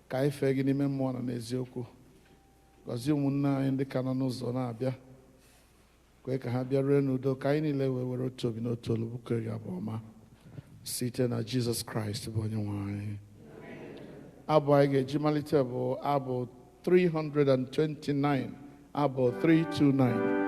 ka anyị fee gị n'ime mmụọ na n'eziokwu. Gọzie ụmụnne anyị ndị ka nọ n'ụzọ na-abịa, kwee ka ha bịaruo n'udo, ka anyị niile wee were otu obi n'otu olu bụkọrọ gị abụ ọma site na Jizọs Kraịst bụ onye nwe anyị. Abụ anyị ga-eji malite bụ abụ 329, abụ 329.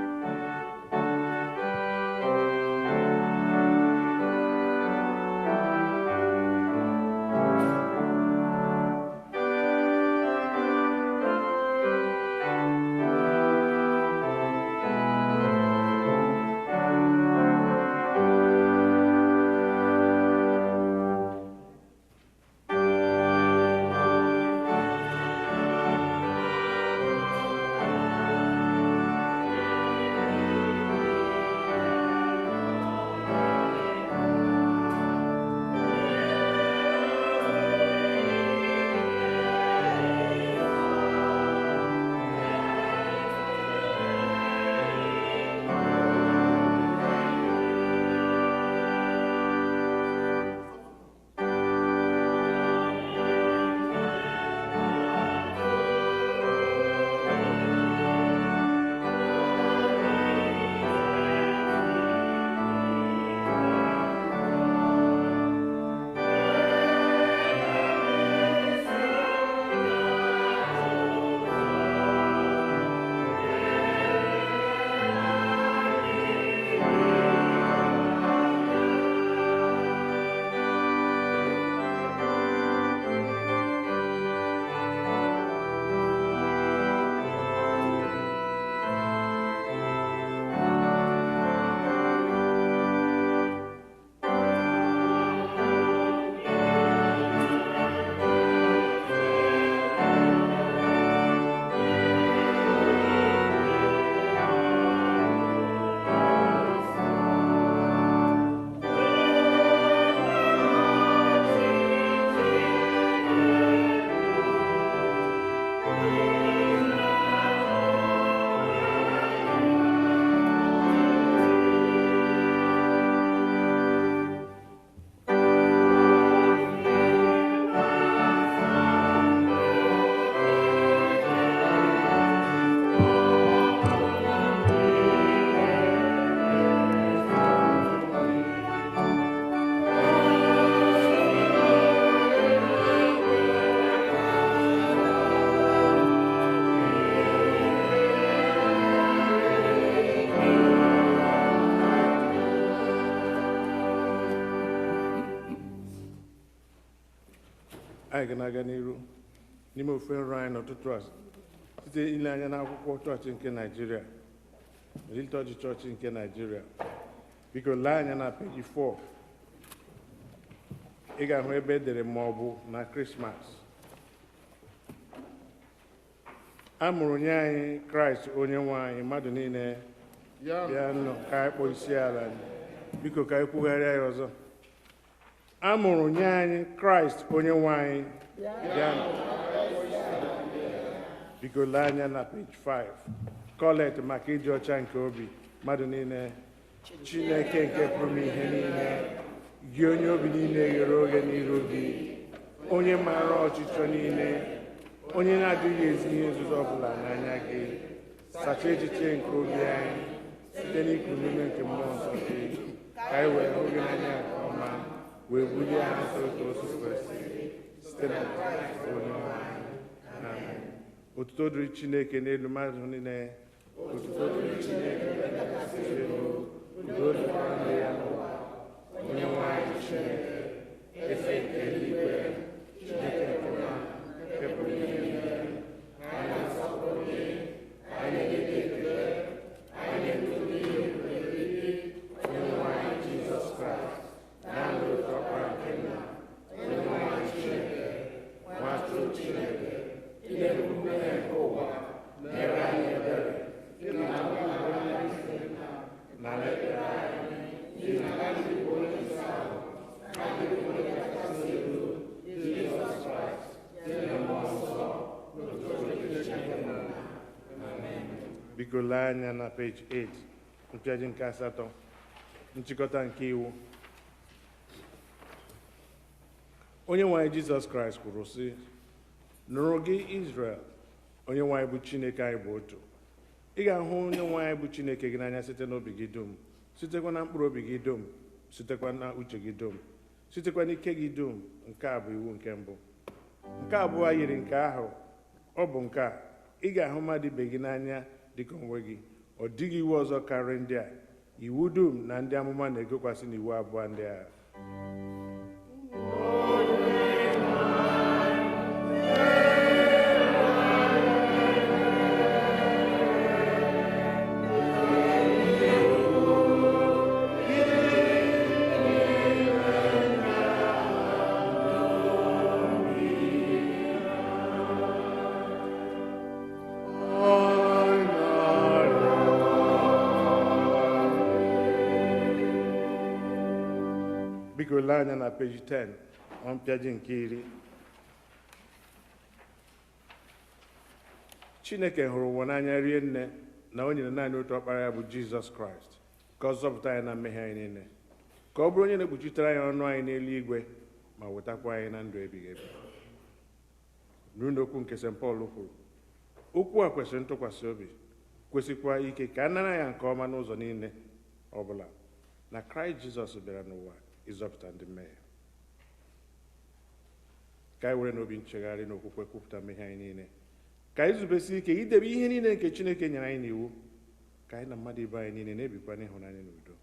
anyị ga-aga n'iru n'ime ofe nrọ anyị n'ụtụtụ a site ile anya n'akwụkwọ chọọchị nke Naịjirịa, Liturgy chọọchị nke Naịjirịa. Biko lee anya na peji 4, ị ga-ahụ ebe edere ma ọ bụ na Xmas. A mụrụ nye anyị Kraịst onye nwe anyị, mmadụ niile bịa nọ ka anyị kpọọ isi ala. Biko ka anyị kwugharịa ya ọzọ. A mụrụ nye anyị Kraịst onye nwe anyị, bịa nọ. Biko lee anya na peji 5, kọlet maka ịdị ọcha nke obi mmadụ niile. Chineke nke pụrụ ihe niile, gị onye obi niile ghere oghe n'iru gị, onye maara ọchịchọ niile, onye na-adịghị ezi ihe nzuzo ọbụla n'anya gị, sachaa echiche nke obi anyị site n'iku n'ime nke mmụọ nsọ gị, ka anyị wee hụ gị n'anya nke ọma, wee bulie ha nso otu o kwesịrị site na Kraịst onye nwe anyị. Amen. Otuto dịrị Chineke n'elu mmadụ niile. Otuto dịrị Chineke n'elu udo dịkwara ndị ya n'ụwa. Onye nwe anyị Chineke, eze nke eluigwe, Chineke nke ụwa, nke pụrụ ihe niile, anyị na-asọpụrụ gị, anyị na-enye gị ekele, anyị na-etuli gị ekele, onye nwe anyị Jizọs Kraịst, naanị otu ọkpara nke nna, onye nwe anyị Chineke, nwa atụrụ Chineke, ị na-ebu mmehie nke ụwa, mere anyị ebere, ị na-agbaghara anyị site na ekpere anyị, n'ihi na anyị bụ onye nsọ ahụ, anyị bụ onye kachasị elu, Jizọs Kraịst, site mmụọ nsọ, n'otuto Chineke na Amen. Biko lee anya na peji 8, mpịaji nke 8, nchịkọta nke iwu. onye nwe anyị Jizọs Kraịst kwuru sị, nụrụ gị Izrel, onye nwe anyị bụ Chineke anyị bụ otu. Ị ga-ahụ onye nwe anyị bụ Chineke gị n'anya site n'obi gị dum, sitekwa na mkpụrụ obi gị dum, sitekwa na uche gị dum, sitekwa n'ike gị dum. Nke a bụ iwu nke mbụ. Nke abụọ yiri nke ahụ, ọ bụ nke a: ị ga-ahụ mmadụ ibe gị n'anya dịka onwe gị. Ọ dịghị iwu ọzọ karịrị ndị a. Iwu dum na ndị amụma na-egokwasị n'iwu abụọ ndị a. Biko lee anya na peji 10, mpịaji nke 10. Chineke hụrụ ụwa n'anya rie nne na o nyere naanị otu ọkpara ya bụ Jizọs Kraịst ka ọ zọpụta anyị na mmehie anyị niile, ka ọ bụrụ onye na-ekpuchitere anyị ọnụ anyị n'eluigwe ma wetakwa anyị na ndụ ebighị ebi. Nụrụ n'okwu nke St. Paul kwuru, okwu a kwesịrị ntụkwasị obi, kwesịkwa ike ka a nara ya nke ọma n'ụzọ niile ọbụla, na Kraịst Jizọs bịara n'ụwa ịzọpụta ndị mmehie. Ka anyị were n'obi nchegharị na okwukwe kwupụta mmehie anyị niile, ka anyị zubesi ike idebe ihe niile nke Chineke nyere anyị n'iwu, ka anyị na mmadụ ibe anyị niile na-ebikwa n'ịhụnanya na udo.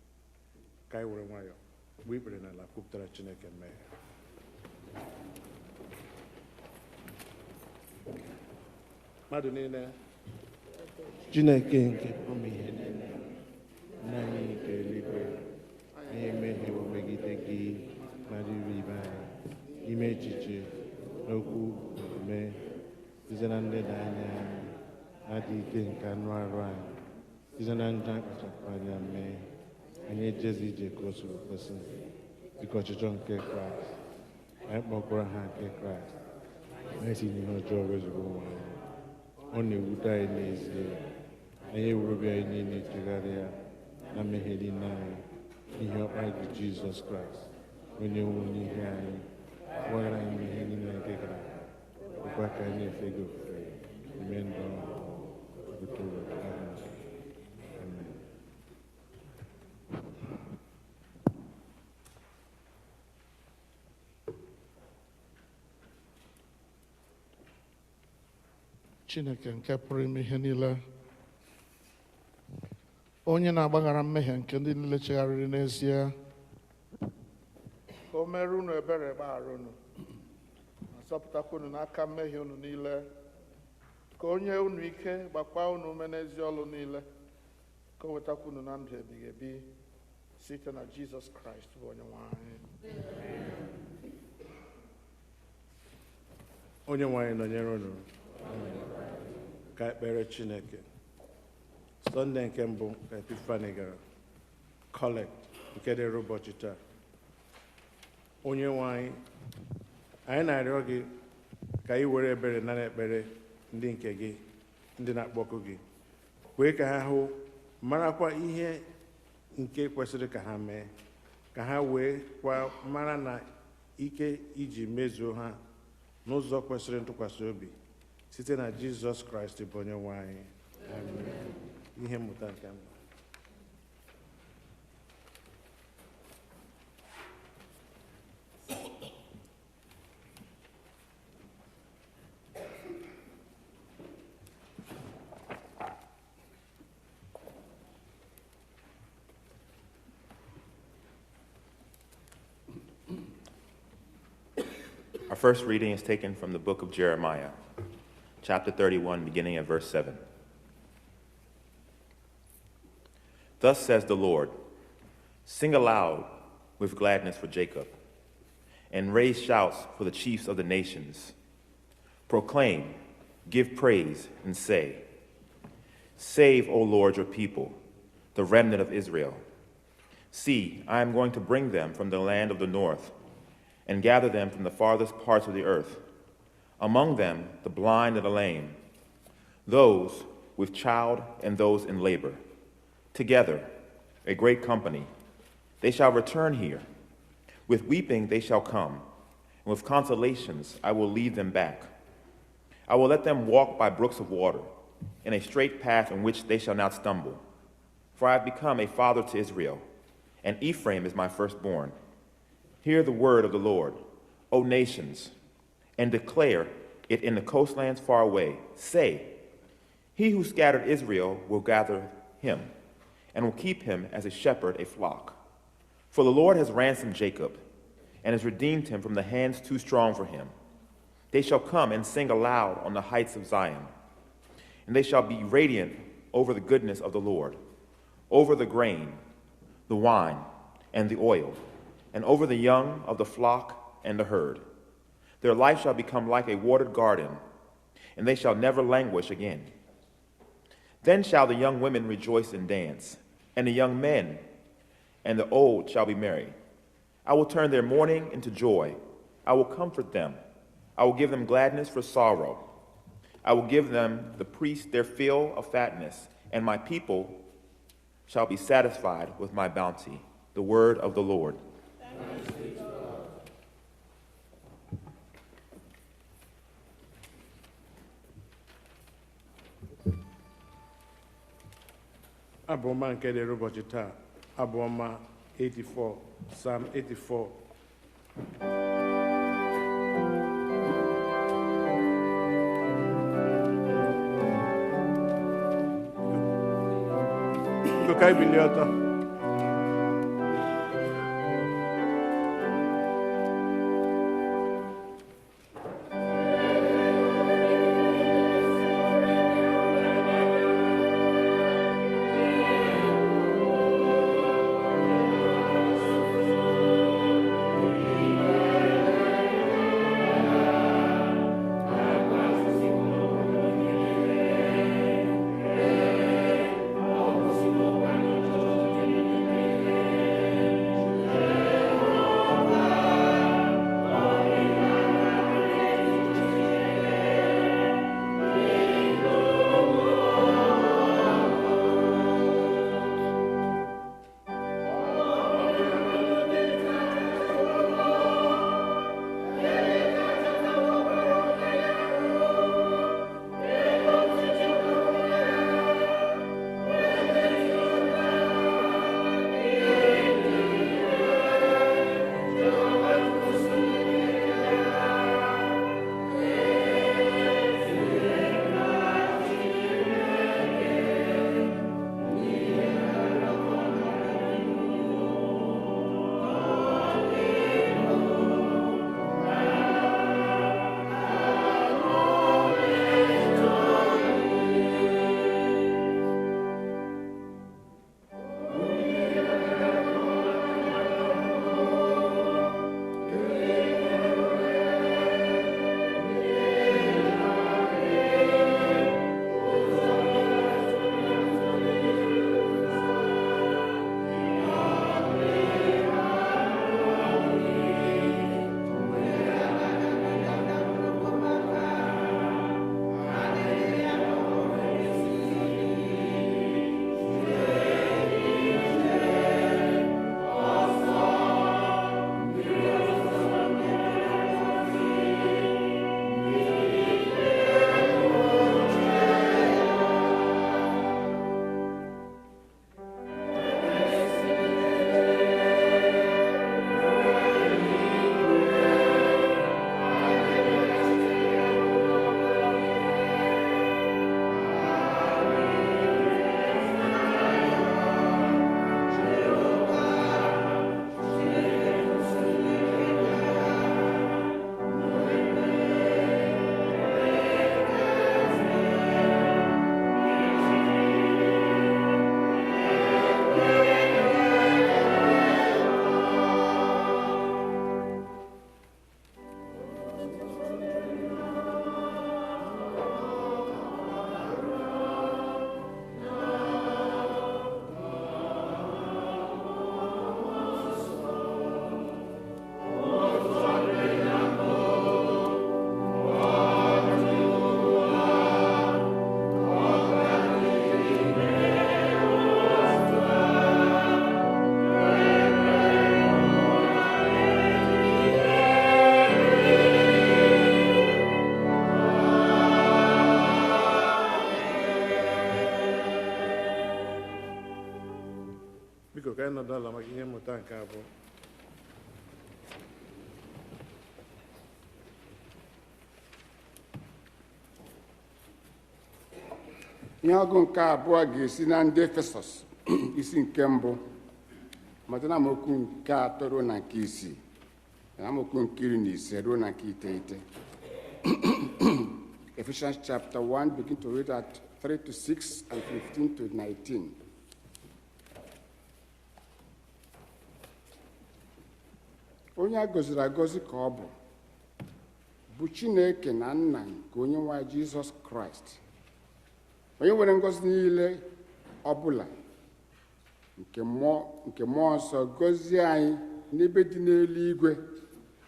Ka anyị were nwayọọ mgbe ikpere n'ala kwupụtara Chineke mmehie. Mmadụ niile, Chineke nke pụrụ ihe niile, nna anyị nke eluigwe, anyị emehiewo megide gị na ndị ibe anyị, ime echiche n'okwu omume, site na nleda anya anyị na-adị ike nke anụ arụ anyị, site na njọ akpachapụ anya mee, anyị ejezi ije ka o soro kwesị dịka ọchịchọ nke Kraịst. Anyị kpọkwara ha nke Kraịst, anyị si n'ihe ọjọọ wezụga onwe anyị. Ọ na-ewute anyị n'ezie, anyị ewere obi anyị niile chegharịa na mmehie niile anyị n'ihi ọkpara gị Jizọs Kraịst, onye nwụrụ n'ihe anyị, gbaghara anyị mmehie niile nke gara aga, bụkwa ka anyị na-efe gị ofufe ime ndụ otu ụbọchị ahụ. Amen. Chineke nke pụrụ ime ihe niile, onye na-agbaghara mmehie nke ndị niile chegharịrị n'ezie, ka o mere unu ebere, gbaghara unu, ma zọpụtakwa unu n'aka mmehie unu niile, ka o nye unu ike, gbakwa unu ume n'ezi ọlụ niile, ka o wetakwa unu na ndụ ebighị ebi site na Jizọs Kraịst bụ onye nwe anyị. Onye nwe anyị nọnyere unu. Ka ekpere Chineke. Sọnde nke mbụ ka Epifani gara, Collect nke dịrị ụbọchị taa. Onye nwe anyị na-arịọ gị ka ị were ebere na ekpere ndị nke gị, ndị na-akpọku gị, kwee ka ha hụ, marakwa ihe nke kwesịrị ka ha mee, ka ha wee kwa mara na ike iji mezuo ha n'ụzọ kwesịrị ntụkwasị obi site na Jizọs Kraịst bụ onye nwe anyị. Amen. Ihe mmụta nke mbụ. Our first reading is taken from the book of Jeremiah, chapter 31, beginning at verse 7. Thus says the Lord, sing aloud with gladness for Jacob, and raise shouts for the chiefs of the nations. Proclaim, give praise, and say, save, O Lord, your people, the remnant of Israel. See, I am going to bring them from the land of the north, and gather them from the farthest parts of the earth. Among them, the blind and the lame, those with child and those in labor. Together, a great company. They shall return here. With weeping they shall come, and with consolations I will lead them back. I will let them walk by brooks of water, in a straight path in which they shall not stumble. For I have become a father to Israel, and Ephraim is my firstborn. Hear the word of the Lord, O nations, and declare it in the coastlands far away. Say, he who scattered Israel will gather him, and will keep him as a shepherd a flock. For the Lord has ransomed Jacob, and has redeemed him from the hands too strong for him. They shall come and sing aloud on the heights of Zion, and they shall be radiant over the goodness of the Lord, over the grain, the wine, and the oil, and over the young of the flock and the herd. Their life shall become like a watered garden, and they shall never languish again. Then shall the young women rejoice and dance, and the young men and the old shall be merry. I will turn their mourning into joy. I will comfort them. I will give them gladness for sorrow. I will give them, the priests, their fill of fatness, and my people shall be satisfied with my bounty. The word of the Lord. Thanks be to God. Abụ ọma nke dịrị ụbọchị taa, abụ ọma 84, Psalm 84. Ka bilie ọtọ. anyị nọdụ ala maka ihe mmụta nke abụọ. Ihe ọgụ nke abụọ ga-esi na ndị Efesọs isi nke mbụ mata na amaokwu nke 3 ruo na nke 6 na amaokwu nke 15 ruo na nke 9. Ephesians chapter 1 begin to read at 3 to 6 and 15 to 19. Onye a gọziri agọzi ka ọ bụ Chineke na Nna nke onye nwe anyị Jizọs Kraịst, onye nwere ngọzi niile ọbụla nke mmụọ nsọ gọzie anyị n'ebe dị n'eluigwe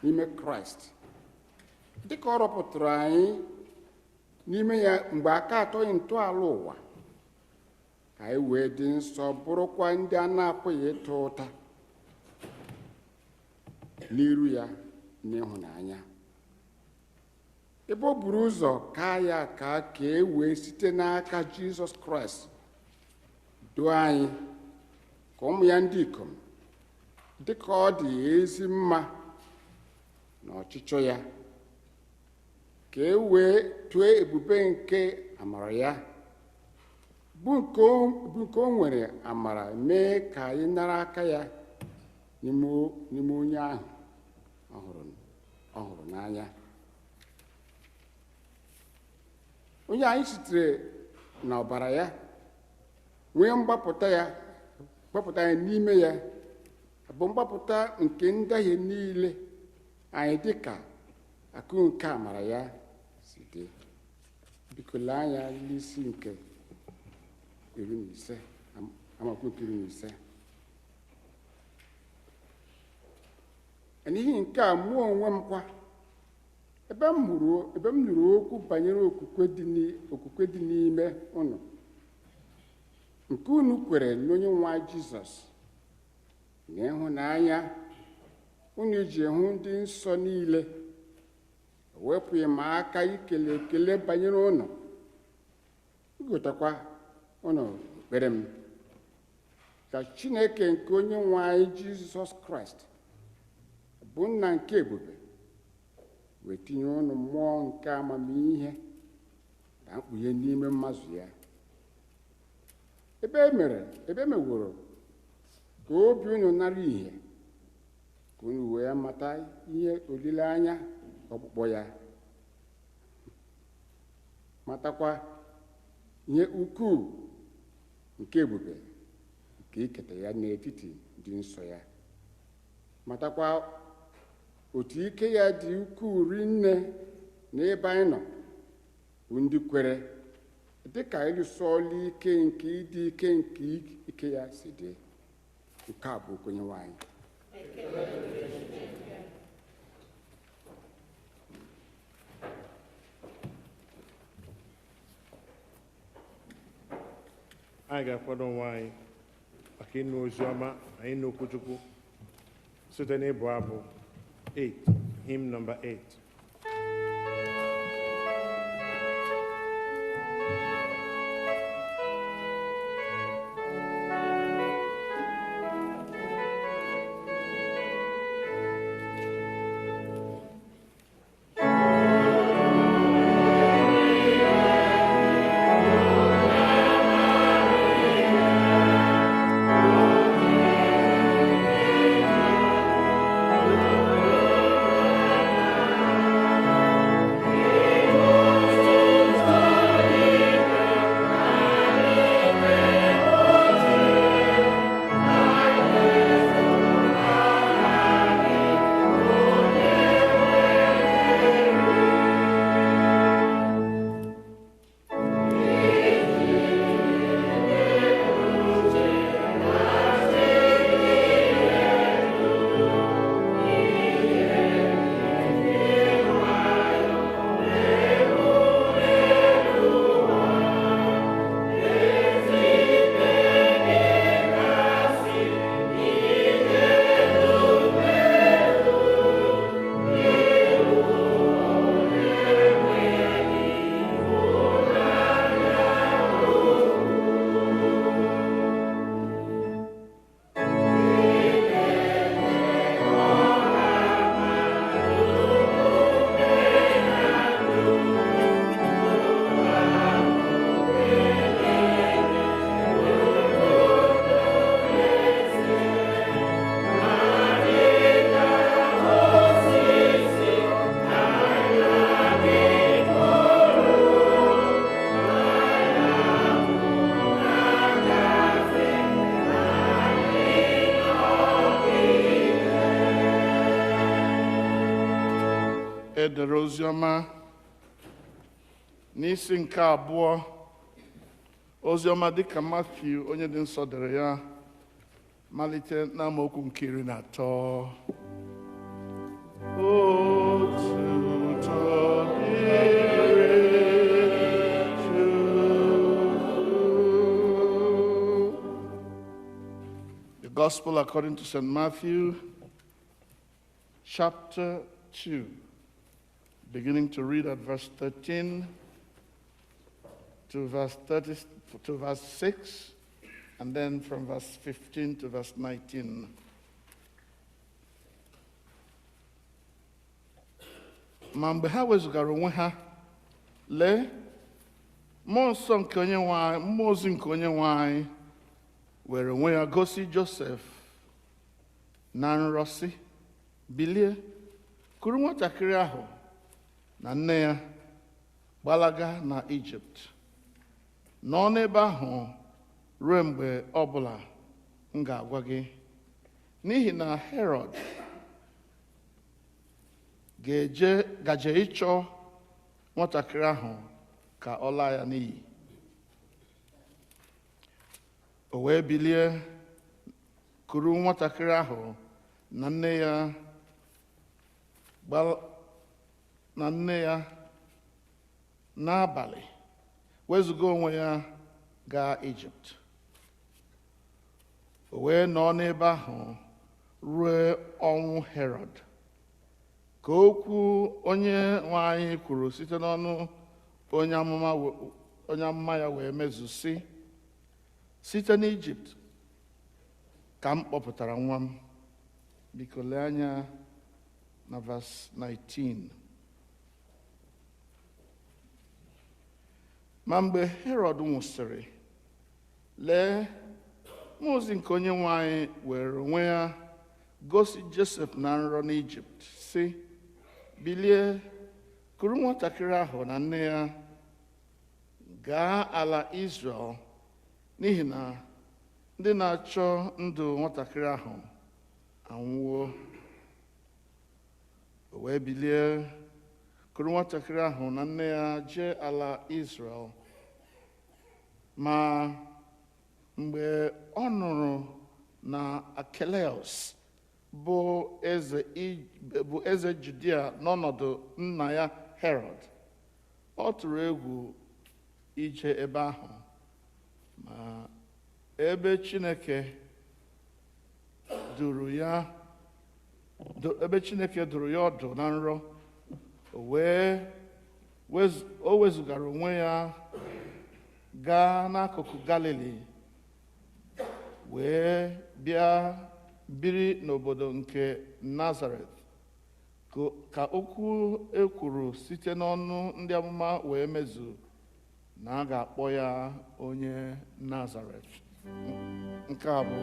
n'ime Kraịst, dịka ọ rọpụtara anyị n'ime ya mgbe aka atọghị ntọala ụwa, ka anyị wee dị nsọ bụrụkwa ndị a na-apụghị ịta ụta n'iru ya n'ịhụnanya. Ebe o buru ụzọ kaa ya ka e wee site n'aka Jizọs Kraịst doo anyị ka ụmụ ya ndị ikom, dịka ọ dị ezi mma na ọchịchọ ya, ka e wee too ebube nke amara ya, bụ nke o nwere amara mee ka anyị nara aka ya n'ime onye ahụ ọ hụrụ n'anya. Onye anyị sitere n'ọbara ya nwee mgbapụta ya n'ime ya, bụ mgbapụta nke ndahie niile anyị, dịka akụ nke amara ya si dị. Biko lee anya n'isi nke 15, amaokwu nke 15. N'ihi nke a, mụ onwe m kwa, ebe m nụrụ okwu banyere okwukwe dị n'ime unu, nke unu kwere n'onye nwe Jizọs, na ịhụnanya unu ji hụ ndị nsọ niile, ewepụghị m aka ikele ekele banyere unu, igotakwa unu ekpere m, ka Chineke nke onye nwe anyị Jizọs Kraịst, bụ Nna nke ebube, wee tinye unu mmụọ nke amamihe na mkpughe n'ime mmazụ ya, ebe e meworo ka obi unu nara ihe, ka unu wee mata ihe olileanya ọkpụkpọ ya, matakwa ihe ukwuu nke ebube nke iketa ya n'etiti ndị nsọ ya, matakwa otu ike ya dị ukwuu rinne n'ebe anyị nọ bụ ndị kwere, dịka ịlụso ọlụ ike nke ịdị ike nke ike ya si dị. Nke a bụ okwenye nwanyị. Anyị ga-akwado onwe anyị maka ịnụ ozi ọma na ịnụ okwu Chukwu site n'ịbụ abụ 8, hymn number 8. edere oziọma n'isi nke abụọ oziọma dịka Matthew onye dị nsọ dere ya malite n'amaokwu nke 13. The Gospel according to St. Matthew, chapter 2, beginning to read at verse 13 to verse 6, and then from verse 15 to verse 19. Ma mgbe ha wezụgara onwe ha, lee, mmụọ ozi nke onye nwe anyị were onwe ya gosi Josef na nrọ sị, bilie, kuru nwatakịrị ahụ na nne ya gbalaga na Ijipt, nọ n'ebe ahụ ruo mgbe ọbụla m ga-agwa gị, n'ihi na Herọd gaje ịchọ nwatakịrị ahụ ka ọ laa ya n'iyi. O wee bilie kuru nwatakịrị ahụ na nne ya n'abalị wezụga onwe ya gaa Ijipt. O wee nọ n'ebe ahụ ruo ọnwụ Herọd, ka okwu onye nwe anyị kwuru site n'ọnụ onye amụma ya wee mezu sị, site n'Ijipt ka m kpọpụtara nwa m. Biko lee anya na verse 19. Ma mgbe Herọd nwụsịrị, lee, mmụọ ozi nke onye nwe anyị were onwe ya gosi Josef na nrọ n'Ijipt sị, bilie, kuru nwatakịrị ahụ na nne ya gaa ala Izrel, n'ihi na ndị na-achọ ndụ nwatakịrị ahụ anwụwo. O wee bilie kuru nwatakịrị ahụ na nne ya jee ala Izrel. Ma mgbe ọ nụrụ na Akeleus bụ eze Judia n'ọnọdụ nna ya Herọd, ọ tụrụ egwu ije ebe ahụ. Ma ebe Chineke dụrụ ya ọdụ na nrọ, o wezụgara onwe ya gaa n'akụkụ Galili, wee bịa biri n'obodo nke Nazaret, ka okwu ekwuru site n'ọnụ ndị amụma wee mezu, na a ga-akpọ ya onye Nazaret. Nke a bụ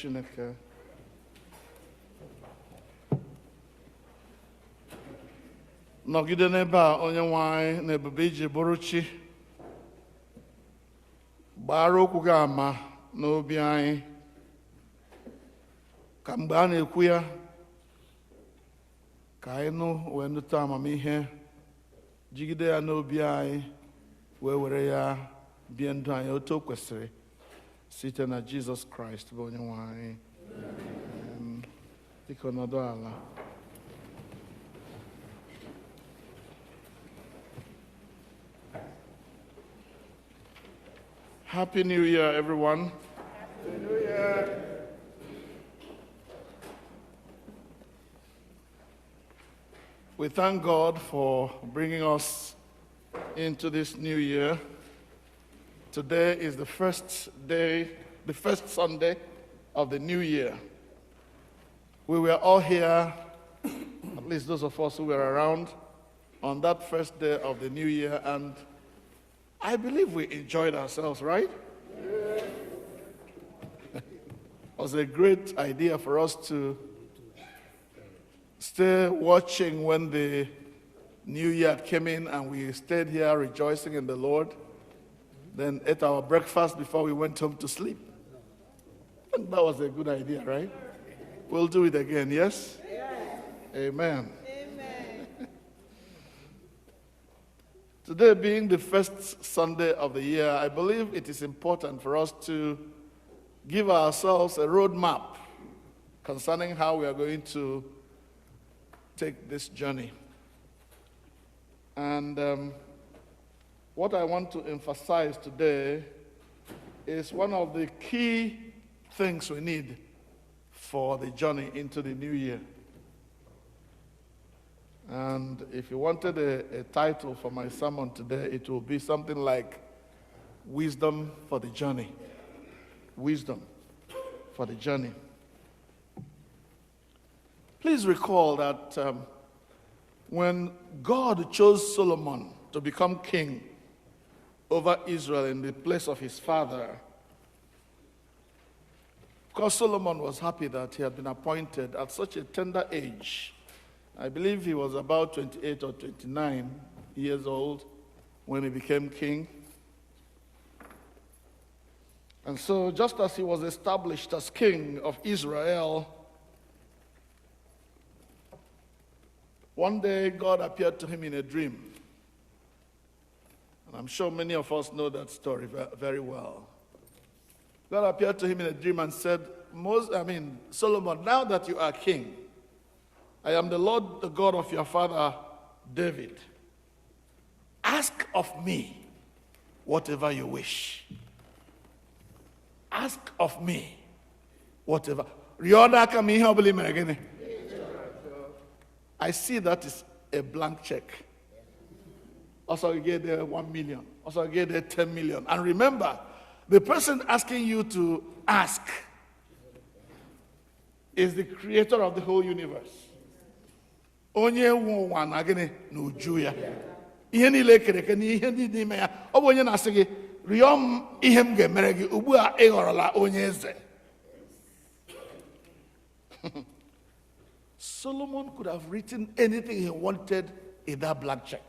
Chineke. Nọgide n'ebe a onye nwe anyị na ebube iji bụrụ chi. Gbara okwu gị ama n'obi anyị, ka mgbe a na-ekwu ya, ka anyị nụ wee nụta amamihe, jigide ya n'obi anyị, wee were ya bie ndụ anyị otu o kwesịrị, site na Jizọs Kraịst bụ onye nwe anyị. Dịka ọnọdụ ala. Happy New Year, everyone. Happy New Year. We thank God for bringing us into this new year. Today is the first Sunday of the new year. We were all here, at least those of us who were around, on that first day of the new year, and I believe we enjoyed ourselves, right? Yeah. It was a great idea for us to stay watching when the new year came in, and we stayed here rejoicing in the Lord, then ate our breakfast before we went home to sleep. And that was a good idea, right? We'll do it again, yes? Yes. Amen. Amen. Today being the first Sunday of the year, I believe it is important for us to give ourselves a roadmap concerning how we are going to take this journey. And what I want to emphasize today is one of the key things we need for the journey into the new year. And if you wanted a title for my sermon today, it will be something like Wisdom for the Journey. Wisdom for the journey. Please recall that when God chose Solomon to become king over Israel in the place of his father, because Solomon was happy that he had been appointed at such a tender age. I believe he was about 28 or 29 years old when he became king. And so just as he was established as king of Israel, one day God appeared to him in a dream. And I'm sure many of us know that story very well. God appeared to him in a dream and said, Solomon, now that you are king, I am the Lord, the God of your father David. Ask of me whatever you wish. Ask of me whatever. I see that is a blank check. Also, you get there 1 million. Also, you get there 10 million. And remember, the person asking you to ask is the creator of the whole universe. Onye one again no Juya. Ihe niile kere ke ni ihe ndị n'ime ya. Ọ bụ onye na-asị gị, rịọ m ihe m ga-emere gị, ugbu a ị ghọrọla onye eze. Solomon could have written anything he wanted in that blank check.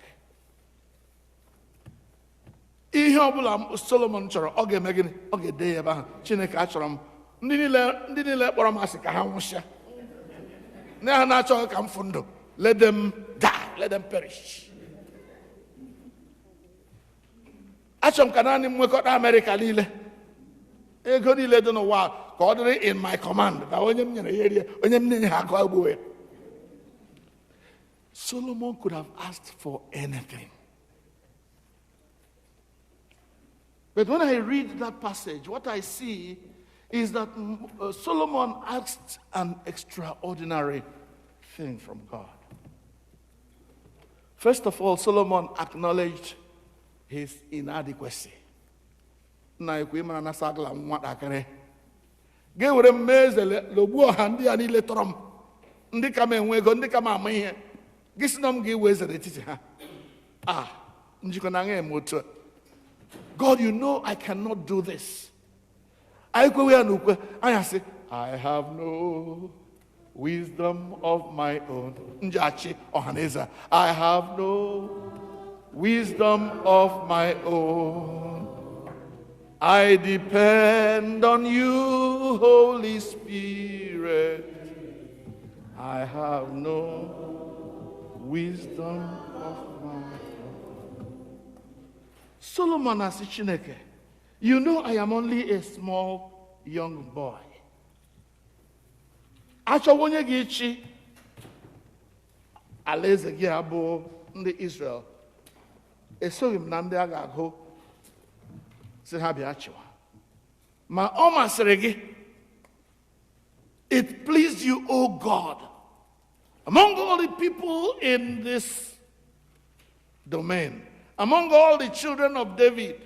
Ihe ọbụla Solomon chọrọ, ọ ga-eme gịnị? Ọ ga-ede ya ebe ahụ. Chineke achọrọ m ndị niile kpọrọ m asị ka ha nwụsịa. Ndị ahụ na-achọghị ka m fụ ndụ, let them die, let them perish. Achọrọ m ka naanị m nwekọta Amerịka niile. Ego niile dị n'ụwa ka ọ dịrị in my command. Ka onye m nyere ya erie, onye m na-enye ha akụ agbuo ya. Solomon could have asked for anything. But when I read that passage, what I see is that Solomon asked an extraordinary thing from God. First of all, Solomon acknowledged his inadequacy. Na ekwe mana na sagla nwatakịrị. Ge were mmeze logbu ọha ndị a niile tọrọ m. Ndị ka m enwe ego, ndị ka m ama ihe. Gị sị na m ga-ewe eze n'etiti ha. Njikọ na nga eme otu a. God, you know I cannot do this. I have no wisdom of my own. I have no wisdom of my own. I depend on you, Holy Spirit. I have no wisdom of my own. Solomon asị Chineke, you know I am only a small young boy. Achọwo onye gị ịchị alaeze gị abụ ndị Israel. Esoghị m na ndị a ga-agụ sị ha bịa chịwa. Ma ọ masịrị gị, it pleased you, O God, Among all the people in this domain, among all the children of David,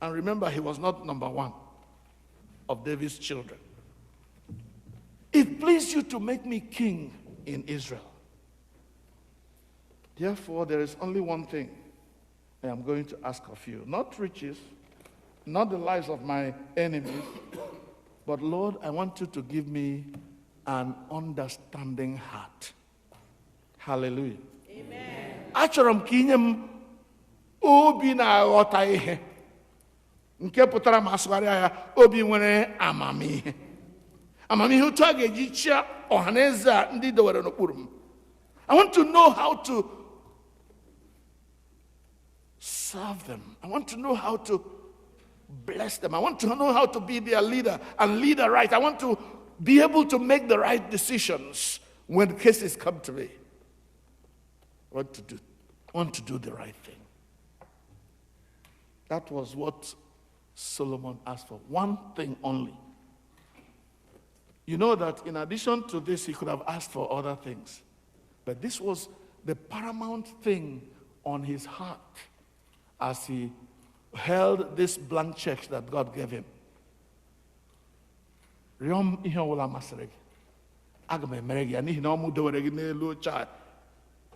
and remember, he was not number one of David's children. It pleased you to make me king in Israel. Therefore, there is only one thing I am going to ask of you. Not riches, not the lives of my enemies, but Lord, I want you to give me an understanding heart. Hallelujah. Amen. Achọrọ m ka inye m obi na-aghọta ihe. Nke pụtara ma asụgharịa ya, obi nwere amamihe. Amamihe otu a ga-eji chia ọhaneze a ndị dowere n'okpuru m. I want to know how to serve them. I want to know how to bless them. I want to know how to be their leader and lead them right. I want to be able to make the right decisions when cases come to me. I want to do the right thing. That was what Solomon asked for. One thing only. You know that in addition to this, he could have asked for other things. But this was the paramount thing on his heart as he held this blank check that God gave him. Riom ihe ọbụla masịrị gị, aga m emere gị ya n'ihi na ọmụ dowere gị n'elu oche a.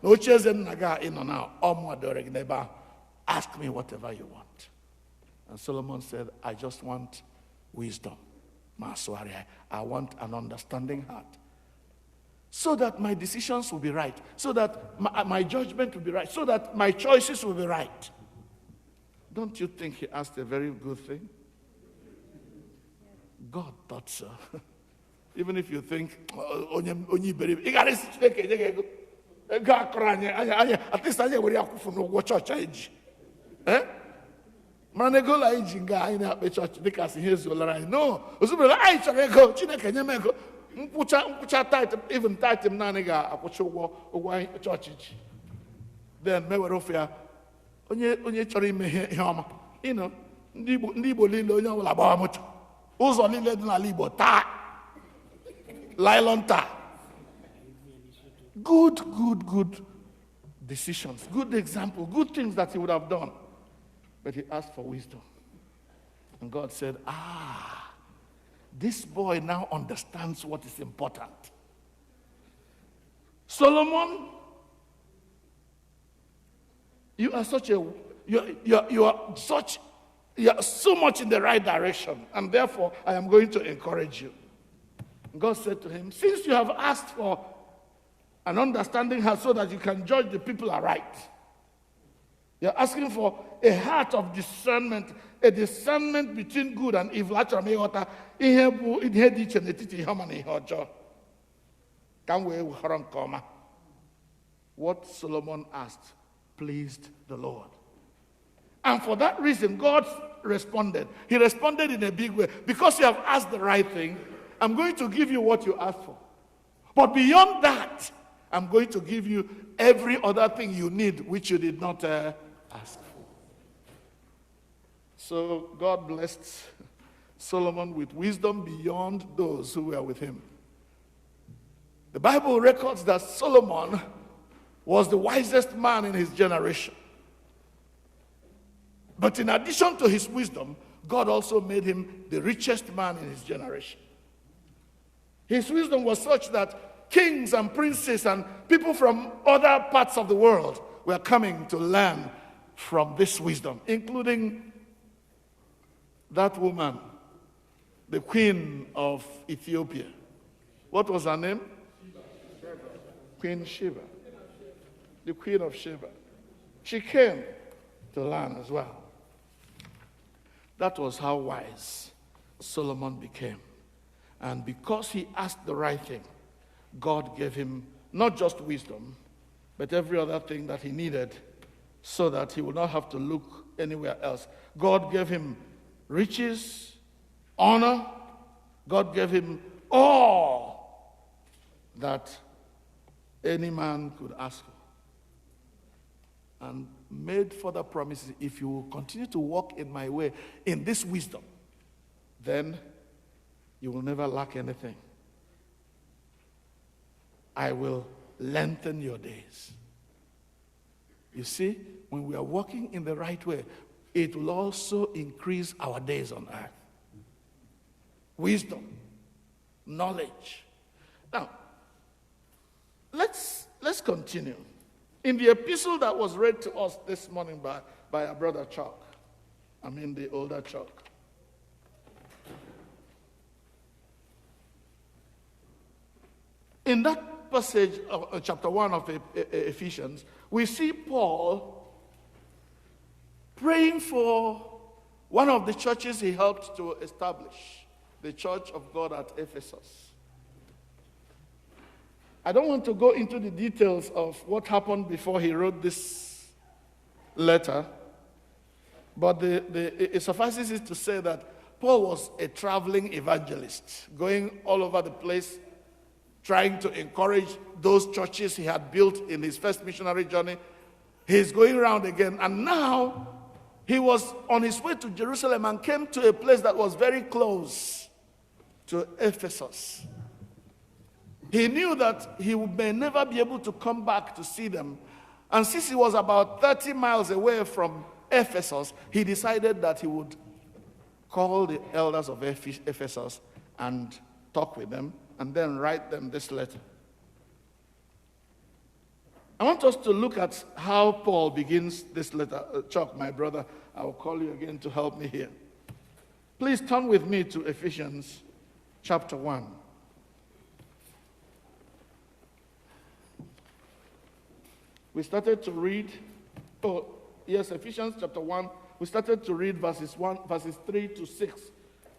N'oche eze nna gị a ị nọ na ọmụ dowere gị n'ebe ahụ. Ask me whatever you want. And Solomon said, I just want wisdom. I want an understanding heart. So that my decisions will be right. So that my judgment will be right. So that my choices will be right. Don't you think he asked a very good thing? God thought so. Even if you think, onye believe, at least I will have to know what church age. Manego la iji nga anyị na-akpe chọọchị dịka si ihe zuolara anyị. No, ozubere anyị chọrọ ego, Chineke nye m ego. Nkwụcha tithe, even tithe m naanị ga-akwụcha ụgwọ anyị chọọchị ji. Then mewere ofe ya, onye chọrọ ime ihe ọma. Ndị Igbo niile onye ọbụla gbawa moto. Ụzọ niile dị n'ala Igbo taa. Nylon taa. Good decisions, good example, good things that he would have done. But he asked for wisdom. And God said, this boy now understands what is important. Solomon, you are so much in the right direction, and therefore I am going to encourage you. And God said to him, since you have asked for an understanding heart so that you can judge the people aright, you're asking for a heart of discernment, a discernment between good and evil. What Solomon asked pleased the Lord. And for that reason, God responded. He responded in a big way. Because you have asked the right thing, I'm going to give you what you asked for. But beyond that, I'm going to give you every other thing you need, which you did not ask for. So God blessed Solomon with wisdom beyond those who were with him. The Bible records that Solomon was the wisest man in his generation. But in addition to his wisdom, God also made him the richest man in his generation. His wisdom was such that kings and princes and people from other parts of the world were coming to learn from this wisdom, including that woman, the queen of Ethiopia. What was her name? Queen Sheba. The queen of Sheba. She came to learn as well. That was how wise Solomon became. And because he asked the right thing, God gave him not just wisdom, but every other thing that he needed so that he would not have to look anywhere else. God gave him riches, honor. God gave him all that any man could ask for. And made further promises. If you will continue to walk in my way, in this wisdom, then you will never lack anything. I will lengthen your days. You see, when we are walking in the right way, it will also increase our days on earth. Wisdom, knowledge. Now, let's continue. In the epistle that was read to us this morning by our brother Chuck, the older Chuck. In that passage of chapter 1 of Ephesians, we see Paul praying for one of the churches he helped to establish, the Church of God at Ephesus. I don't want to go into the details of what happened before he wrote this letter, but it suffices it to say that Paul was a traveling evangelist, going all over the place, trying to encourage those churches he had built in his first missionary journey. He's going around again, and now he was on his way to Jerusalem and came to a place that was very close to Ephesus. He knew that he may never be able to come back to see them. And since he was about 30 miles away from Ephesus, he decided that he would call the elders of Ephesus and talk with them and then write them this letter. I want us to look at how Paul begins this letter. Chuck, my brother, I will call you again to help me here. Please turn with me to Ephesians chapter 1. We started to read, Ephesians chapter 1. We started to read verses 3 to 6.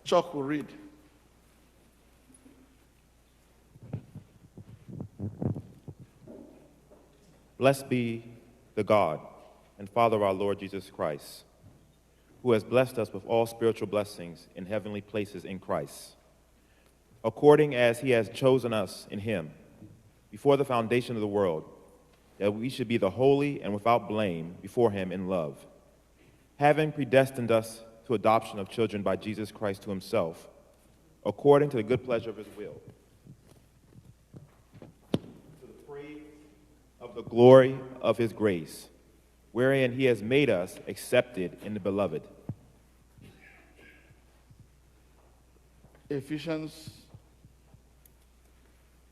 Chuck will read. Blessed be the God and Father of our Lord Jesus Christ, who has blessed us with all spiritual blessings in heavenly places in Christ, according as he has chosen us in him before the foundation of the world, that we should be the holy and without blame before him in love, having predestined us to adoption of children by Jesus Christ to himself, according to the good pleasure of his will, to the praise of the glory of his grace, wherein he has made us accepted in the beloved. Ephesians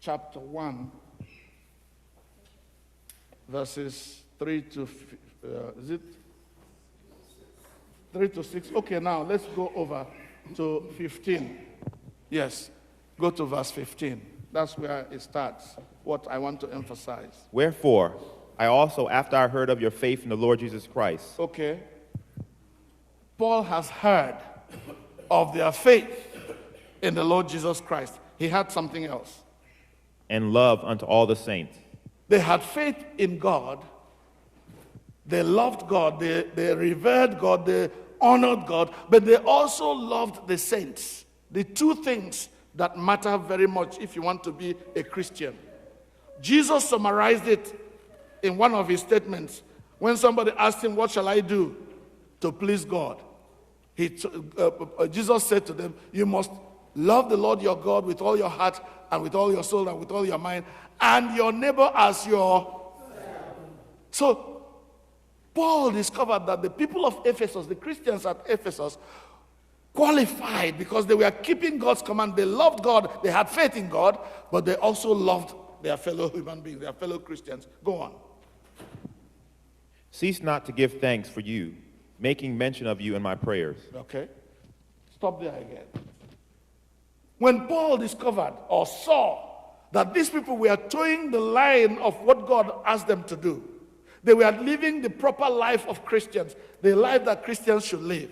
chapter 1, verses 3 to 3 to 6. Okay, now let's go over to 15. Yes, go to verse 15. That's where it starts, what I want to emphasize. Wherefore, I also, after I heard of your faith in the Lord Jesus Christ. Okay. Paul has heard of their faith in the Lord Jesus Christ. He had something else. And love unto all the saints. They had faith in God. They loved God. They revered God. They honored God. But they also loved the saints. The two things that matter very much if you want to be a Christian. Jesus summarized it in one of his statements. When somebody asked him, what shall I do to please God? Jesus said to them, you must love the Lord your God with all your heart and with all your soul and with all your mind, and your neighbor as your. So Paul discovered that the people of Ephesus, the Christians at Ephesus, qualified because they were keeping God's command. They loved God, they had faith in God, but they also loved their fellow human beings, their fellow Christians. Go on. Cease not to give thanks for you, making mention of you in my prayers. Okay. Stop there again. When Paul discovered or saw that these people were towing the line of what God asked them to do, they were living the proper life of Christians, the life that Christians should live.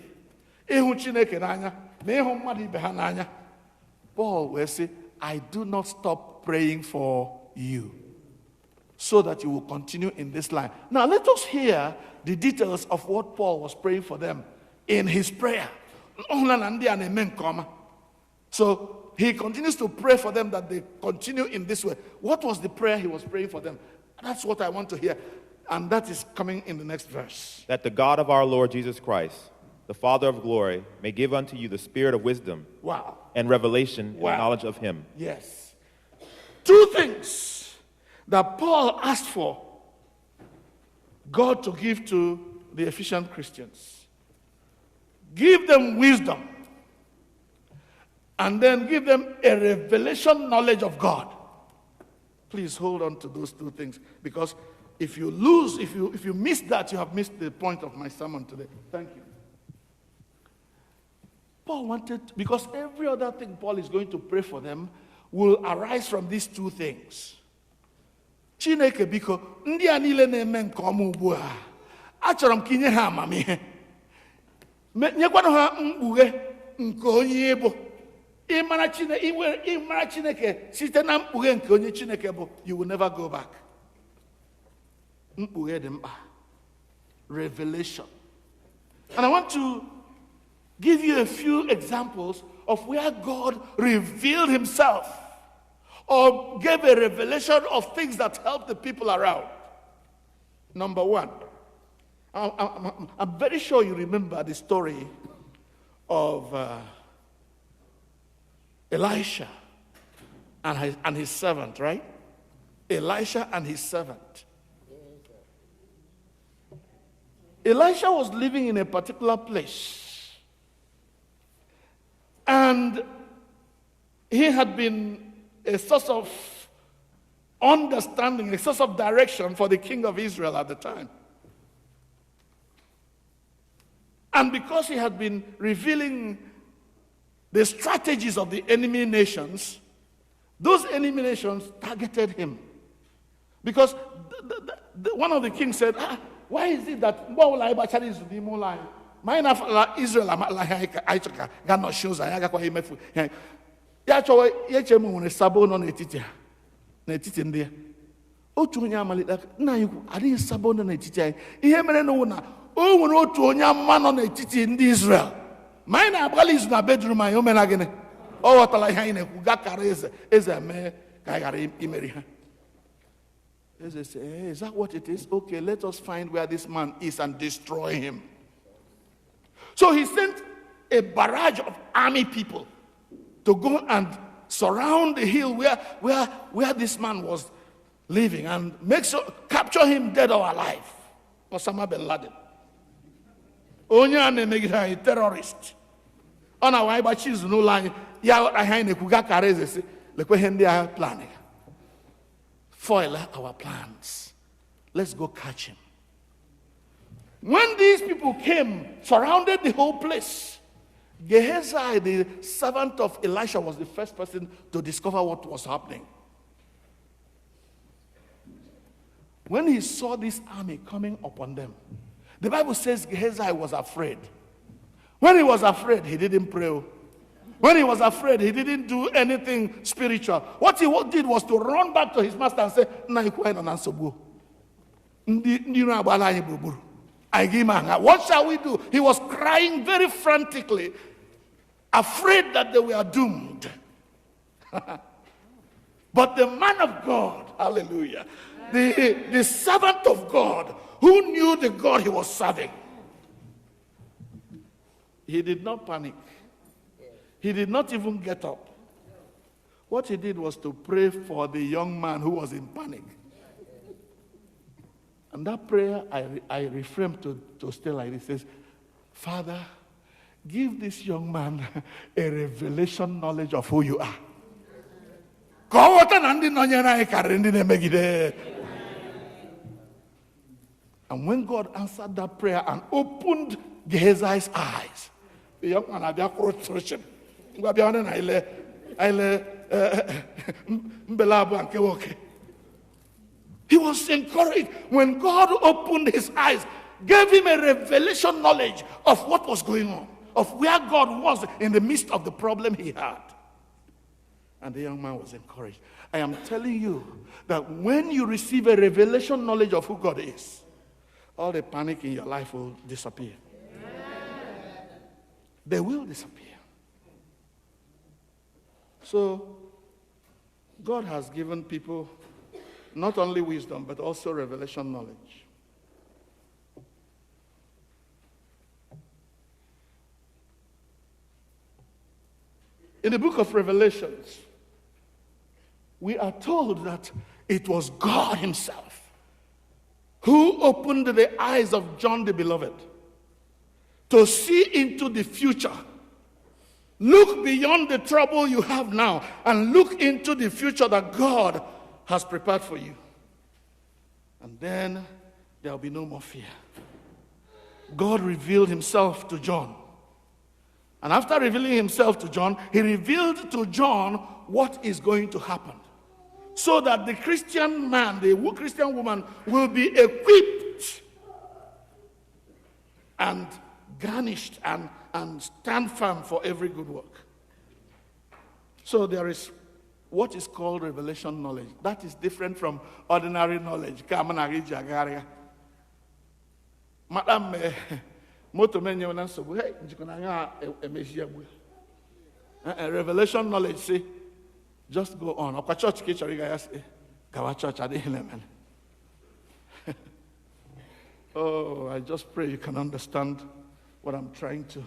Paul will say, I do not stop praying for you, so that you will continue in this line. Now let us hear the details of what Paul was praying for them in his prayer. So he continues to pray for them that they continue in this way. What was the prayer he was praying for them? That's what I want to hear. And that is coming in the next verse. That the God of our Lord Jesus Christ, the Father of glory, may give unto you the spirit of wisdom. Wow. And revelation and knowledge of him. Yes. Two things that Paul asked for God to give to the Ephesian Christians. Give them wisdom, and then give them a revelation knowledge of God. Please hold on to those two things, because if you miss that, you have missed the point of my sermon today. Thank you. Paul wanted, because every other thing Paul is going to pray for them will arise from these two things. Chineke biko, ndị a niile na-eme nke ọma ugbu a, achọrọ m ka inye ha amamihe. Nyekwanụ ha mkpughe nke onye bụ. Ịmara Chineke site na mkpughe nke onye Chineke bụ, you will never go back. Mkpughe dị mkpa. Revelation. And I want to give you a few examples of where God revealed himself or gave a revelation of things that help the people around. Number one, I'm very sure you remember the story of Elisha and his servant, right? Elisha and his servant. Elisha was living in a particular place, and he had been a source of understanding, a source of direction for the king of Israel at the time. And because he had been revealing the strategies of the enemy nations, those enemy nations targeted him. Because one of the kings said, why is it that Israel cannot show ya chọwa yeche m nwere sabo nọ n'etiti ndị ya. Otu onye amalite nna anyị adịghị sabo nọ n'etiti anyị. Ihe mere na o nwere otu onye ama nọ n'etiti ndị Israel. Ma anyị na-agbalị izu na bedroom anyị, o mena gịnị? Ọ ghọtara ihe anyị na-ekwu, gakara eze mee ka anyị ghara imeri ha. Eze say, hey, is that what it is? Okay, let us find where this man is and destroy him. So he sent a barrage of army people to go and surround the hill where this man was living and capture him dead or alive. Osama bin Laden. Onye na-emegide anyị, terrorist. Ọ na-awa ịgbachi izu n'ụlọ anyị, ya anyị na-ekwuga kara eze si, lekwe ihe ndị agha planning. Foil our plans. Let's go catch him. When these people came, surrounded the whole place, Gehazi, the servant of Elisha, was the first person to discover what was happening. When he saw this army coming upon them, the Bible says Gehazi was afraid. When he was afraid, he didn't pray. When he was afraid, he didn't do anything spiritual. What he did was to run back to his master and say, what shall we do? He was crying very frantically, afraid that they were doomed. But the man of God, hallelujah, the servant of God, who knew the God he was serving, he did not panic. He did not even get up. What he did was to pray for the young man who was in panic. And that prayer, I reframed to stay like this. It says, Father, give this young man a revelation knowledge of who you are. And when God answered that prayer and opened Gehazi's eyes, the young man had him. He was encouraged when God opened his eyes, gave him a revelation knowledge of what was going on, of where God was in the midst of the problem he had. And the young man was encouraged. I am telling you that when you receive a revelation knowledge of who God is, all the panic in your life will disappear. They will disappear. So, God has given people not only wisdom, but also revelation knowledge. In the book of Revelations, we are told that It was God himself who opened the eyes of John the Beloved to see into the future. Look beyond the trouble you have now and look into the future that God has prepared for you. And then there will be no more fear. God revealed himself to John. And after revealing himself to John, he revealed to John what is going to happen. So that the Christian man, the Christian woman will be equipped and garnished and stand firm for every good work. So there is what is called revelation knowledge. That is different from ordinary knowledge. Madam, revelation knowledge say, just go on. Oh, I just pray you can understand what I'm trying to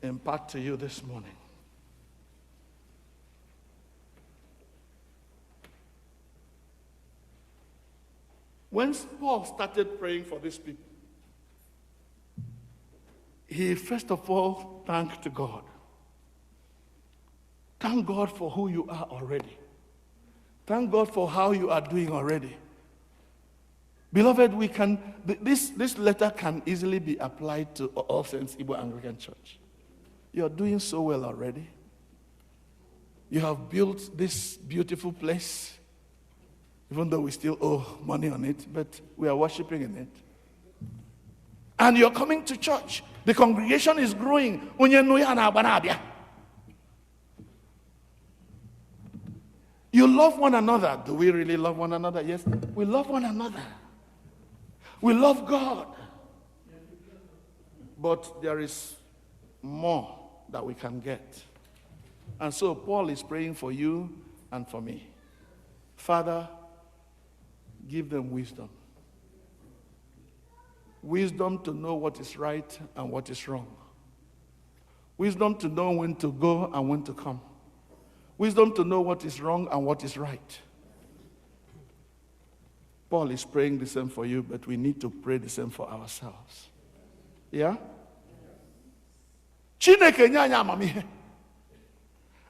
impart to you this morning. When Paul started praying for these people, he first of all thanked God. Thank God for who you are already. Thank God for how you are doing already. Beloved, this letter can easily be applied to All Saints Igbo Anglican Church. You are doing so well already. You have built this beautiful place, even though we still owe money on it, but we are worshiping in it. And you're coming to church. The congregation is growing. You love one another. Do we really love one another? Yes, we love one another. We love God. But there is more that we can get. And so Paul is praying for you and for me. Father, give them wisdom. Wisdom to know what is right and what is wrong. Wisdom to know when to go and when to come. Wisdom to know what is wrong and what is right. Paul is praying the same for you, but we need to pray the same for ourselves. Yeah? Chineke nyanya amamihe.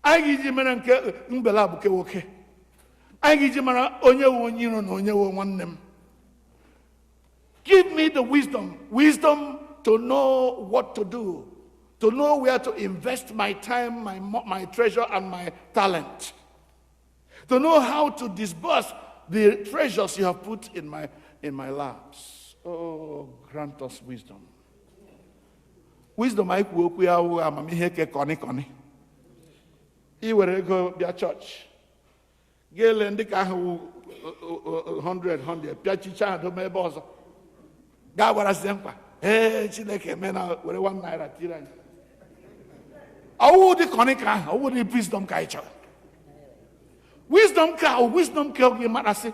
Anyị giji mara nke mbela buke woke. Anyị giji mara onye wo nyiro na onye wo nwanne m. Give me the wisdom to know what to do, to know where to invest my time, my treasure, and my talent, to know how to disburse the treasures you have put in my laps. Oh, grant us wisdom. Wisdom I kwuo okwu ya wụ amamihe ke kọni. I were go bịa church. Gele ndị ka ahụ 100 pịachicha adome ebe ọzọ. Ga gwara sie mkpa. Chineke mena were 1 naira tiri anyị. Ọwụ dị kọni ka ahụ, ọwụ dị wisdom ka ị chọrọ. Wisdom ka oge mara sị.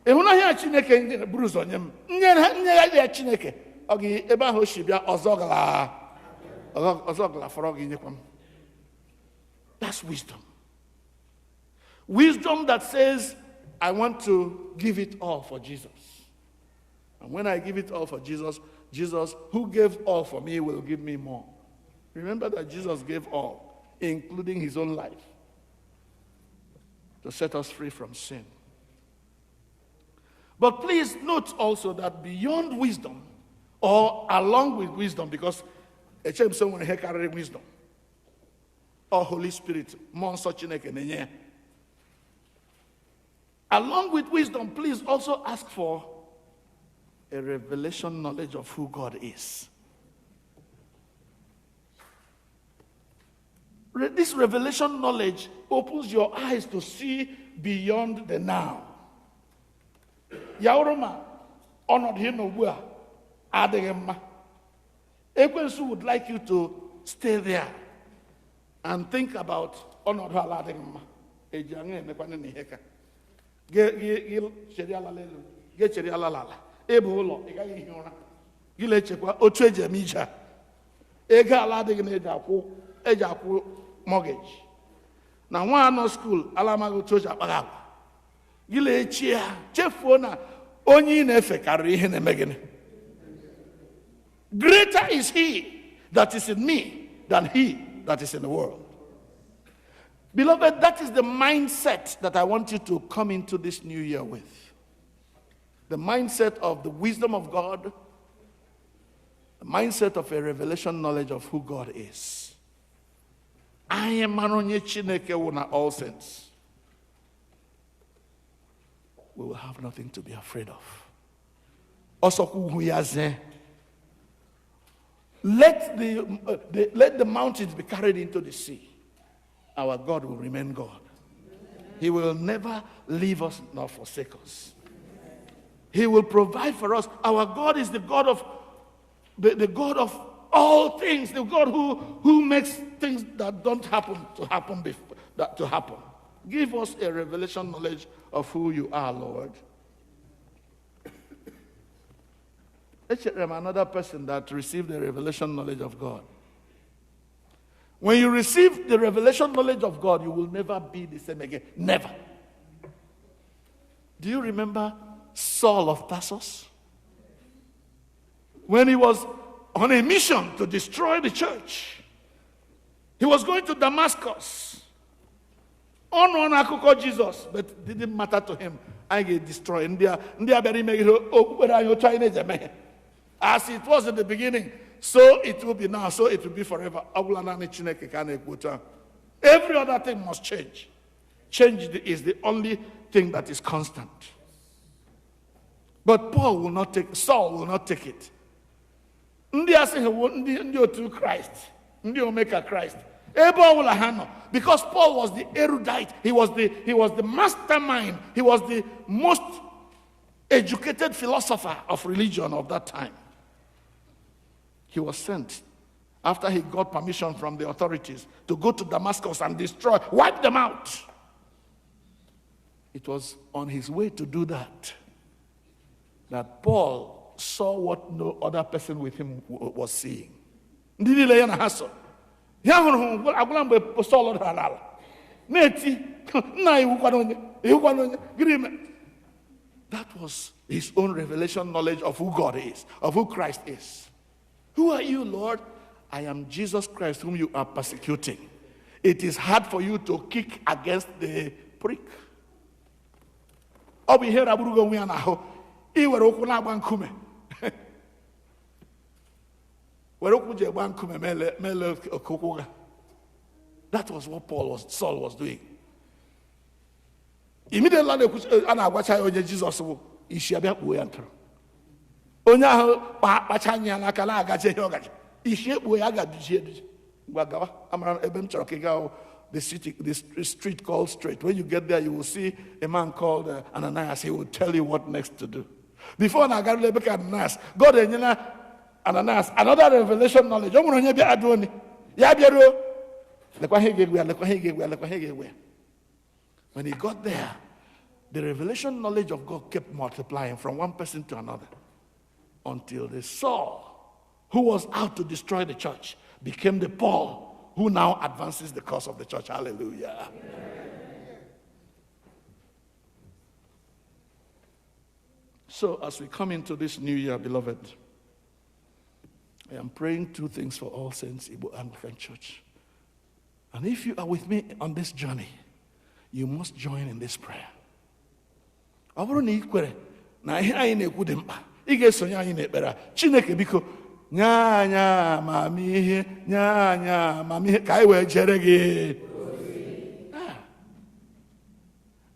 Ịhụnahịa Chineke ndị buru ụzọ nye m. Nye ya Chineke. Oge ebe ahụ si bịa ọzọ gala fọrọ gị nyekwa m. That's wisdom. Wisdom that says, I want to give it all for Jesus. And when I give it all for Jesus, Jesus, who gave all for me, will give me more. Remember that Jesus gave all, including his own life, to set us free from sin. But please note also that beyond wisdom, or along with wisdom, because someone here carry wisdom, or Holy Spirit, along with wisdom, please also ask for a revelation knowledge of who God is. This revelation knowledge opens your eyes to see beyond the now. Yauroma, honored him no adegema. Ekwensu would like you to stay there and think about honored haladegema. Ejange mekwane ni heka. Ge cheriala lelu. Ge cheriala lala. Ebo lo igaghị ihe ụra gị lechekwa otu eji eme ije a ego ala adịghị na eji akwụ mortgage na nwa anọ school ala amaghị otu o ji akpaghị agwa Gile chia chefuo na onye ị na-efe karịrị ihe na-eme gịnị. Greater is he that is in me than he that is in the world. Beloved, that is the mindset that I want you to come into this new year with. The mindset of the wisdom of God, the mindset of a revelation knowledge of who God is. I am Maronye Chineke Wuna all sense. We will have nothing to be afraid of. Also, let the mountains be carried into the sea. Our God will remain God. He will never leave us nor forsake us. He will provide for us. Our God is the God of the God of all things, the God who makes things that don't happen to happen before, that to happen. Give us a revelation knowledge of who you are, Lord. Another person that received the revelation knowledge of God. When you receive the revelation knowledge of God, you will never be the same again. Never. Do you remember Saul of Tarsus? When he was on a mission to destroy the church, he was going to Damascus. On akụkọ Jesus, but it didn't matter to him. I get destroyed. As it was in the beginning, so it will be now, so it will be forever. Every other thing must change. Change is the only thing that is constant. But Saul will not take it. Ndị otu Christ, ndị omeka Christ. Because Paul was the erudite, he was the mastermind, he was the most educated philosopher of religion of that time. He was sent after he got permission from the authorities to go to Damascus and destroy, wipe them out. It was on his way to do that Paul saw what no other person with him was seeing. That was his own revelation knowledge of who God is, of who Christ is. Who are you, Lord? I am Jesus Christ whom you are persecuting. It is hard for you to kick against the prick. That was what Saul was doing. Immediately, Jesus the street called Straight. When you get there, you will see a man called Ananias. He will tell you what next to do. Before Ananias, God Ananias, another revelation knowledge. When he got there, the revelation knowledge of God kept multiplying from one person to another until the Saul, who was out to destroy the church, became the Paul, who now advances the cause of the church. Hallelujah. Amen. So as we come into this new year, beloved, I am praying two things for all saints, Igbo Anglican Church. And if you are with me on this journey, you must join in this prayer. Chineke biko nya mamihe ka iwe jere gị.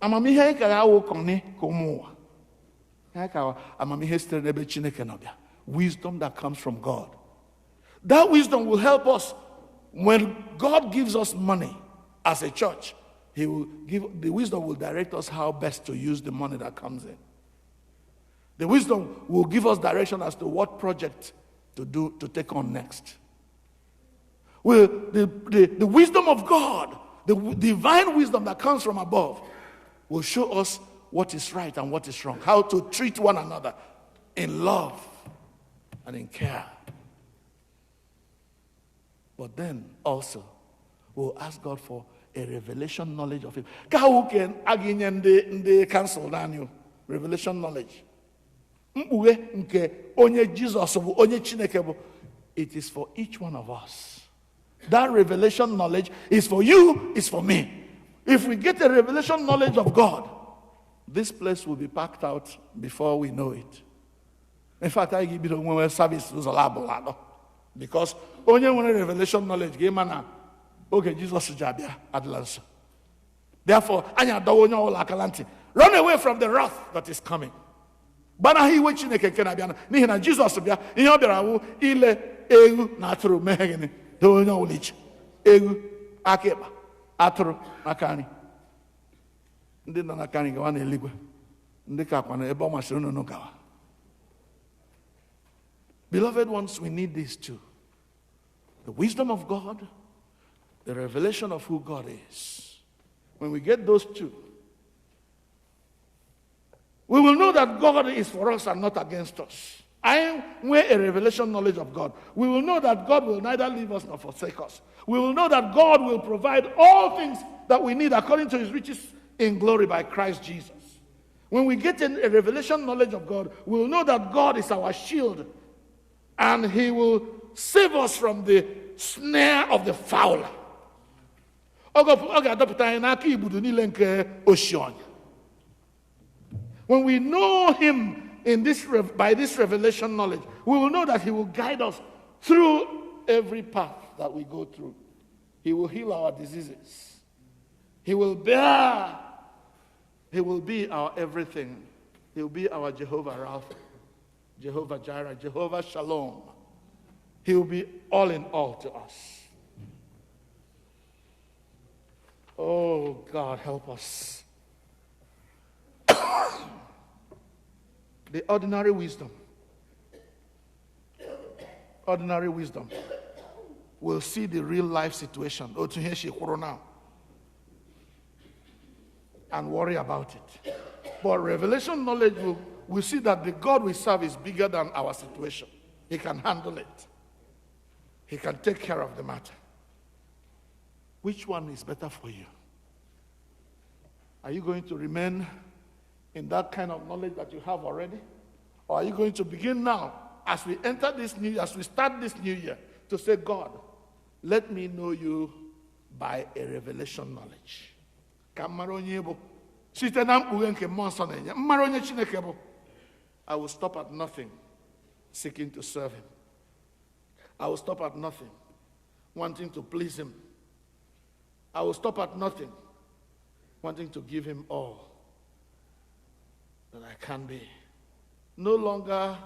Amamihe ka ya wo koni ka ụmụ ụwa. Ya ka amamihe sitere n'ebe Chineke nọ bịa. Wisdom that comes from God. That wisdom will help us when God gives us money as a church. He will give the wisdom will direct us how best to use the money that comes in. The wisdom will give us direction as to what project to do, to take on next. Well, the wisdom of God, the divine wisdom that comes from above, will show us what is right and what is wrong, how to treat one another in love and in care. But then also, we'll ask God for a revelation knowledge of him. Ka who can again the cancel Daniel revelation knowledge. Mkpughe nke onye Jesus bụ onye Chineke bụ. It is for each one of us. That revelation knowledge is for you, is for me. If we get a revelation knowledge of God, this place will be packed out before we know it. In fact, I give you the service to because only one revelation knowledge gave man. Okay, Jesus Jabia Adlanso. Therefore, run away from the wrath that is coming. Bana hi wechi Chineke nke na-abịa n'ihi na Jizọs bịa ihe ọ bịara wụ ile ewu na atụrụ mee gịnị do onye ọbụla iche ewu aka ịkpa atụrụ aka nri ndị nọ n'aka nri gawa n'eluigwe ndị ka akwa na ebe ọ masịrị unu gawa. Beloved ones, we need these two: the wisdom of God, the revelation of who God is. When we get those two, we will know that God is for us and not against us. I am a revelation knowledge of God. We will know that God will neither leave us nor forsake us. We will know that God will provide all things that we need according to his riches in glory by Christ Jesus. When we get a revelation knowledge of God, we will know that God is our shield and he will save us from the snare of the fowler. When we know him by this revelation knowledge, we will know that he will guide us through every path that we go through. He will heal our diseases. He will be our everything. He will be our Jehovah Rapha, Jehovah Jireh, Jehovah Shalom. He will be all in all to us. Oh, God, help us. The ordinary wisdom will see the real life situation and worry about it. But revelation knowledge will see that the God we serve is bigger than our situation. He can handle it. He can take care of the matter. Which one is better for you? Are you going to remain in that kind of knowledge that you have already? Or are you going to begin now, as we enter this new year, as we start this new year, to say, God, let me know you by a revelation knowledge. I will stop at nothing seeking to serve him. I will stop at nothing wanting to please him. I will stop at nothing wanting to give him all that I can be. No longer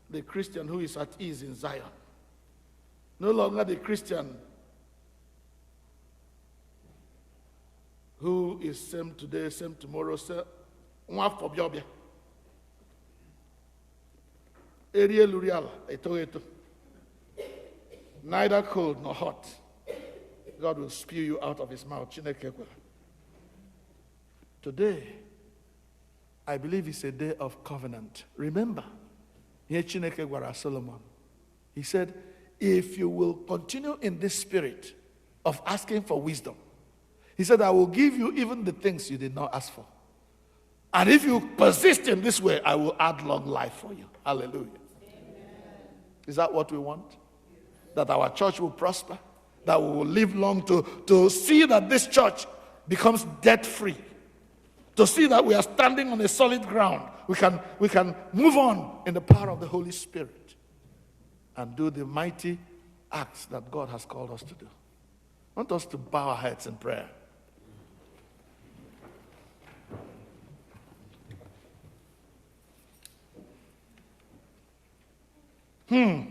the Christian who is at ease in Zion. No longer the Christian who is same today, same tomorrow, same neither cold nor hot. God will spew you out of his mouth. Today, I believe it's a day of covenant. Remember, Solomon, he said, if you will continue in this spirit of asking for wisdom, he said, I will give you even the things you did not ask for. And if you persist in this way, I will add long life for you. Hallelujah. Amen. Is that what we want? That our church will prosper? That we will live long to see that this church becomes debt-free? To see that we are standing on a solid ground. We can move on in the power of the Holy Spirit and do the mighty acts that God has called us to do. I want us to bow our heads in prayer. I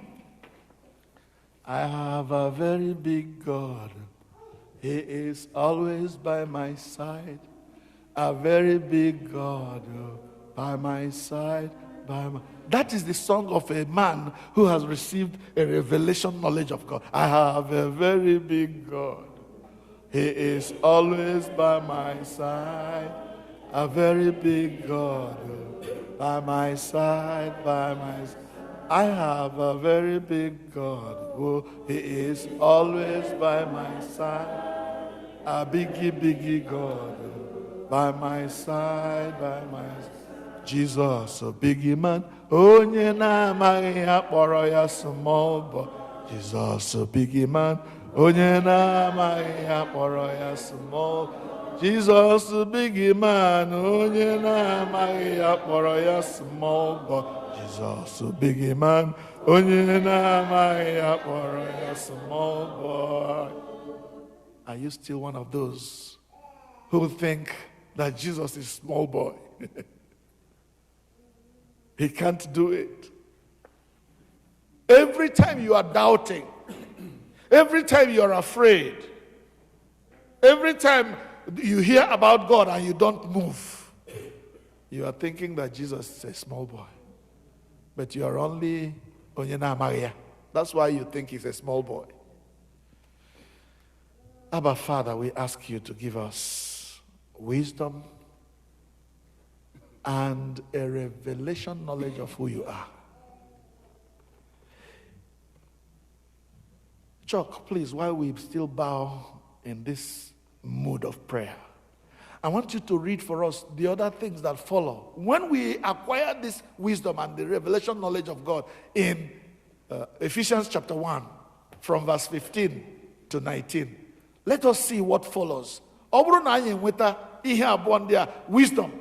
have a very big God. He is always by my side. A very big God by my side. That is the song of a man who has received a revelation knowledge of God. I have a very big God. He is always by my side. A very big God by my side, by my side. I have a very big God. He is always by my side. A biggie God by my side, by my side. Jesus, a biggie man. Onye na-amaghị ya kpọrọ ya small boy. Jesus, a biggie man. Onye na-amaghị ya kpọrọ ya small. Jesus, a biggie man. Onye na-amaghị ya kpọrọ ya small boy. Jesus, a biggie man. Onye na-amaghị ya kpọrọ ya small boy. Are you still one of those who think that Jesus is small boy? He can't do it. Every time you are doubting, every time you are afraid, every time you hear about God and you don't move, you are thinking that Jesus is a small boy. But you are only Onyena Maria. That's why you think he's a small boy. Abba, Father, we ask you to give us wisdom and a revelation knowledge of who you are. Chuck, please, while we still bow in this mood of prayer, I want you to read for us the other things that follow. When we acquire this wisdom and the revelation knowledge of God in Ephesians chapter 1, from verse 15 to 19, let us see what follows. Wisdom.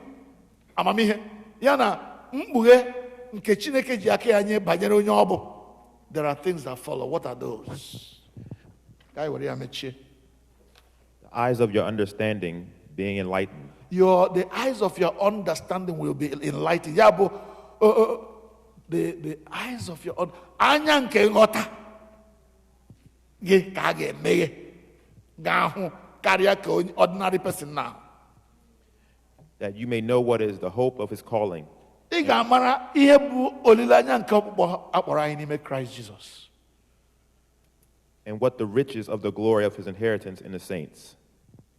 Amamihe. Yana mkpughe nke Chineke ji aka anyị banyere onye ọ bụ. There are things that follow. What are those? The eyes of your understanding being enlightened. The eyes of your understanding will be enlightened. Yabo, the eyes of your anya nke nghọta gị ka a ga-emeghe ga-ahụ karịa ka ordinary person now. That you may know what is the hope of his calling. Ị ga-amara ihe bụ olileanya nke ọkpụkpọ akpọrọ anyị n'ime Christ Jesus. And what the riches of the glory of his inheritance in the saints.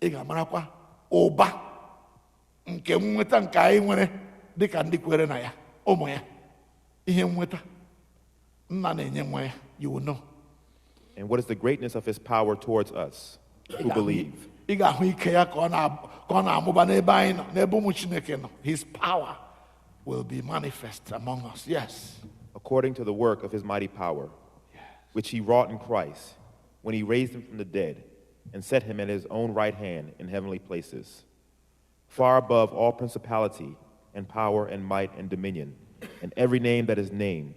Ị ga-amarakwa ụba nke nweta nke anyị nwere dịka ndị kwere na ya, ụmụ ya. Ihe nweta nna na-enye nwa ya, you will know. And what is the greatness of his power towards us who believe. Ị ga-ahụ ike ya ka ọ na-amụba n'ebe anyị nọ, n'ebe ụmụ Chineke nọ. His power will be manifest among us. Yes. According to the work of his mighty power, Yes. which he wrought in Christ, when he raised him from the dead and set him at his own right hand in heavenly places, far above all principality and power and might and dominion, and every name that is named,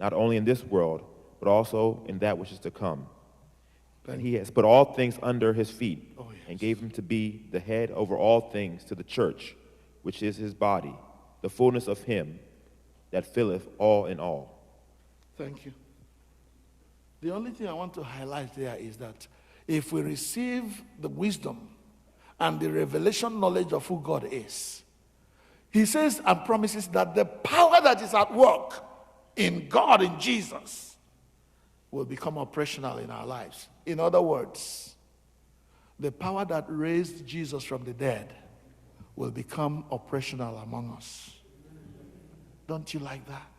not only in this world, but also in that which is to come. And he has put all things under his feet, and gave him to be the head over all things to the church, which is his body, the fullness of him that filleth all in all. Thank you. The only thing I want to highlight there is that if we receive the wisdom and the revelation knowledge of who God is, he says and promises that the power that is at work in God, in Jesus, will become operational in our lives. In other words, the power that raised Jesus from the dead will become operational among us. Don't you like that?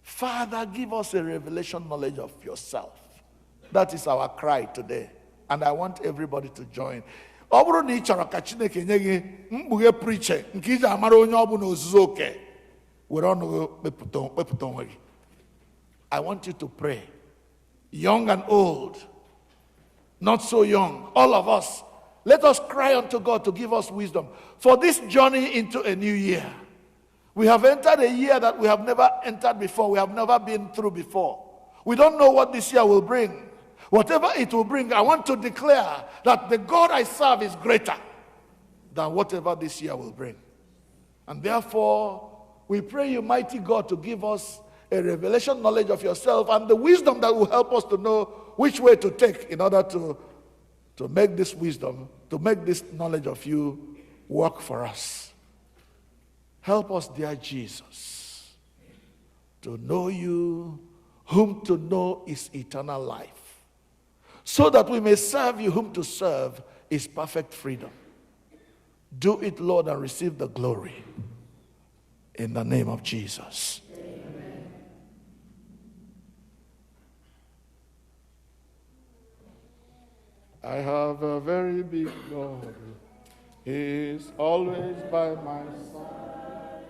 Father, give us a revelation knowledge of yourself. That is our cry today. And I want everybody to join. Ọ bụrụ na ị chọrọ ka Chineke nye gị mkpughe preacher nke iji amara onye ọ bụ n'ozuzu oke, were ọnụ kpepụta onwe gị. I want you to pray. Young and old, not so young, all of us, let us cry unto God to give us wisdom for this journey into a new year. We have entered a year that we have never entered before, we have never been through before. We don't know what this year will bring. Whatever it will bring, I want to declare that the God I serve is greater than whatever this year will bring. And therefore, we pray you, mighty God, to give us a revelation knowledge of yourself and the wisdom that will help us to know which way to take in order to make this wisdom, to make this knowledge of you work for us. Help us, dear Jesus, to know you, whom to know is eternal life, so that we may serve you, whom to serve is perfect freedom. Do it, Lord, and receive the glory. In the name of Jesus. Amen. I have a very big God. He is always by my side.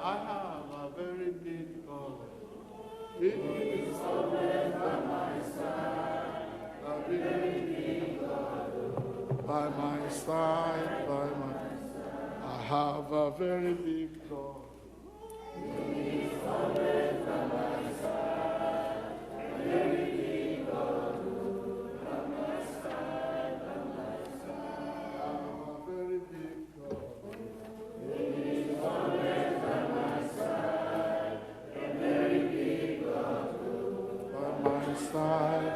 I have a very big God. He is always by my side. A very big God. By my side, by my side. I have a very big God. He is always by my side. A very big God. By my side, by my side. I have a very big God. He is always by my side. A very big God. By my side.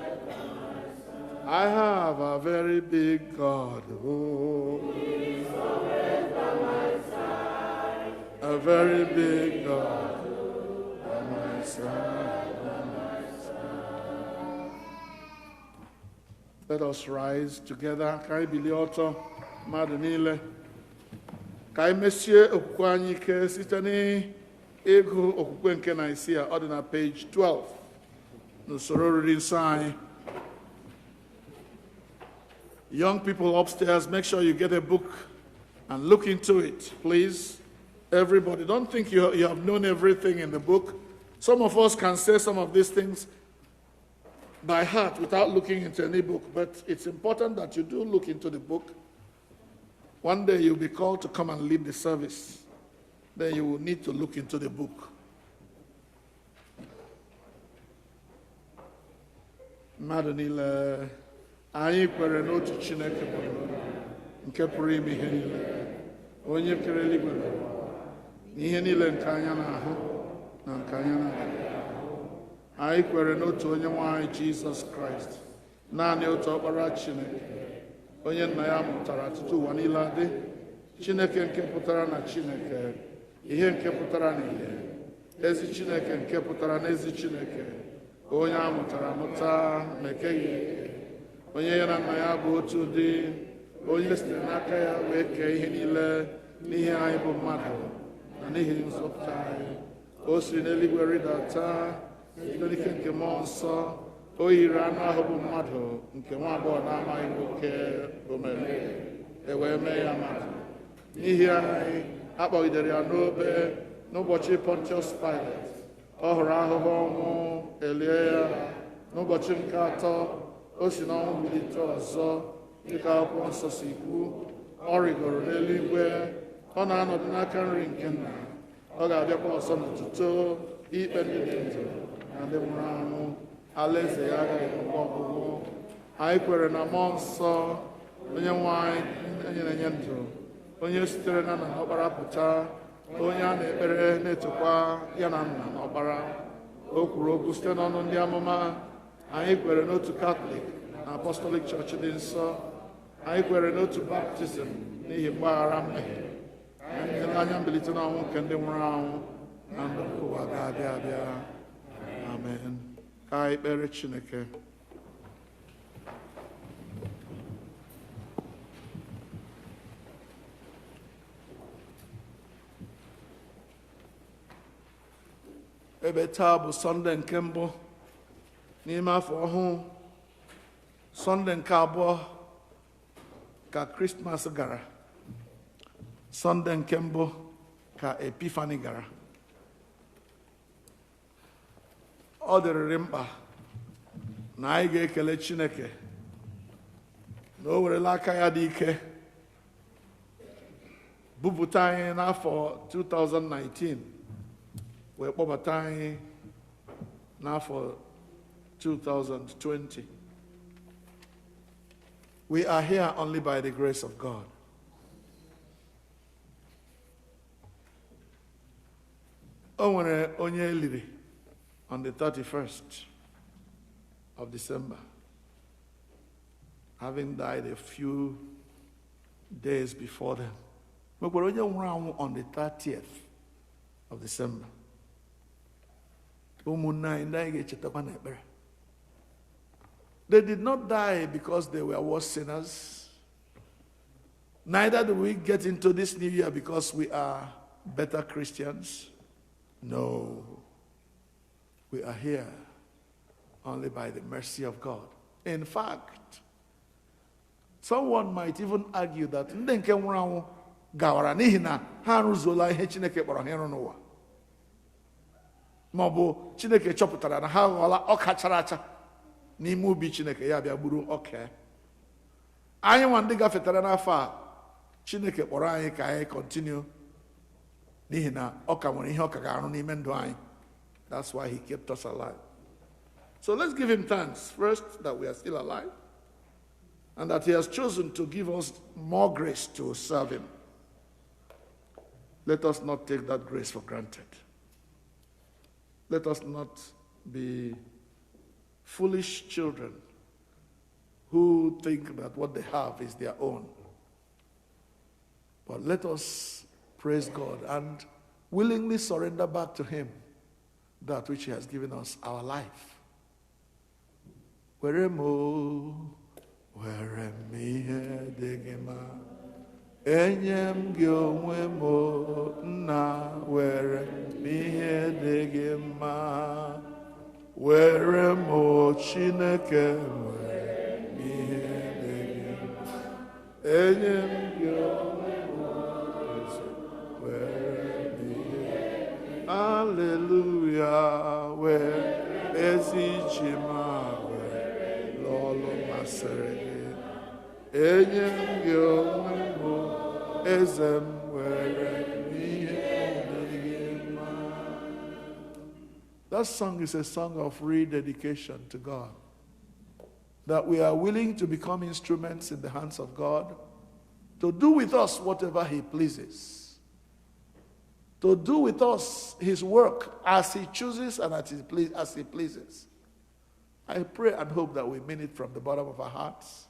I have a very big God. Oh. He is always by my side. A very big God. By my side, by my side. Let us rise together. Ka anyị bilie ọtọ mmadụ niile. Ka anyị mesie okwukwe anyị ike site n'ịgụ okwukwe nke Naịsia. Ọ dị na page 12 n'usoro oriri nsọ anyị. Young people upstairs, make sure you get a book and look into it, please. Everybody, don't think you have known everything in the book. Some of us can say some of these things by heart without looking into any book, but it's important that you do look into the book. One day you'll be called to come and lead the service. Then you will need to look into the book. Mmadụ niile, anyị kwere n'otu Chineke nke pụrụ ime ihe niile, onye kere eluigwe na ụwa, na ihe niile nke anya na-ahụ na nke anya na-ahụ. Anyị kwere n'otu onye nwe anyị Jizọs Kraịst, naanị otu ọkpara Chineke, onye nna ya mụtara tutu ụwa niile adị, Chineke nke pụtara na Chineke, ihe nke pụtara na ihe, ezi Chineke nke pụtara na ezi Chineke, onye a mụtara amụta ma ekeghị eke, onye ya na nna ya bụ otu ụdị, onye sitere n'aka ya wee kee ihe niile n'ihe anyị bụ mmadụ na n'ihi nzọpụta anyị. O siri n'eluigwe rịdata site n'ike nke mmụọ nsọ, o yiri anụ ahụ bụ mmadụ nke nwa agbọghọ na-amaghị nwoke o mere, e wee mee ya mmadụ. N'ihi anyị akpọgidere ya n'obe n'ụbọchị Pontius Pilate. Ọ hụrụ ahụhụ ọnwụ, elie ya. N'ụbọchị nke atọ, o si n'ọnwụ bilite ọzọ, dịka akwụkwọ nsọ si kwu. Ọ rịgoro n'eluigwe, ọ na-anọdụ n'aka nri nke nna. Ọ ga-abịakwa ọzọ n'ụtụtụ ikpe ndị dị ndụ na ndị nwụrụ anwụ. Alaeze ya agaghị enwekwa ọgwụgwụ. Anyị kwere na mmụọ nsọ, onye nwe anyị na-enye ndụ, onye sitere na nna na ọkpara pụta, onye a na-ekpere na-etokwa ya na nna na ọkpara. O kwuru okwu site n'ọnụ ndị amụma. Anyị kwere n'otu Katọlik na Apọstọlik Chọọchị dị nsọ. Anyị kwere n'otu baptizim n'ihi mgbaghara mmehie. Anyị nyere anya mbilite n'ọnwụ nke ndị nwụrụ anwụ na ndụ nke ụwa ga-abịa abịa. Amen. Ka anyị kpere Chineke. Ebe taa bụ Sọnde nke mbụ n'ime afọ ọhụụ, Sọnde nke abụọ ka Krismas gara, Sọnde nke mbụ ka Epifani gara. Ọ dịrịrị mkpa na anyị ga-ekele Chineke na o werela aka ya dị ike bupụta anyị n'afọ 2019 wee kpọbata anyị n'afọ 2020. We are here only by the grace of God. O nwere onye eliri on the 31st of December, having died a few days before them. Nwekwara onye nwụrụ anwụ on the 30th of December. Ụmụnne anyị ndị anyị ga-echetakwa n'ekpere. They did not die because they were worse sinners. Neither do we get into this new year because we are better Christians. No. We are here only by the mercy of God. In fact, someone might even argue that ndị nke nwụrụ anwụ gawara n'ihi na ha arụzuola ihe Chineke kpọrọ ha ịrụ n'ụwa. Ma ọ bụ Chineke chọpụtara na ha ghọọla ọka chara acha n'ime ubi Chineke, ya bịa gburu ọka. Anyị nwa ndị gafetara n'afọ a, Chineke kpọrọ anyị ka anyị continue n'ihi na ọka nwere ihe ọka ga-arụ n'ime ndụ anyị. That's why he kept us alive. So let's give him thanks first that we are still alive and that he has chosen to give us more grace to serve him. Let us not take that grace for granted. Let us not be foolish children who think that what they have is their own. But let us praise God and willingly surrender back to him that which he has given us, our life. Were mo, were mi degema, enyem gyo mo na were mi degema, were mo Chineke were mi degema, enyem gyo mo were mi. Hallelujah, where ezi chima where lolo masere enyem gyo mo ezem where mi. That song is a song of rededication to God, that we are willing to become instruments in the hands of God to do with us whatever he pleases, to do with us his work as he chooses and as he pleases. I pray and hope that we mean it from the bottom of our hearts,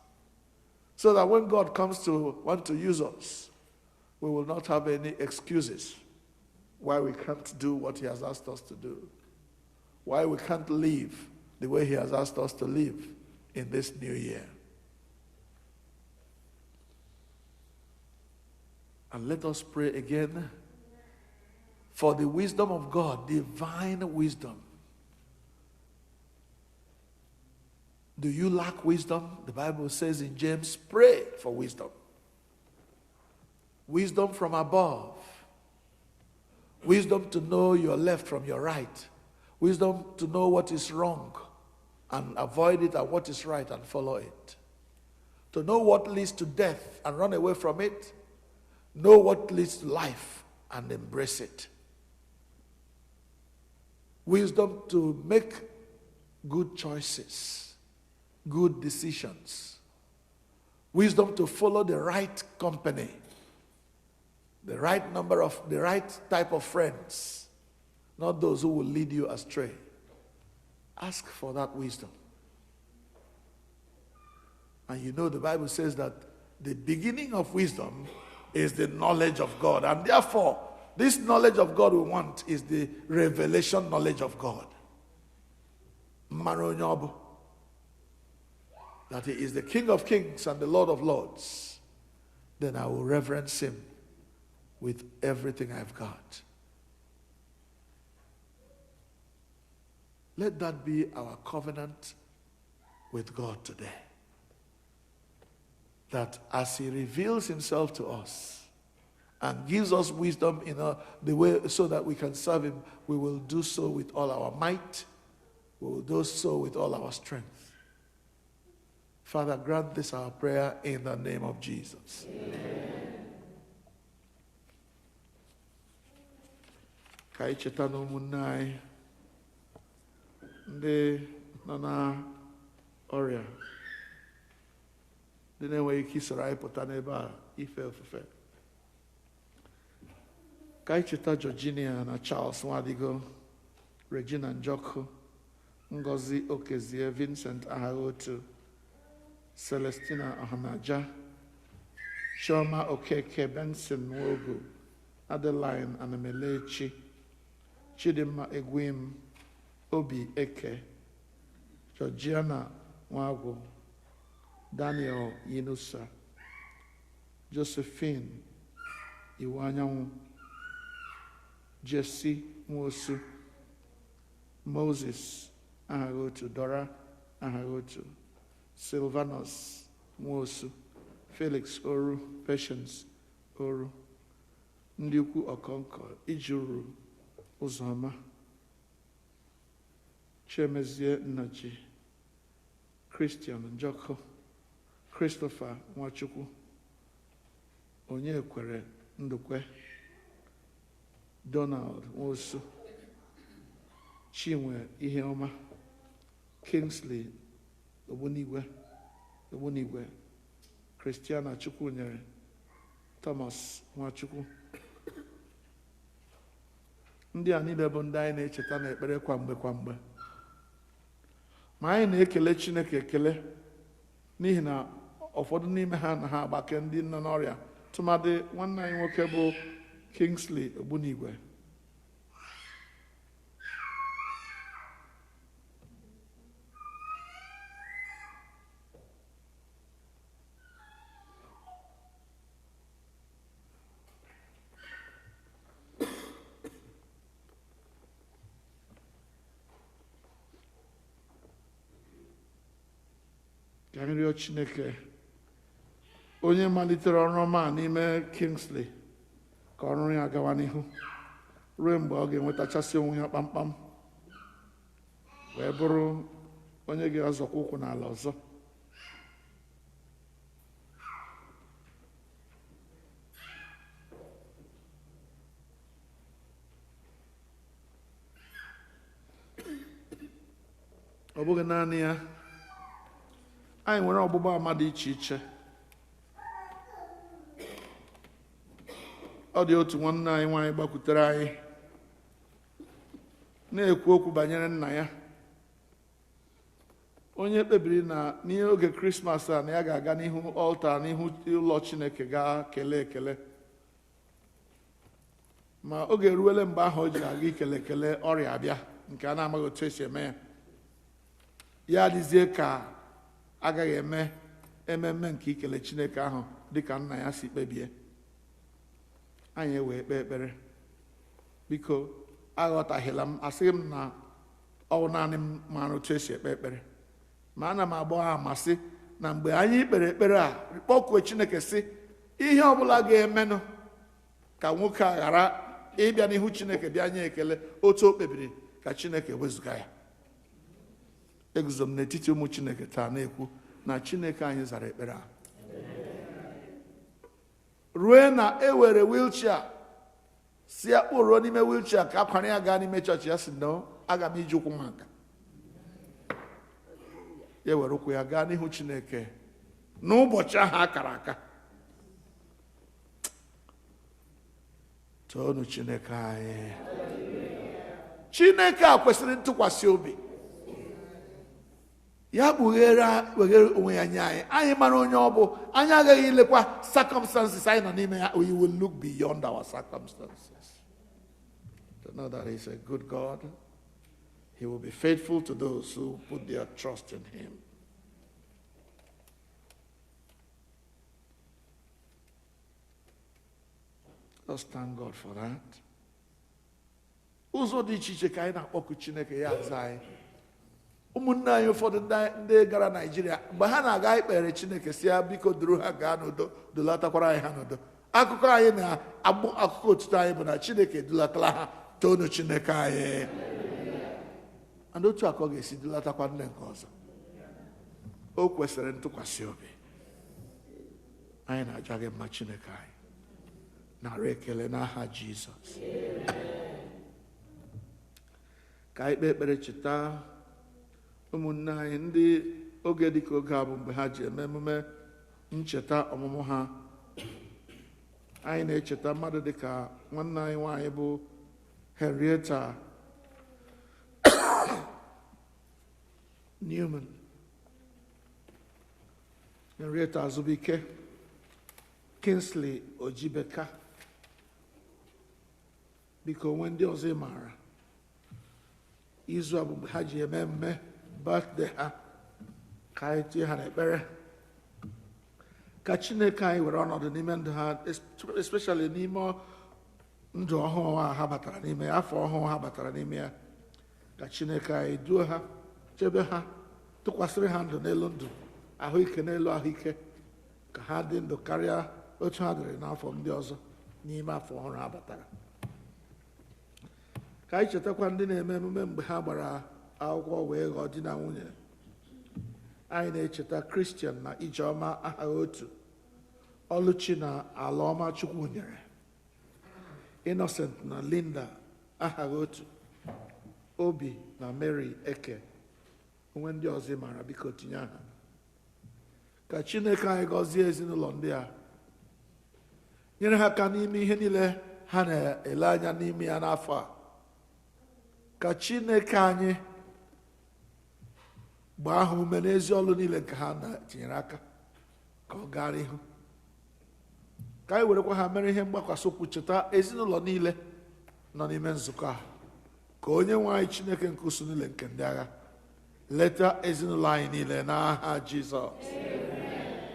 so that when God comes to want to use us, we will not have any excuses why we can't do what he has asked us to do, why we can't live the way he has asked us to live in this new year. And let us pray again for the wisdom of God, divine wisdom. Do you lack wisdom? The Bible says in James, pray for wisdom. Wisdom from above. Wisdom to know your left from your right. Wisdom to know what is wrong and avoid it, and what is right and follow it. To know what leads to death and run away from it. Know what leads to life and embrace it. Wisdom to make good choices, good decisions. Wisdom to follow the right company, the right type of friends, not those who will lead you astray. Ask for that wisdom. And you know the Bible says that the beginning of wisdom is the knowledge of God. And therefore, this knowledge of God we want is the revelation knowledge of God. Maronyobo. That he is the King of Kings and the Lord of Lords. Then I will reverence him with everything I've got. Let that be our covenant with God today. That as he reveals himself to us and gives us wisdom in the way so that we can serve him, we will do so with all our might. We will do so with all our strength. Father, grant this our prayer in the name of Jesus. Ka anyị cheta na ụmụnne anyị ndị nọ na ọrịa, ndị na-enweghị ike isoro anyị pụta n'ebe a ife ofufe. Ka anyị cheta Georginia na Charles Nwadigo, Regina Njoku, Ngozi Okezie, Vincent Ahaotu, Celestina Ohanaja, Shoma Okeke, Benson Nwogu, Adeline Anamelechi, Chidima Egwim, Obi Eke, Georgiana Nwagu, Daniel Yinusa, Josephine Iwanyanwu, Jesse Nwosu, Moses aha otu, Dora aha otu, Silvanus Nwosu, Felix Oru, Patience Oru, ndị ukwu Ọkọnkọ, Ijuru Ụzọma, Chemezie Nnaji, Christian Njọkụ, Christopher Nwachukwu, Onyekwere Ndukwe, Donald Nwosu, Chinwe Iheọma, Kingsley Ogbunigwe, Christiana Chukwunyere, Thomas Nwachukwu. Ndị a niile bụ ndị anyị na-echeta n'ekpere kwa mgbe ma anyị na-ekele Chineke ekele n'ihi na ụfọdụ n'ime ha na ha agbake ndị nọ n'ọrịa, tụmadị nwanne anyị nwoke bụ Kingsley Ogbunigwe. Ka anyị rịọ Chineke onye malitere ọrụ ọma n'ime Kingsley ka ọrụ ya gawa n'ihu ruo mgbe ọ ga-enwetachasị onwe ya kpamkpam wee bụrụ onye ga-azọkwa ụkwụ n'ala ọzọ. Ọ bụghị naanị ya, anyị nwere ọgbụgba ama dị iche iche. Ọ dị otu nwanne anyị nwaanyị gbakwutere anyị na-ekwu okwu banyere nna ya, onye kpebiri na n'ihe oge Krismas a na ya ga-aga n'ihu ọlta, n'ihu ụlọ Chineke gaa kelee ekele, ma oge eruwele mgbe ahụ o ji aga ikele ekele, ọrịa abịa nke a na-amaghị otu esi eme ya. Ya adịzie ka agaghị eme ememme nke ikele Chineke ahụ dịka nna ya si kpebie. Anyị wee kpee ekpere, biko aghọtaghịla m, asịghị m na ọ naanị m mara otu esi ekpe ekpere, ma ana m agba ha amasị na mgbe anyị kpere ekpere a kpọkuo Chineke sị ihe ọbụla ga-emenụ ka nwoke a ghara ịbịa n'ihu Chineke bịa nye ekele otu o kpebiri, ka Chineke wezụga ya. Eguzo m n'etiti ụmụ Chineke taa na-ekwu na Chineke anyị zara ekpere a. Rue na ewere wilchia si akpụrụ n'ime wilchia ka akwara ya gaa n'ime chọọchị, ya si no, aga m iji ụkwụ maka ya were ụkwụ ya gaa n'ihu Chineke n'ụbọchị ahụ akara aka. Toonu Chineke anyị. Chineke a kwesịrị ntụkwasị obi, ya kpughere onwe ya nye anyị. Anyị mara onye ọ bụ, anyị agaghị ilekwa circumstances anyị nọ n'ime ya. We will look beyond our circumstances to know that He's a good God. He will be faithful to those who put their trust in Him. Let's thank God for that. Ụzọ dị iche iche ka anyị na-akpọku Chineke ya aza anyị. Ụmụnne anyị ụfọdụ ndị gara Naịjirịa, mgbe ha na-aga ikpere Chineke si ya biko duru ha gaa n'udo, dulatakwara anyị ha n'udo. Akụkọ anyị na-agbụ akụkọ otuto anyị bụ na Chineke dulatala ha. Toonu Chineke anyị. And otu aka ọ ga-esi dulatakwa ndị nke ọzọ. O kwesịrị ntụkwasị obi. Anyị na-aja gị mma Chineke anyị, nara ekele n'aha Jizọs. Ka anyị kpee ekpere cheta ụmụnne anyị ndị oge dịka oge a bụ mgbe ha ji eme emume ncheta ọmụmụ ha. Anyị na-echeta mmadụ dịka nwanne anyị nwaanyị bụ Henrietta Newman, Henrietta Azubike, Kingsley Ojibeka. Biko onwe ndị ọzọ ị maara, izu a bụ mgbe ha ji eme emume birthday ha, ka anyị tie ha n'ekpere ka Chineke anyị were ọnọdụ n'ime ndụ ha, especially n'ime ndụ ọhụụ ha batara n'ime ya, afọ ọhụụ ha batara n'ime ya. ka Chineke anyị duo ha chebe ha tụkwasịrị ha ndụ n'elu ndụ ahụike n'elu ahụike ka ha dị ndụ karịa otu ha dịrị n'afọ ndị ọzọ n'ime afọ ọhụrụ ha batara. Ka anyị chetakwa ndị na-eme emume mgbe ha gbara akwụkwọ wee ghọọ di na nwunye. Anyị na-echeta Christian na Ijeọma aha otu, Ọlụchi na Alaọma Chukwu nyere, Innocent na Linda aha otu, Obi na Mary Eke, onwe ndị ọzọ mara biko tinye aha. Ka Chineke anyị gọzie ezinụlọ ndị a, nyere ha aka n'ime ihe niile ha na-ele anya n'ime ya n'afọ a. Ka Chineke anyị gbaa ha ume n'ezi ọlụ niile nke ha na-tinyere aka ka ọ gara ihu. Ka anyị werekwa ha mere ihe mgbakwasị ụkwụ cheta ezinụlọ niile nọ n'ime nzukọ a. Ka onye nwe anyị Chineke nke usu niile nke ndị agha leta ezinụlọ anyị niile n'aha Jizọs.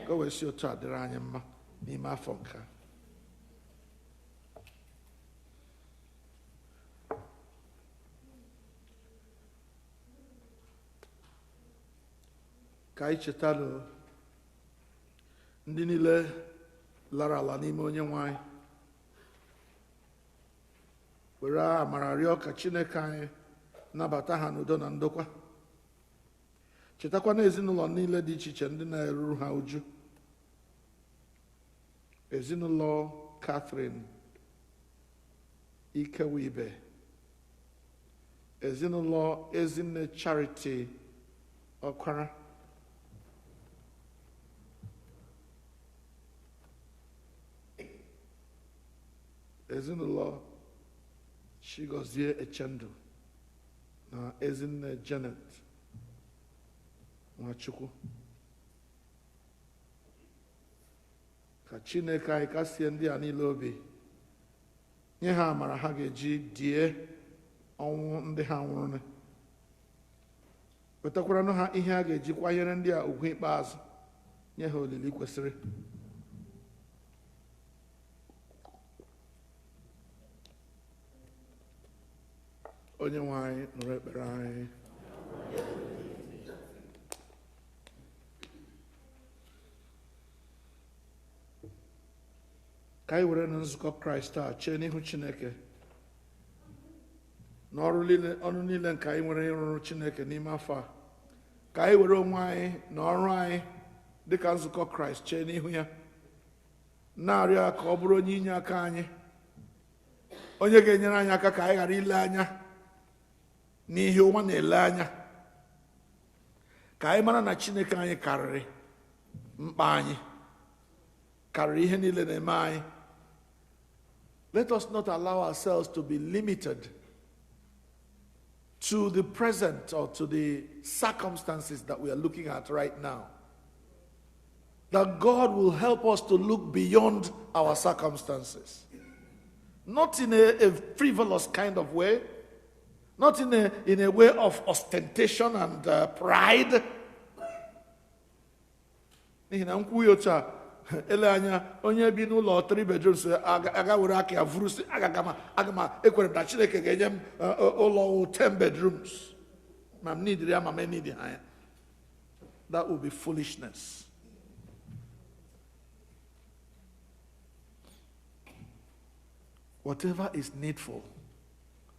Ka o wee si otu a dịrị anyị mma n'ime afọ nke a. Ka anyị chetanụ ndị niile lara ala n'ime onye nwe anyị, were amara rịọ ka Chineke anyị nabata ha n'udo na ndokwa. Chetakwa na ezinụlọ niile dị iche iche ndị na-eruru ha uju. Ezinụlọ Catherine Ikewibe, ezinụlọ Ezinne Charity Ọkwara, ezinụlọ Chigozie Echendu na Ezinne Janet Nwachukwu. Ka Chineke anyị kasie ndị a niile obi, nye ha amara ha ga-eji die ọnwụ ndị ha nwụrụ, wetakwaranụ ha ihe ha ga-eji kwanyere ndị a ugwu ikpeazụ, nye ha olili kwesịrị. Onye nwe anyị nụrụ ekpere anyị. Ka anyị were na nzukọ Kraịst a chee n'ihu Chineke n'ọrụ niile nke anyị nwere ịrụrụ Chineke n'ime afọ a. Ka anyị were onwe anyị na ọrụ anyị dịka nzukọ Kraịst chee n'ihu ya, na-arịọ ka ọ bụrụ onye inye aka anyị, onye ga-enyere anyị aka ka anyị ghara ile anya n'ihe ụwa na-ele anya. Ka anyị mara na Chineke anyị karịrị mkpa anyị, karịrị ihe niile na-eme anyị. Let us not allow ourselves to be limited to the present or to the circumstances that we are looking at right now. That God will help us to look beyond our circumstances. Not in a frivolous kind of way, not in a way of ostentation and pride. Ele anya onye bi n'ụlọ 3 bedrooms aga were aka ya vuru si aga m ekwere na Chineke ga-enye m ụlọ 10 bedrooms ma m need ya ma m need ha. That would be foolishness. Whatever is needful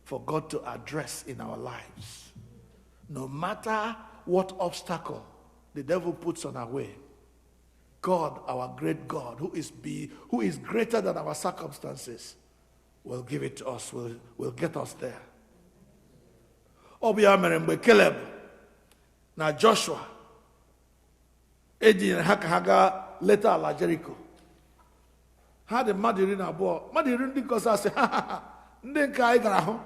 for God to address in our lives, no matter what obstacle the devil puts on our way, God, our great God, who is greater than our circumstances, will give it to us, will get us there. Obi mere mgbe Caleb na Joshua ejinyere ha ka ha gaa leta ala Jericho. Ha dị mmadụ 12, mmadụ 10 ndị nkọsa asị ha ndị nke anyị gara hụ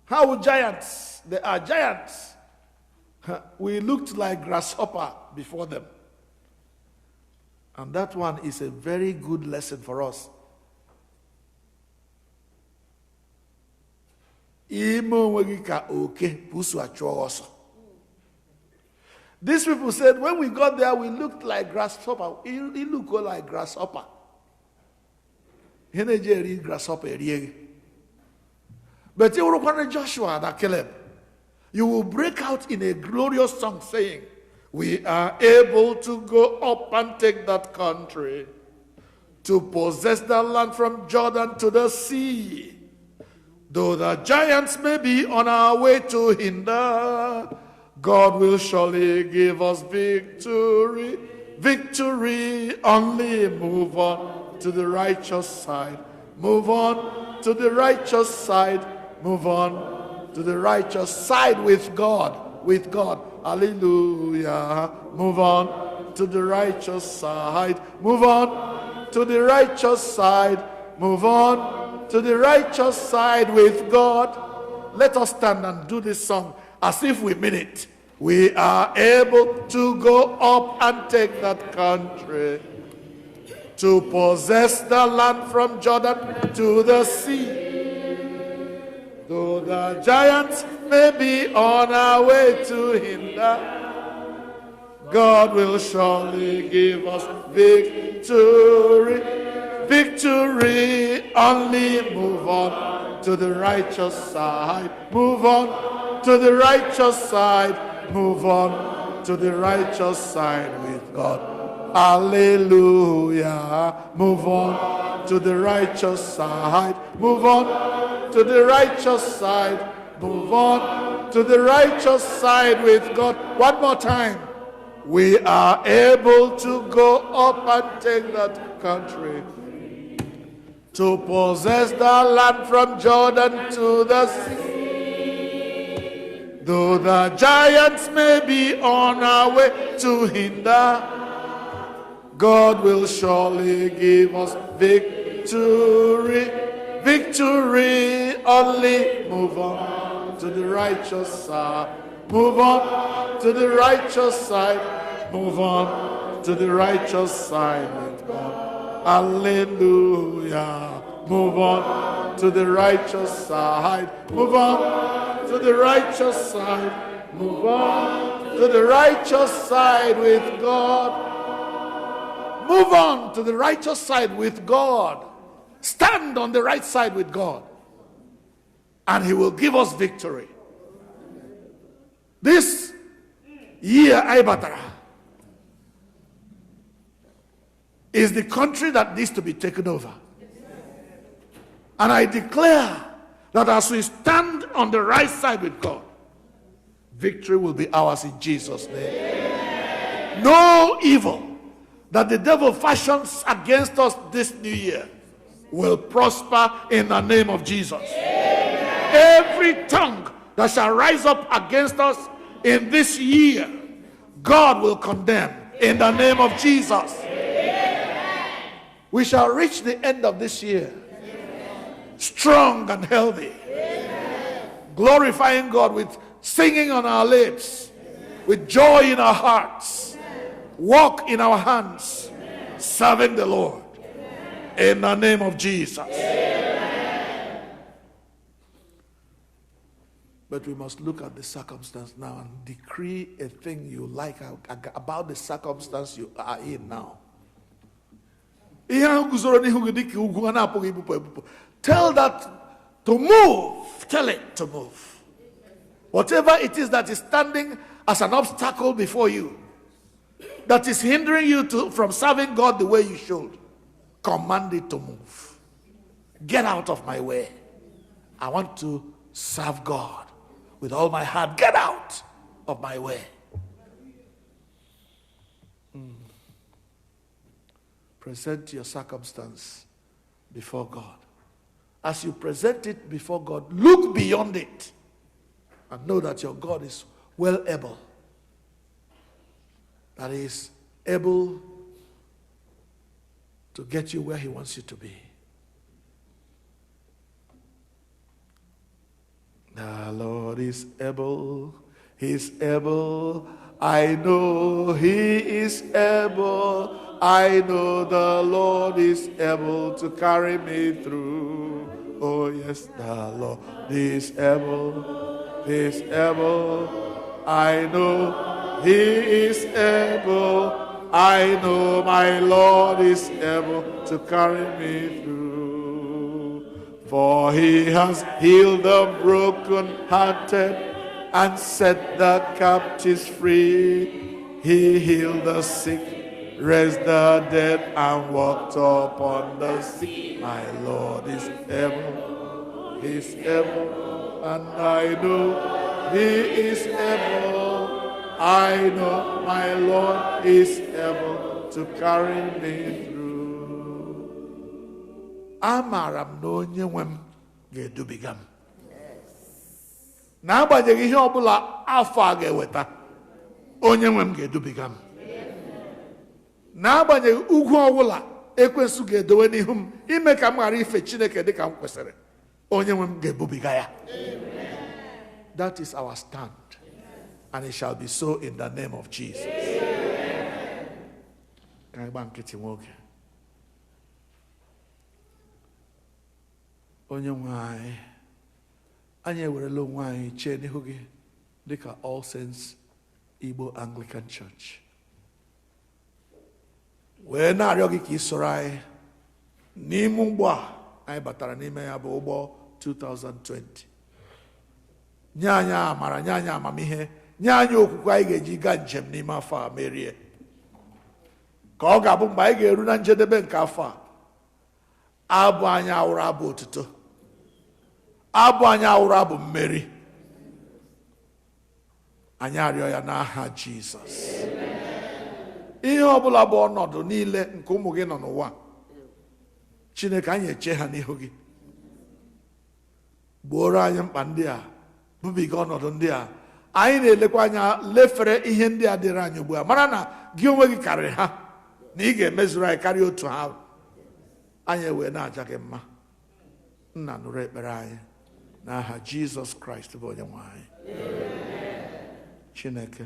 ha wụ giants. They are giants. We looked like grasshopper before them. And that one is a very good lesson for us. These people said, when we got there, we looked like grasshopper. He looked like grasshopper. He didn't grasshopper. But he was Joshua and Caleb. you will break out in a glorious song saying, we are able to go up and take that country, to possess the land from Jordan to the sea. Though the giants may be on our way to hinder, God will surely give us victory. Victory, only move on to the righteous side. Move on to the righteous side. Move on to the righteous side with God. With God. Hallelujah. Move on to the righteous side. Move on to the righteous side. Move on to the righteous side with God. Let us stand and do this song as if we mean it. We are able to go up and take that country, to possess the land from Jordan to the sea. Though the giants may be on our way to hinder, God will surely give us victory. Victory, only move on to the righteous side. Move on to the righteous side. Move on to the righteous side with God. Hallelujah. Move on to the righteous side. Move on to the righteous side. Move on to the righteous side with God. One more time. We are able to go up and take that country, to possess the land from Jordan to the sea. Though the giants may be on our way to hinder, God will surely give us victory. Victory, only move on to the righteous side. Move on to the righteous side. Move on to the righteous side with God. Hallelujah. Move on to the righteous side. Move on to the righteous side. Move on to the righteous side with God. Move on to the righteous side with God. Stand on the right side with God, and He will give us victory. This year, Ibatara is the country that needs to be taken over. And I declare that as we stand on the right side with God, victory will be ours in Jesus' name. No evil that the devil fashions against us this new year will prosper in the name of Jesus. Every tongue that shall rise up against us in this year, God will condemn in the name of Jesus. We shall reach the end of this year strong and healthy, glorifying God with singing on our lips, with joy in our hearts, walk in our hands, serving the Lord in the name of Jesus. But we must look at the circumstance now and decree a thing you like about the circumstance you are in now. Tell that to move. Tell it to move. Whatever it is that is standing as an obstacle before you, that is hindering you from serving God the way you should, command it to move. Get out of my way. I want to serve God with all my heart. Get out of my way. Present your circumstance before God. As you present it before God, look beyond it and know that your God is well able. That He is able to get you where He wants you to be. The Lord is able. He is able. I know He is able. I know the Lord is able to carry me through. Oh yes, the Lord is able. He is able. I know He is able. I know my Lord is able to carry me through. For He has healed the brokenhearted and set the captives free. He healed the sick, raised the dead, and walked upon the sea. My Lord is able, He's able, and I know He is able. I know my Lord is able to carry me through. Amara m na onye nwe m ga-edubiga m. N'agbanyeghị ihe ọbụla afọ a ga-eweta, onye nwe m ga-edubiga m. N'agbanyeghị ugwu ọbụla ekwensu ga-edowe n'ihu m ime ka m ghara ife Chineke dịka m kwesịrị, onye nwe m ga-ebubiga ya. That is our stand. And it shall be so in the name of Jesus. Ka anyị gbaa nkịtị nwoke. Onye nwe anyị, anyị ewerela onwe anyị chee n'ihu gị dịka All Saints Igbo Anglican Church. Wee na-arịọ gị ka ị soro anyị n'ime ụgbọ a anyị batara n'ime ya bụ ụgbọ 2020. Nye anyị amara, nye anyị amamihe, nye anyị okwukwe anyị ga-eji gaa njem n'ime afọ a merie. Ka ọ ga-abụ mgbe anyị ga-eru na njedebe nke afọ a, abụ anyị awụrụ abụ otuto, abụ anyị awụrụ abụ mmeri. Anyị arịọ ya n'aha Jizọs. Ihe ọbụla bụ ọnọdụ niile nke ụmụ gị nọ n'ụwa, Chineke anyị eche ha n'ihu gị. Gbuoro anyị mkpa ndị a, bubiga ọnọdụ ndị a. Anyị na-elekwa anya lefere ihe ndị a dịrị anyị ugbu a, mara na gị onwe gị karịrị ha, na ị ga-emezuru anyị karịa otu ha. Anyị wee na-aja gị mma. Nna, nụrụ ekpere anyị n'aha Jizọs Kraịst bụ onye nwe anyị. Chineke,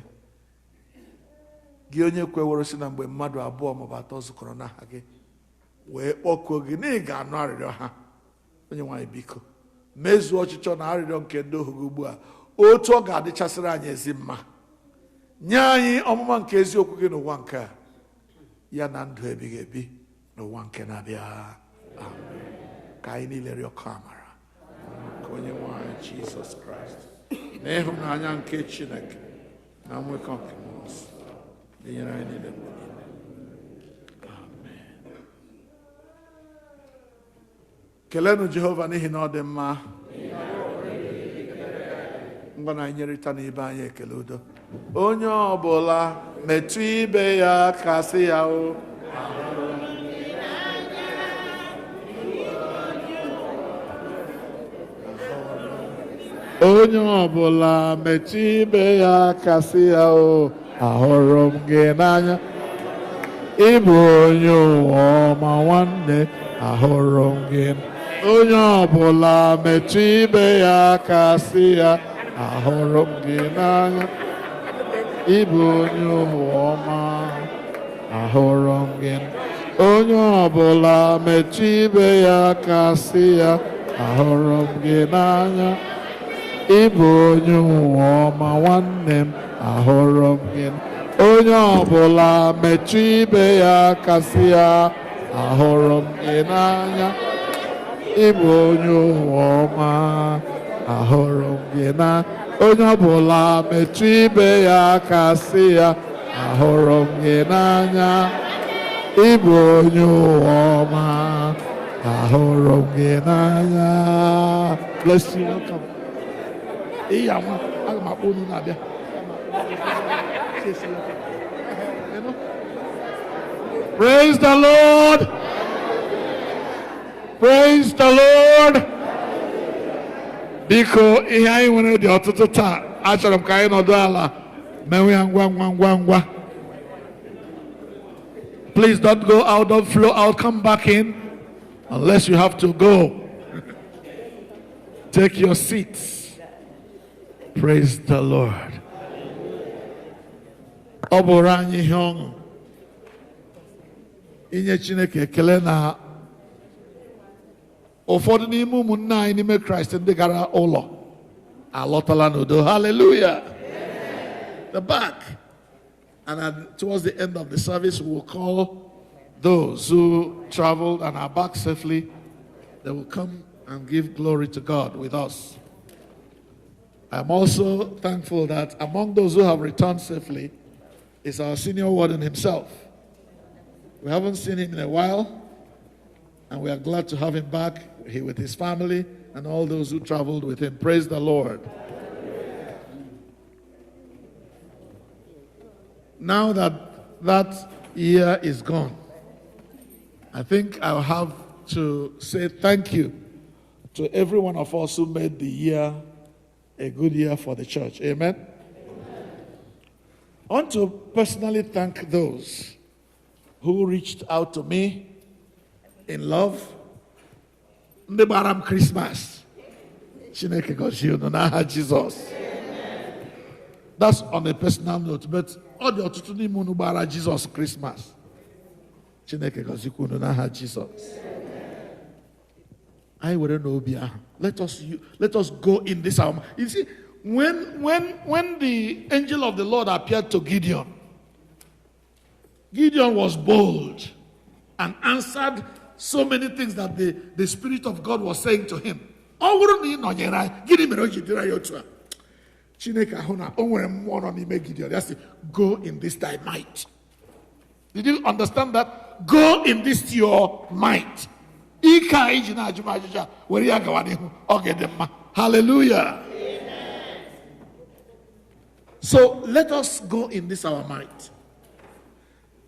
gị onye kweworo si na mgbe mmadụ abụọ maọbụ atọ zukọrọ n'aha gị wee kpọkuo gị na ị ga-anụ arịrịọ ha. Onye nwe anyị, biko mezuo ọchịchọ na arịrịọ nke ndị ohu gị ugbu a, otu ọ ga-adịchasịrị anyị ezi mma. Nye anyị ọmụma nke eziokwu gị n'ụwa nke a, ya na ndụ ebighị ebi n'ụwa nke na-abịa. Amen. Ka anyị niile rịọkọ amara ka onye nwe anyị Jizọs Kraịst na ịhụnanya nke Chineke na nwekọ nke Mmụọ Nsọ dịnyere anyị niile mgbe niile. Amen. Kelenụ Jehova n'ihi na ọ dị mma. Ngwa na anyị nyerịta n'ibe anyị ekele udo. Onye ọbụla metụ ibe ya aka sị ya o. Onye ọbụla metụ ibe ya aka sị ya o. Ahụrụ m gị n'anya. Ị bụ onye ụwa ọma nwanne, ahụrụ m gị. Onye ọbụla metụ ibe ya aka sị ya, ahụrụ m gị n'anya. Ị bụ onye ụwa ọma, ahụrụ m gị. Onye ọbụla metụ ibe ya aka sị ya, ahụrụ m gị n'anya. Ị bụ onye ụwa ọma nwanne m, ahụrụ m gị. Onye ọbụla metụ ibe ya aka sị ya, ahụrụ m gị n'anya. Ị bụ onye ụwa ọma, ahụrụ m gị n'anya. Onye ọbụla metụ ibe ya aka sị ya, ahụrụ m gị n'anya. Ị bụ onye ụwa ọma, ahụrụ m gị n'anya. Bless you, welcome. Iya nwa, aga m akpọ unu na-abịa. Praise the Lord. Praise the Lord. Biko ihe anyị nwere dị ọtụtụ taa, achọrọ m ka anyị nọdụ ala mewe ya ngwa. Please don't go out, don't flow out, come back in unless you have to go. Take your seats. Praise the Lord. Ọ bụrụ anyị ihe ọṅụ inye Chineke ekele na ụfọdụ n'ime ụmụnne anyị n'ime Kraịst ndị gara ụlọ alọtala n'udo. Hallelujah. The back. And towards the end of the service, we will call those who traveled and are back safely. They will come and give glory to God with us. I'm also thankful that among those who have returned safely is our senior warden himself. We haven't seen him in a while, and we are glad to have him back here with his family and all those who traveled with him. Praise the Lord. Now that that year is gone, I think I'll have to say thank you to every one of us who made the year a good year for the church. Amen? I want to personally thank those who reached out to me in love. Ndị gbara m Christmas. Chineke gọzie unu n'aha Jesus. That's on a personal note, but all the ọtụtụ n'ime unu gbara Jesus Christmas. Chineke gọzikwa unu n'aha Jesus. I wouldn't know. Let us go in this hour. You see, when the angel of the Lord appeared to Gideon, Gideon was bold and answered so many things that the Spirit of God was saying to him. Go in this thy might. Did you understand that? Go in this your might. Hallelujah. Amen. So let us go in this our might.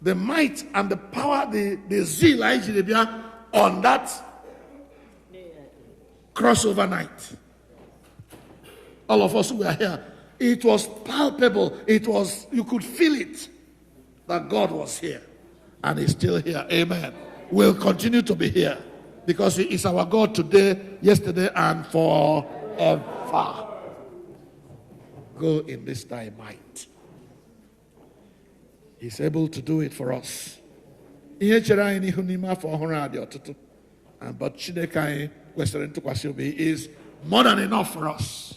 The might and the power, the zeal on that crossover night. All of us who were here, it was palpable. You could feel it that God was here and is still here. Amen. We'll continue to be here because He is our God today, yesterday, and forever. Go in this thy might. He's able to do it for us. But Chineke kwesịrị ntụkwasị obi is more than enough for us.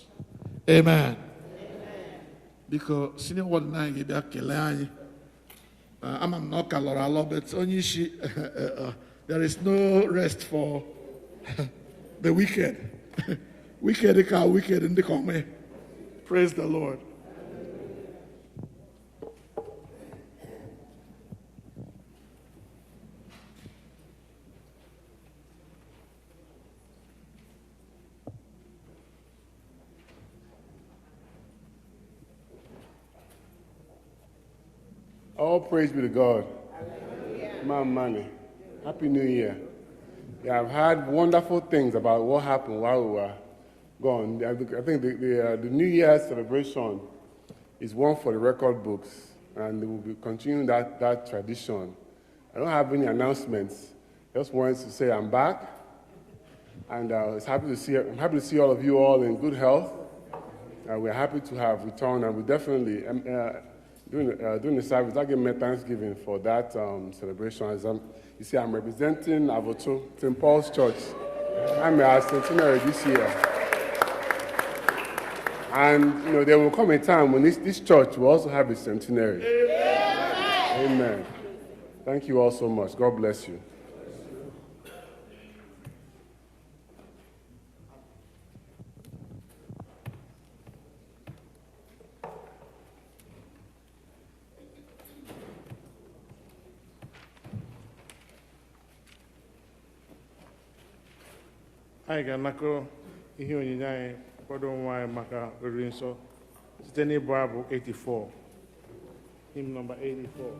Amen. Because senior word na anyị bịa kelee anyị. Ama m na ọ ka lọrọ alọ, but onye isi there is no rest for the wicked. Wicked ka wicked ndị ka ome. Praise the Lord. All praise be to God. My money. Happy New Year. Yeah, I've heard wonderful things about what happened while we were gone. I think the New Year celebration is one for the record books, and we will be continuing that tradition. I don't have any announcements. Just wanted to say I'm back, and I'm happy to see all of you all in good health. We're happy to have returned, and we definitely. During the service, I give me thanksgiving for that celebration. As you see, I'm representing Avoto, St. Paul's Church. I'm a centenary this year. And, there will come a time when this church will also have a centenary. Amen. Amen. Thank you all so much. God bless you. Anyị ga-anakọ ihe onyinye anyị kwado onwe anyị maka oriri nsọ site n'ịbụ abụ 84, hymn number 84.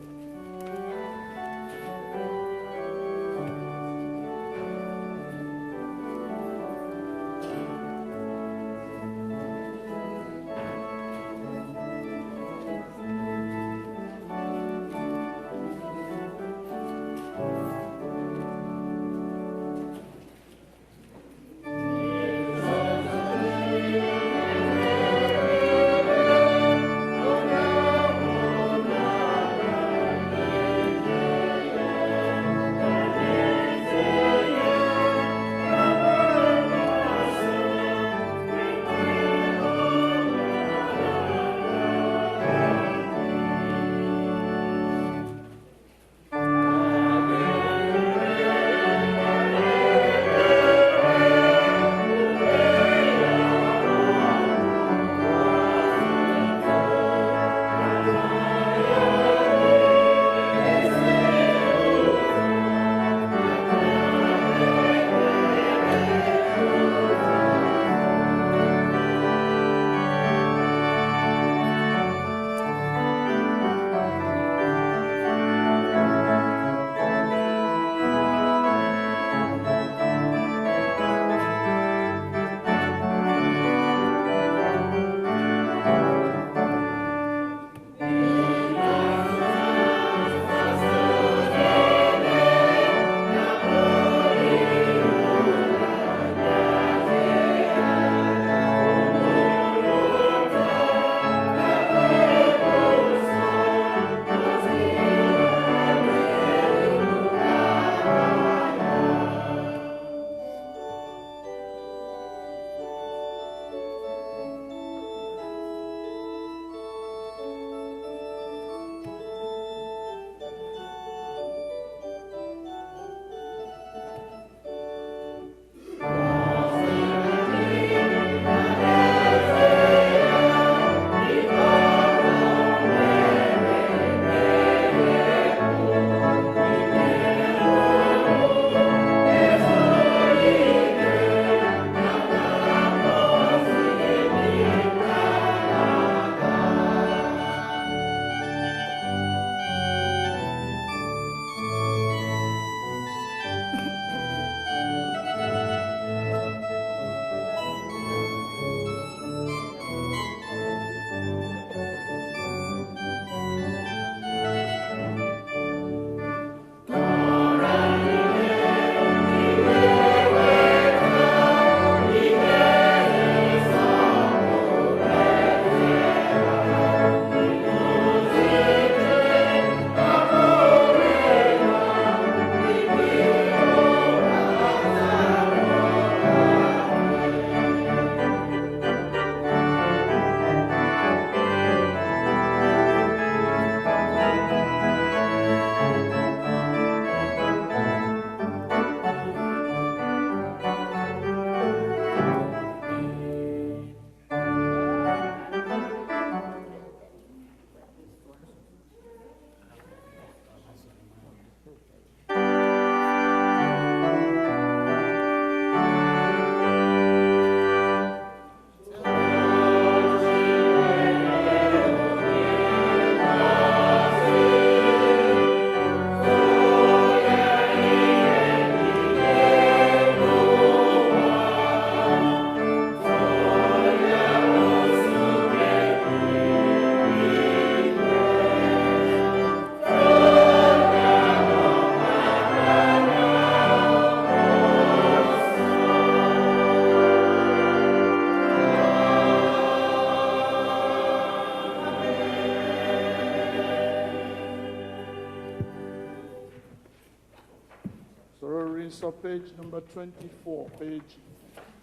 Sorry, so page number 24, page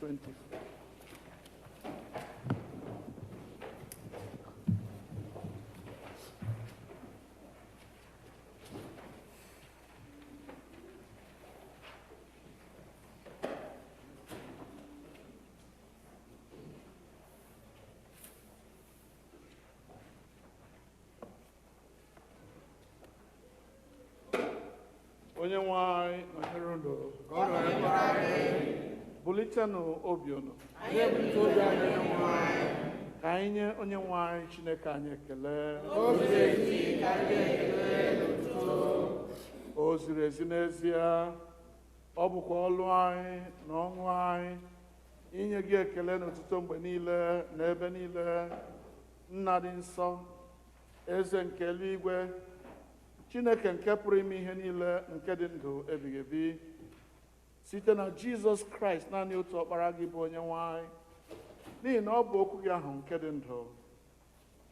24. Onye nwe anyị nọnyere unu. Bulitenụ obi unu. Ka anyị nye onye nwe anyị Chineke anyị ekele. O ziri ezi n'ezie, ọ bụkwa ọlụ anyị na ọṅụ anyị inye gị ekele n'ụtụtụ mgbe niile na ebe niile. Nna dị nsọ, eze nke eluigwe, Chineke nke pụrụ ime ihe niile nke dị ndụ ebighị ebi, site na Jizọs Kraịst naanị otu ọkpara gị bụ onye nwe anyị, n'ihi na ọ bụ okwu gị ahụ nke dị ndụ.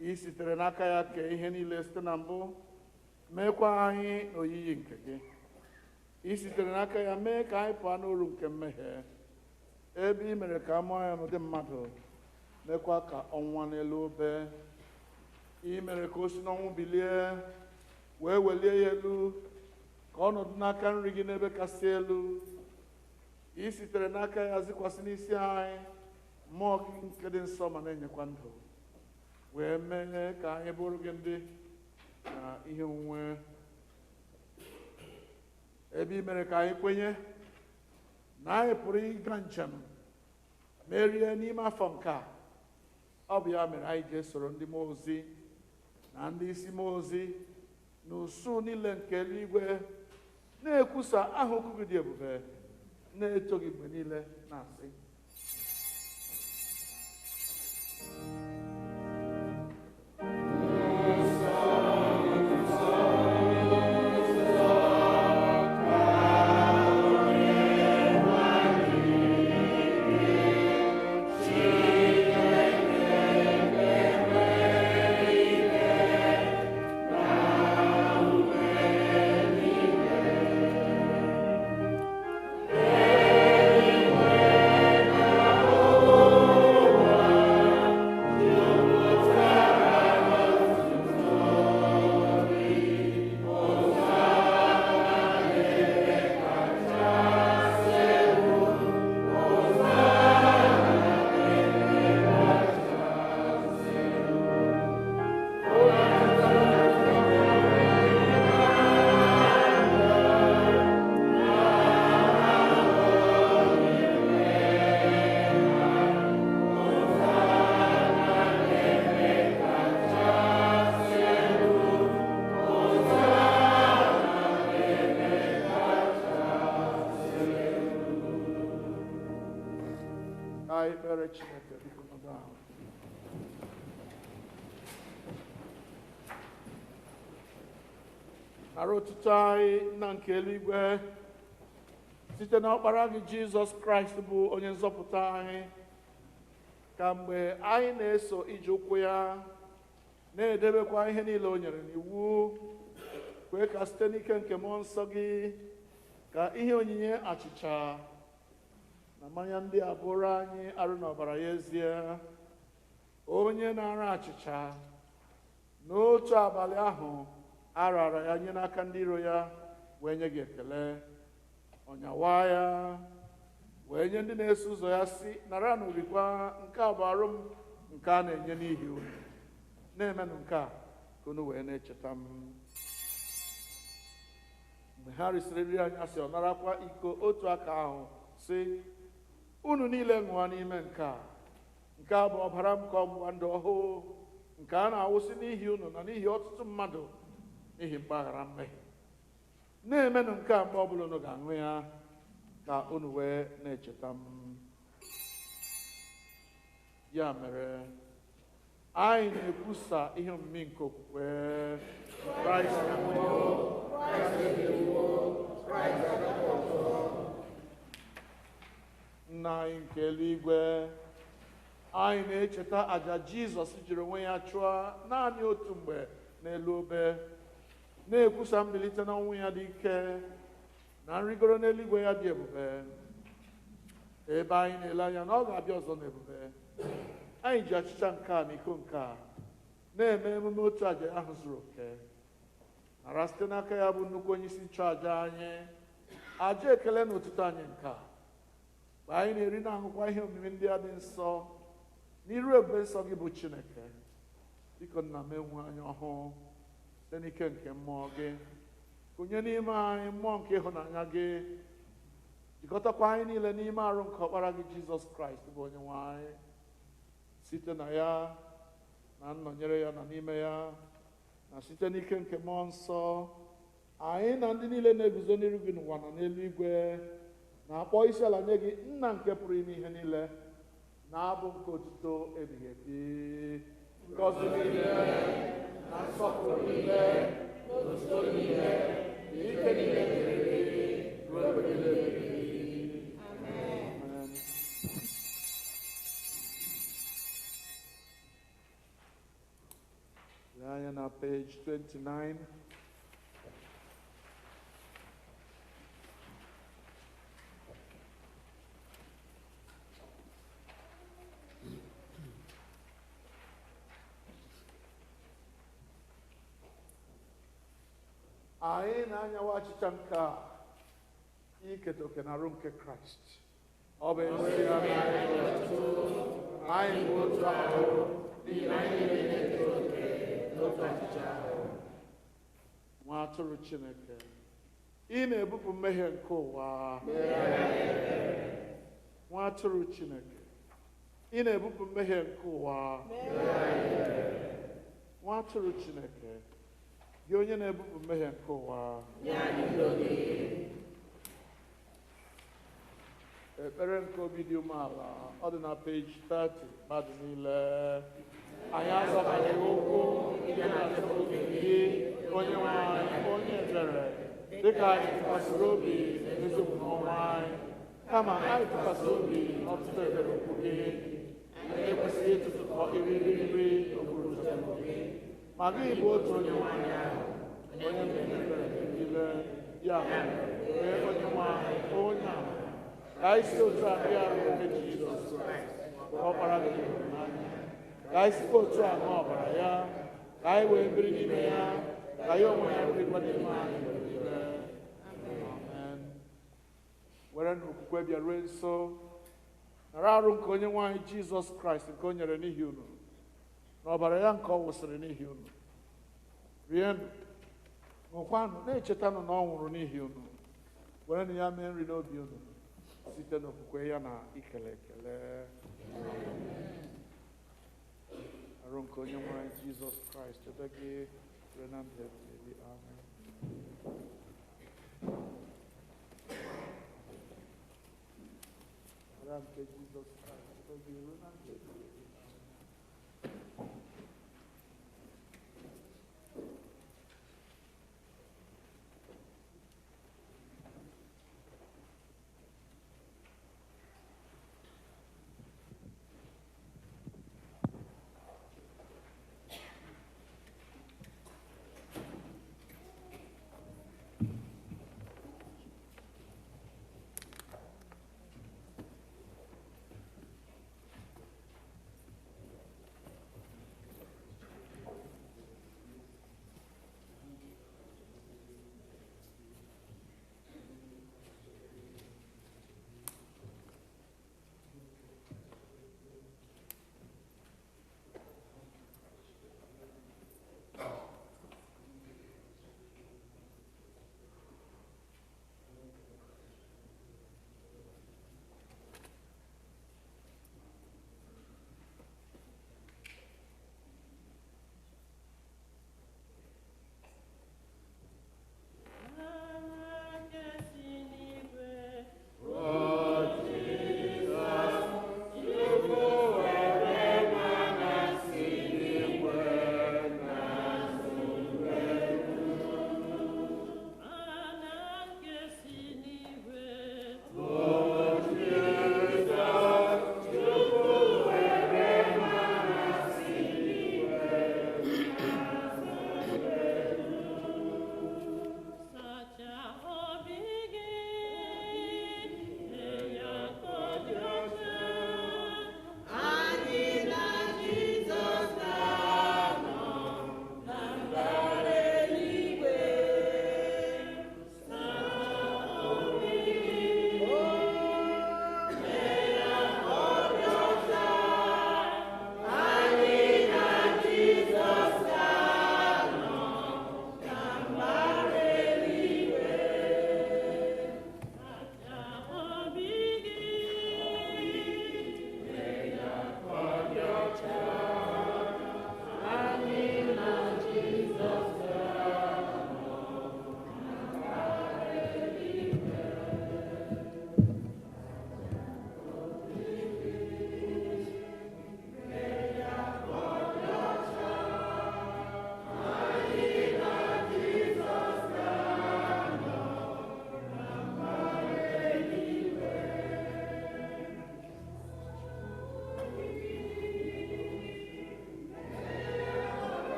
Ị sitere n'aka ya kee ihe niile site na mbụ, meekwa anyị n'oyiyi nke gị. Ị sitere n'aka ya mee ka anyị pụọ n'uru nke mmehie, ebe ị mere ka a mụọ ya n'ụdị mmadụ, mekwa ka ọnwa n'elu obe. Ị mere ka o si n'ọnwụ bilie, wee welie ya elu ka ọnọdụ n'aka nri gị n'ebe kasị elu. Ị sitere n'aka ya zikwasị n'isi anyị mmụọ gị nke dị nsọ ma na-enyekwa ndụ, wee mee ka anyị bụrụ gị ndị na ihe onwunwe. Ebe ị mere ka anyị kwenye na anyị pụrụ ịga njem merie n'ime afọ nke a, ọ bụ ya mere anyị ga-esoro ndị mmụọ ozi na ndị isi mmụọ ozi n'usu niile nke eluigwe na-ekwusa aha okwu gị dị ebube, na-eto gị mgbe niile na-asị: Chineke biko nọdụ ahụ. Nara otuto anyị Nna nke eluigwe site n'ọkpara gị Jizọs Kraịst bụ onye nzọpụta anyị, ka mgbe anyị na-eso ije ụkwụ ya na-edebekwa ihe niile o nyere n'iwu, kwee ka site n'ike nke mmụọ nsọ gị ka ihe onyinye achịcha na mmanya ndị a bụrụ anyị arụ na ọbara ya ezie. Onye na-ara achịcha n'otu abalị ahụ a rara ya nye n'aka ndị iro ya, wee nye gị ekele, ọnyawa ya, wee nye ndị na-eso ụzọ ya sị: nara n'urikwa, nke a bụ arụ m nke a na-enye n'ihi unu. Na-emenụ nke a ka unu wee na-echeta m. Mgbe ha risịrị nri anyasị, ọ narakwa iko otu aka ahụ sị: unu niile ṅụọ n'ime nke a bụ ọbara m ka ọgbụgba ndụ ọhụụ, nke a na-awụsị n'ihi unu na n'ihi ọtụtụ mmadụ n'ihi mgbaghara mmehie. Na-emenụ nke a mgbe ọbụla unu ga-aṅụ ya, ka unu wee na-echeta m. Ya mere, anyị na-ekwusa ihe omimi nke okwukwe. Kraịst Nna anyị nke eluigwe, anyị na-echeta àjà Jizọs jiri onwe ya chụọ naanị otu mgbe n'elu obe, na-ekwusa mbilite n'ọnwụ ya dị ike, na nrigoro n'eluigwe ya dị ebube ebe anyị na-ele anya na ọ ga-abịa ọzọ n'ebube. Anyị ji achịcha nke a na iko nke a na-eme emume otu àjà ahụ zuru oke, nara site n'aka ya bụ nnukwu onye isi nchụàjà anyị àjà ekele na otuto anyị nke a, mgbe anyị na-eri na aṅụkwa ihe omimi ndị a dị nsọ n'iru ebube nsọ gị bụ Chineke. Biko nna m enwe anyị ọhụụ site n'ike nke mmụọ gị, kụnye n'ime anyị mmụọ nke ịhụnanya gị, jikọtakwa anyị niile n'ime arụ nke ọkpara gị Jizọs Kraịst bụ onye nwe anyị. Site na ya na nnọnyere ya na n'ime ya na site n'ike nke mmụọ nsọ, anyị na ndị niile na-eguzo n'iru gị n'ụwa na n'eluigwe na-akpọ isi ala nye gị, nna nke pụrụ ime ihe niile, na-abụ nke otuto ebighị ebi. Ngọzi niile na nsọpụrụ niile na otuto niile na ike niile dịrị gị ruo ebighị ebi. Amen. Lee anya na page 29. Anyị na-anyawa achịcha nke a iketa oke na arụ nke Kraịst. Ọ bụ ezie ya na anyị bụ otu ahụ n'ihi na anyị niile na-eketa oke n'otu achịcha ahụ. Nwa atụrụ Chineke, ị na-ebupụ mmehie nke ụwa. Nwa atụrụ Chineke, ị na-ebupụ mmehie nke ụwa. Nwa atụrụ Chineke, gị onye na-ebupụ mmehie nke ụwa. Ekpere nke obi dị umeala, ọ dị na peji 30. Mmadụ niile, anyị azọbaghị ụkwụ ihe na-achọ obi gị, onye nwe anyị, onye ebere, dịka anyị tụkwasịrị obi n'eziokwu n'ọnwa anyị, kama anyị tụkwasịrị obi n'ọtụtụ ebere okwu gị. Anyị ekwesịghị ịtụtụkọ iriri nri n'okpuru usoro gị, ma gị bụ otu onye nwe anyị ahụ, onye na-emebere niile, ya mere onye nwe anyị, onye ahụ ka anyị si otu a bịa arụ nke Jizọs Kraịst, ọkpara gị n'anya, ka anyị sikwa otu a ṅụọ ọbara ya, ka anyị wee biri n'ime ya, ka ya onwe ya birikwa n'ime anyị mgbe niile. Amen. Were n'okwukwe bịaruo nso, nara arụ nke onye nwe anyị Jizọs Kraịst nke o nyere n'ihi unu, na ọbara ya nke ọ wụsịrị n'ihi unu. Rienụ, ṅụkwanụ, na-echetanụ na ọ nwụrụ n'ihi unu. Werenụ ya mee nri n'obi unu site n'okwukwe ya na ikele ekele. Arụ nke onye nwe anyị Jizọs Kraịst ebe gị ruo na ndụ ebighị ebi. Amen. Arụ nke Jizọs Kraịst ebe gị ruo na ndụ ebighị ebi.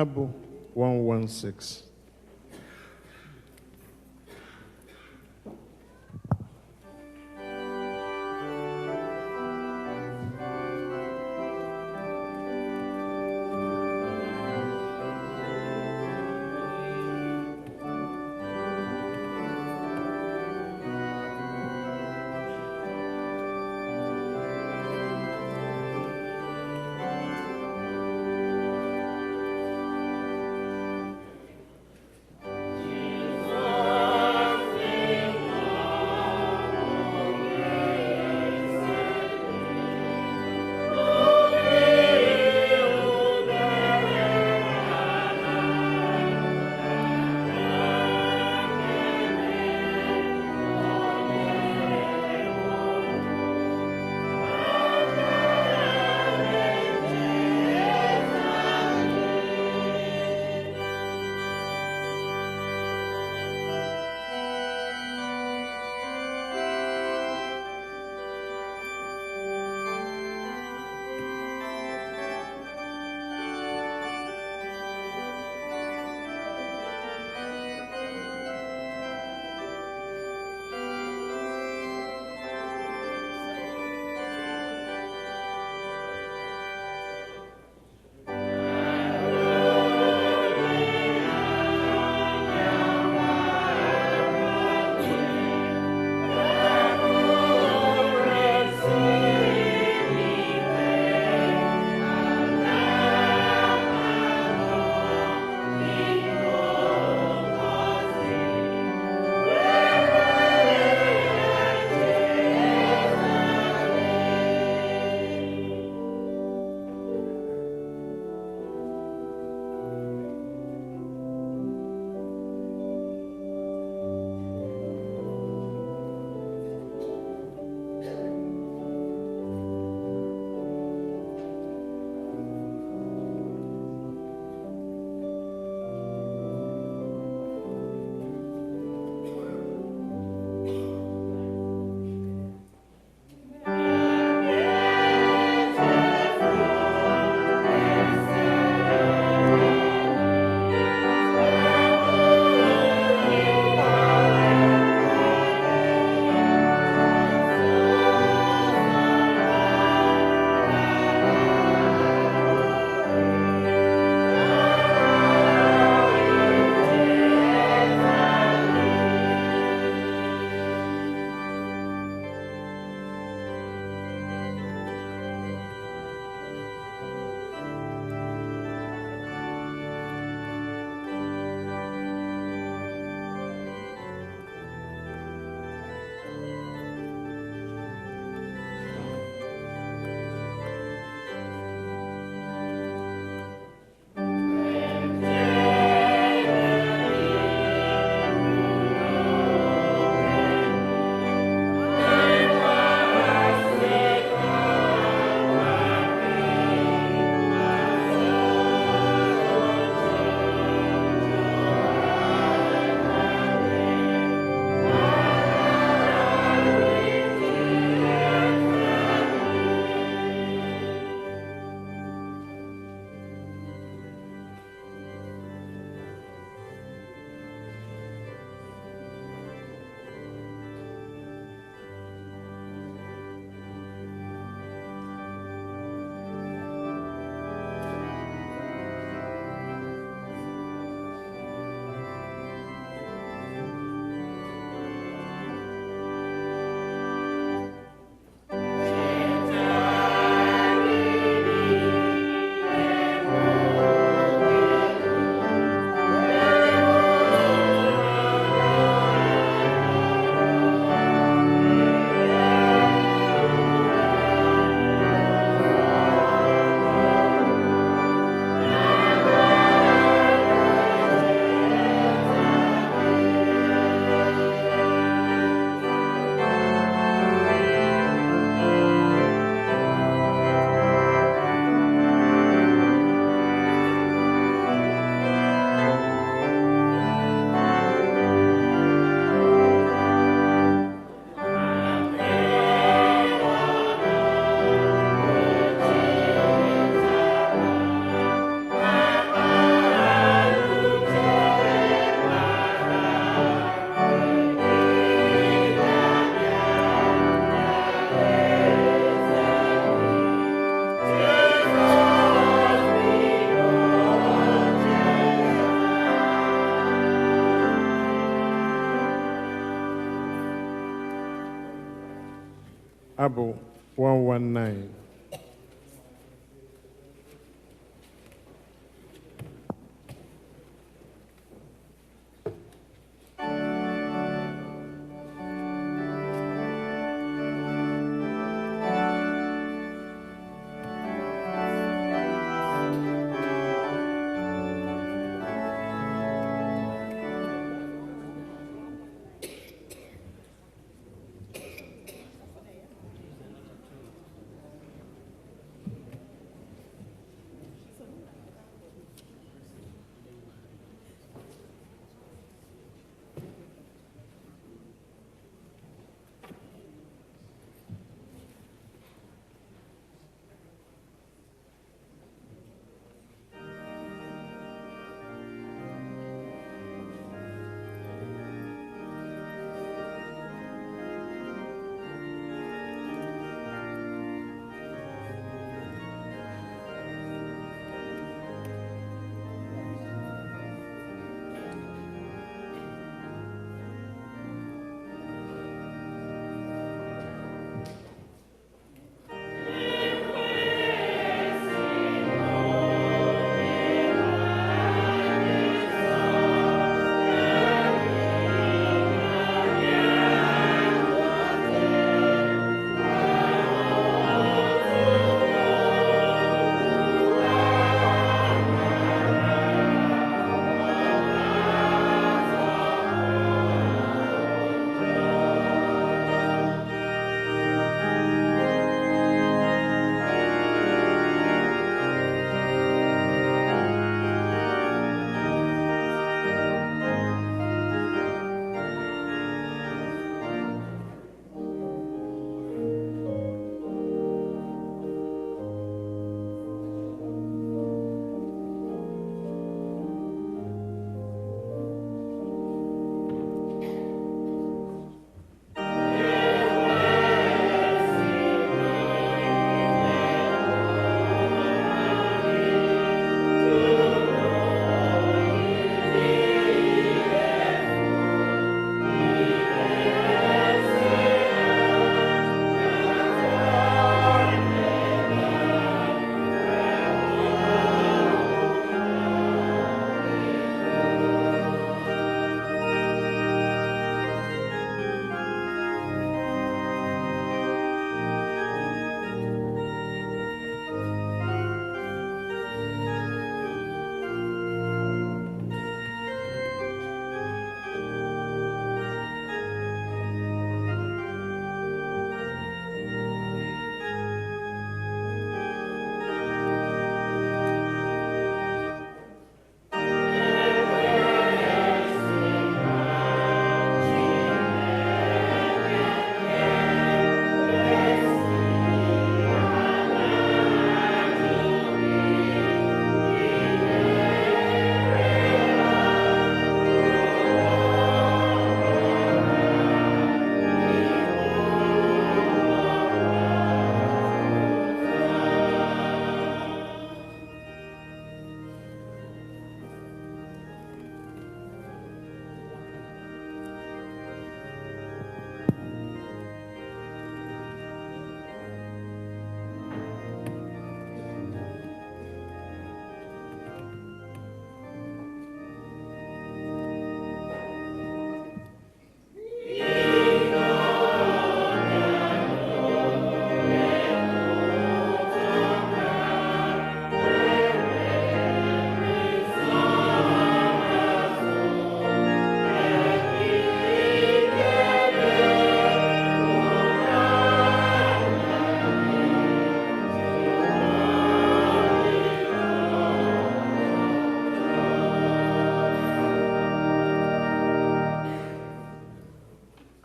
Abụ 116. Abụ 119.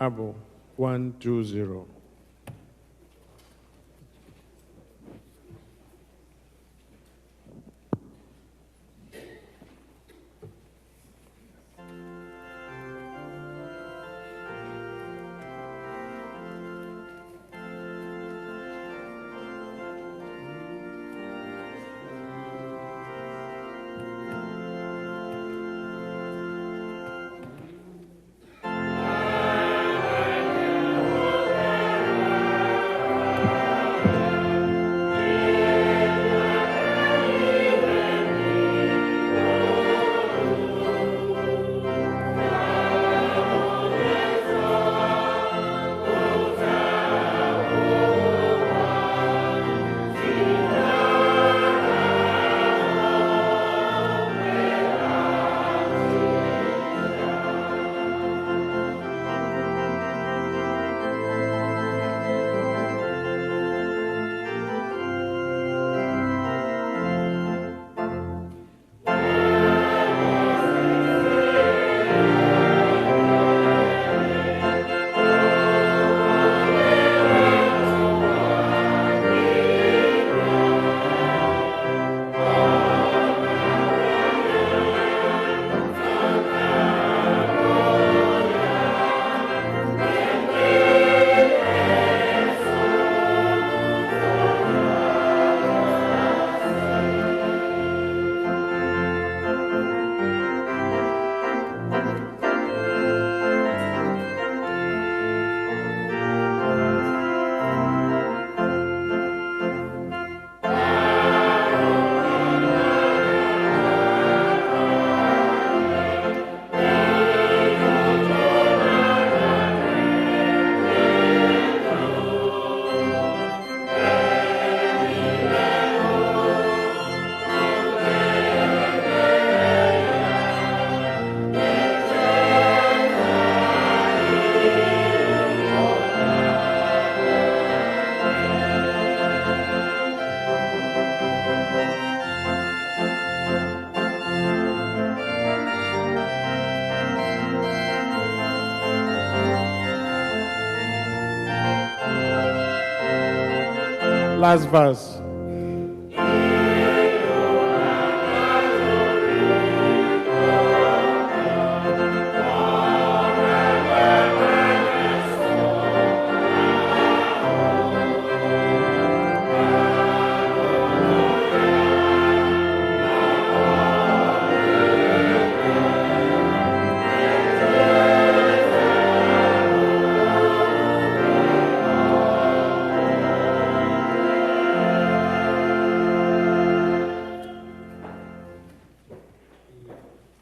Abụ 120. Last verse.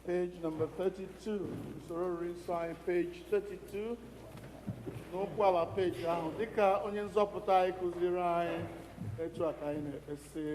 Page number 32. Sorry, sign page 32. N'okwu ala page ahụ dịka onye nzọpụta anyị kụziri anyị etu a ka anyị na-ekpesi.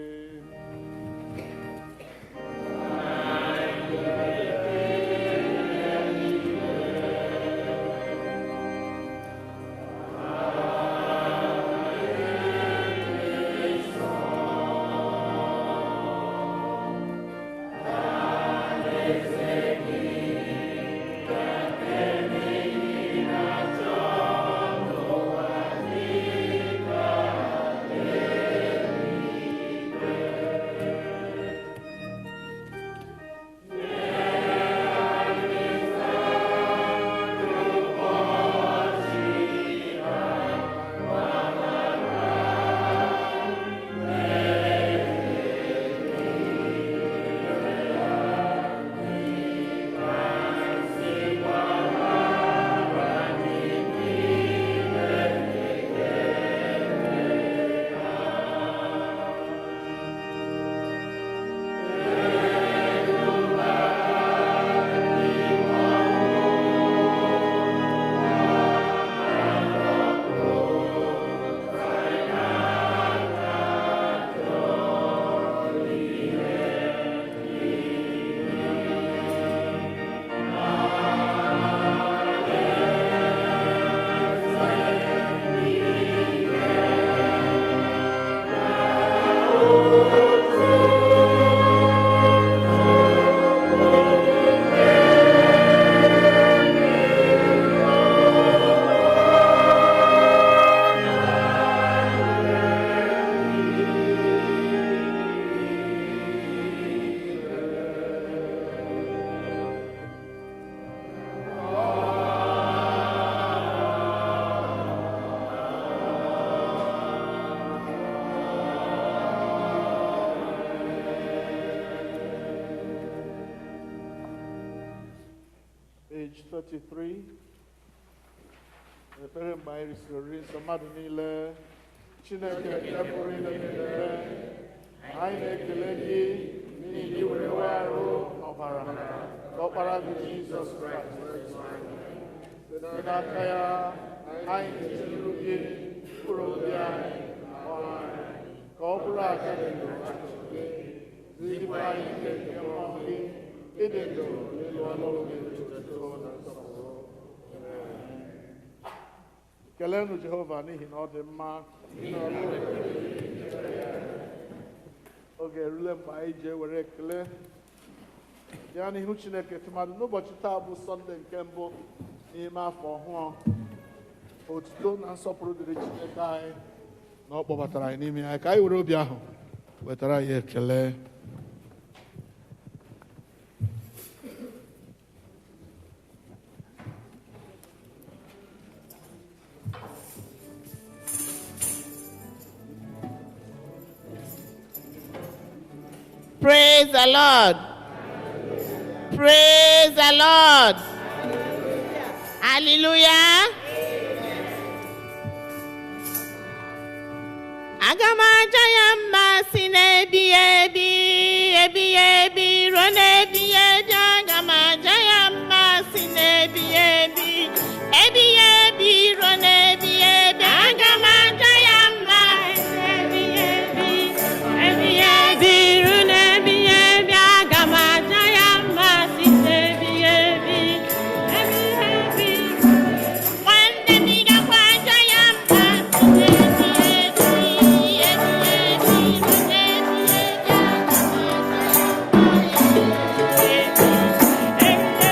Page 33. Ekpere mgbe anyị risiri oriri nsọ mmadụ niile, Chineke nke pụrụ ime niile, anyị na-ekele gị n'ihi na i werewo arụ ọbara ka ọkpara gị Jizọs Kraịst site n'aka ya anyị na-etiru gị mkpụrụ obi anyị na ọrụ anyị ka ọ bụrụ aka dị ndụ gị zipụ anyị ike nke mmụọ gị ịdị ndụ n'elu ọnụ gị tutu na nsọpụrụ. Keleenụ Jehova n'ihi na ọ dị mma. Oge erule mgbe anyị ji ewere ekele bịa n'ihu Chineke tụmadụ n'ụbọchị taa bụ Sọnde nke mbụ n'ime afọ ọhụụ. Otuto na nsọpụrụ dịrị Chineke anyị na ọ kpọbatara anyị n'ime anyị. Ka anyị were obi ahụ wetara anyị ekele. Praise the Lord. Praise the Lord. Hallelujah. Aga m aja ya mma si n'ebi ebi, ebi ebi ruo n'ebi ebi. Aga m aja ya mma si n'ebi ebi, ebi ebi ruo n'ebi ebi. Aga m aja ya mma si n'ebi ebi, ebi ebi ruo n'ebi ebi. Aga m aja ya mma si n'ebi ebi, ebi ebi. Nwanne m ga-akwa aja ya mma si n'ebi ebi, ebi ebi ruo n'ebi ebi. Aga m aja ya mma si n'ebi ebi, ebi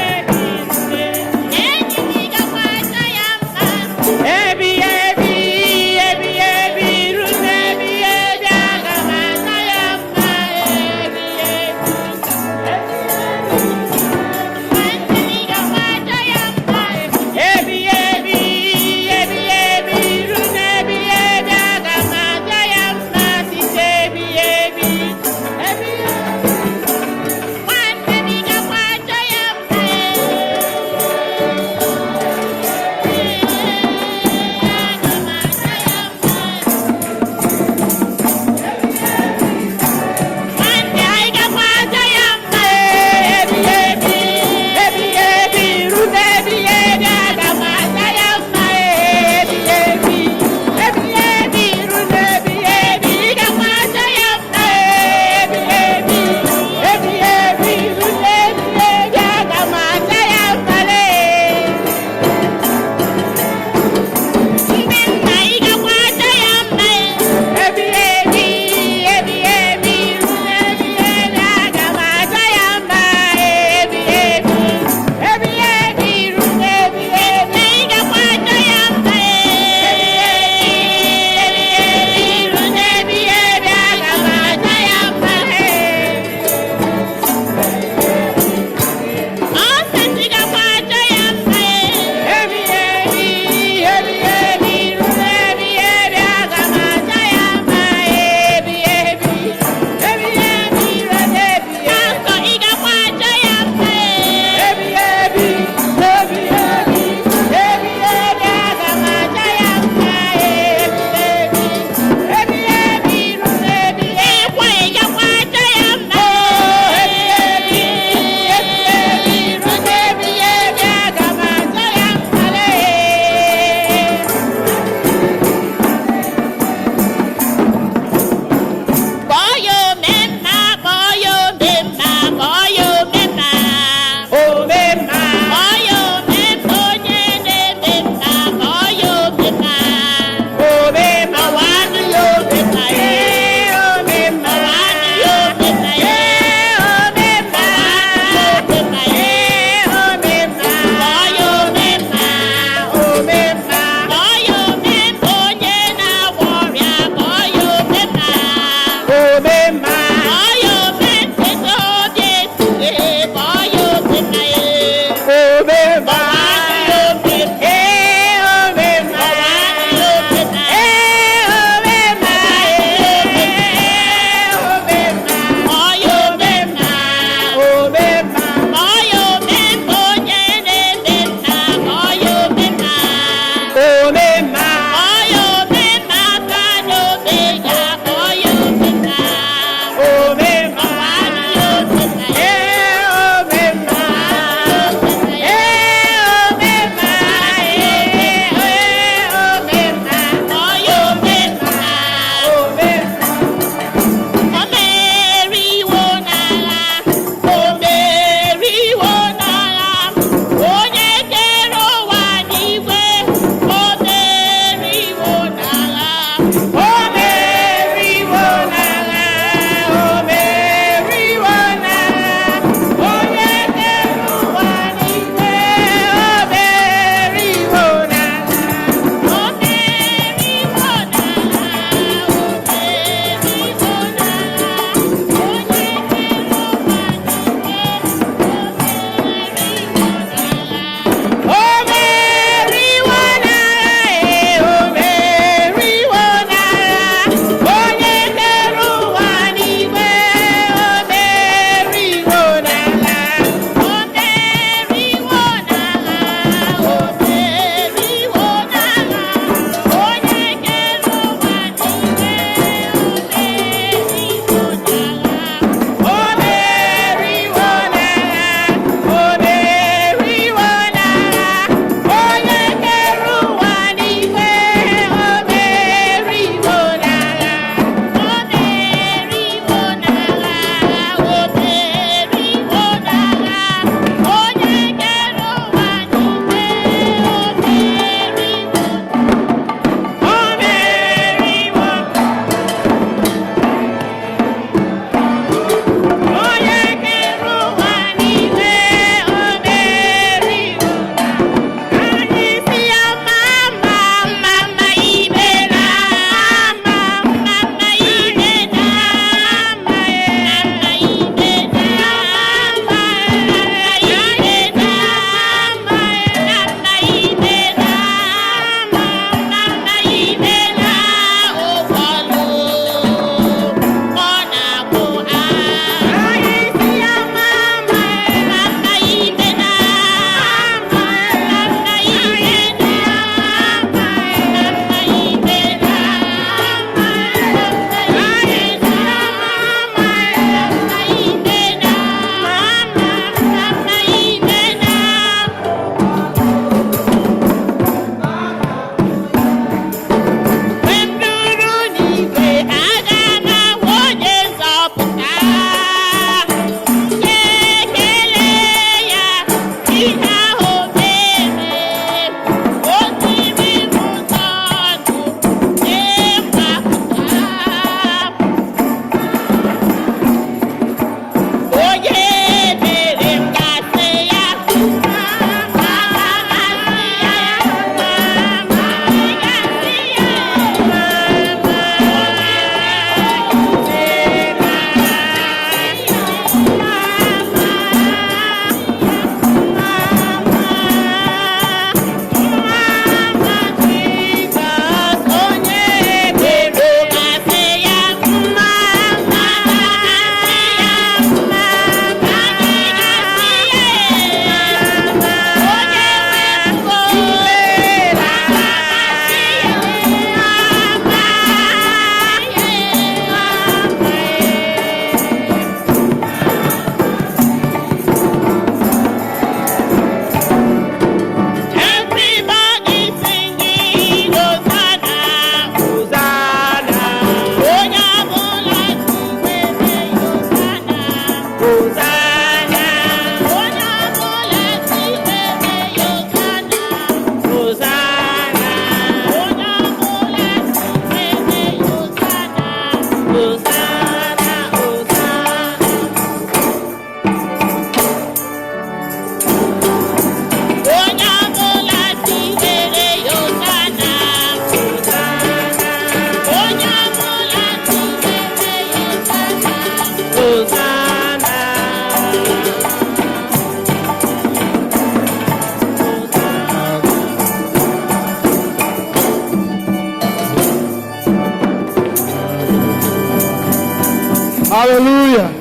Hallelujah.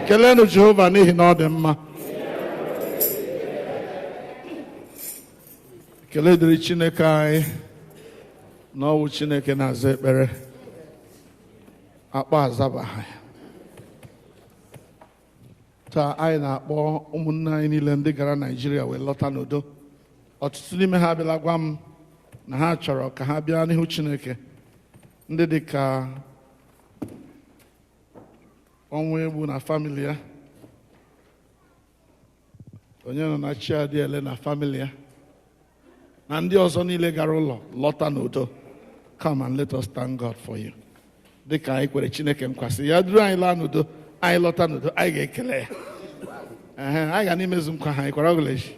Kelenu Jehova n'ihi na ọ dị mma. Kele dịrị Chineke anyị na ọ bụ Chineke na-aza ekpere. Akpọ azabaha ya. Taa anyị na-akpọ ụmụnne anyị niile ndị gara Naịjirịa wee lọta n'udo. Ọtụtụ n'ime ha abịala gwa m na ha chọrọ ka ha bịa n'ihu Chineke. Ndị dị ka ọnwa egbu na famili ya, onye nọ na Chiadiele na famili ya, na ndị ọzọ niile gara ụlọ lọta n'udo. Come and let us thank God for you. Dị ka anyị kwere Chineke nkwasị ya duru anyị laa n'udo, anyị lọta n'udo, anyị ga-ekele ya. Anyị ga n'imezu nkwa ha, anyị kwara ọgụleji.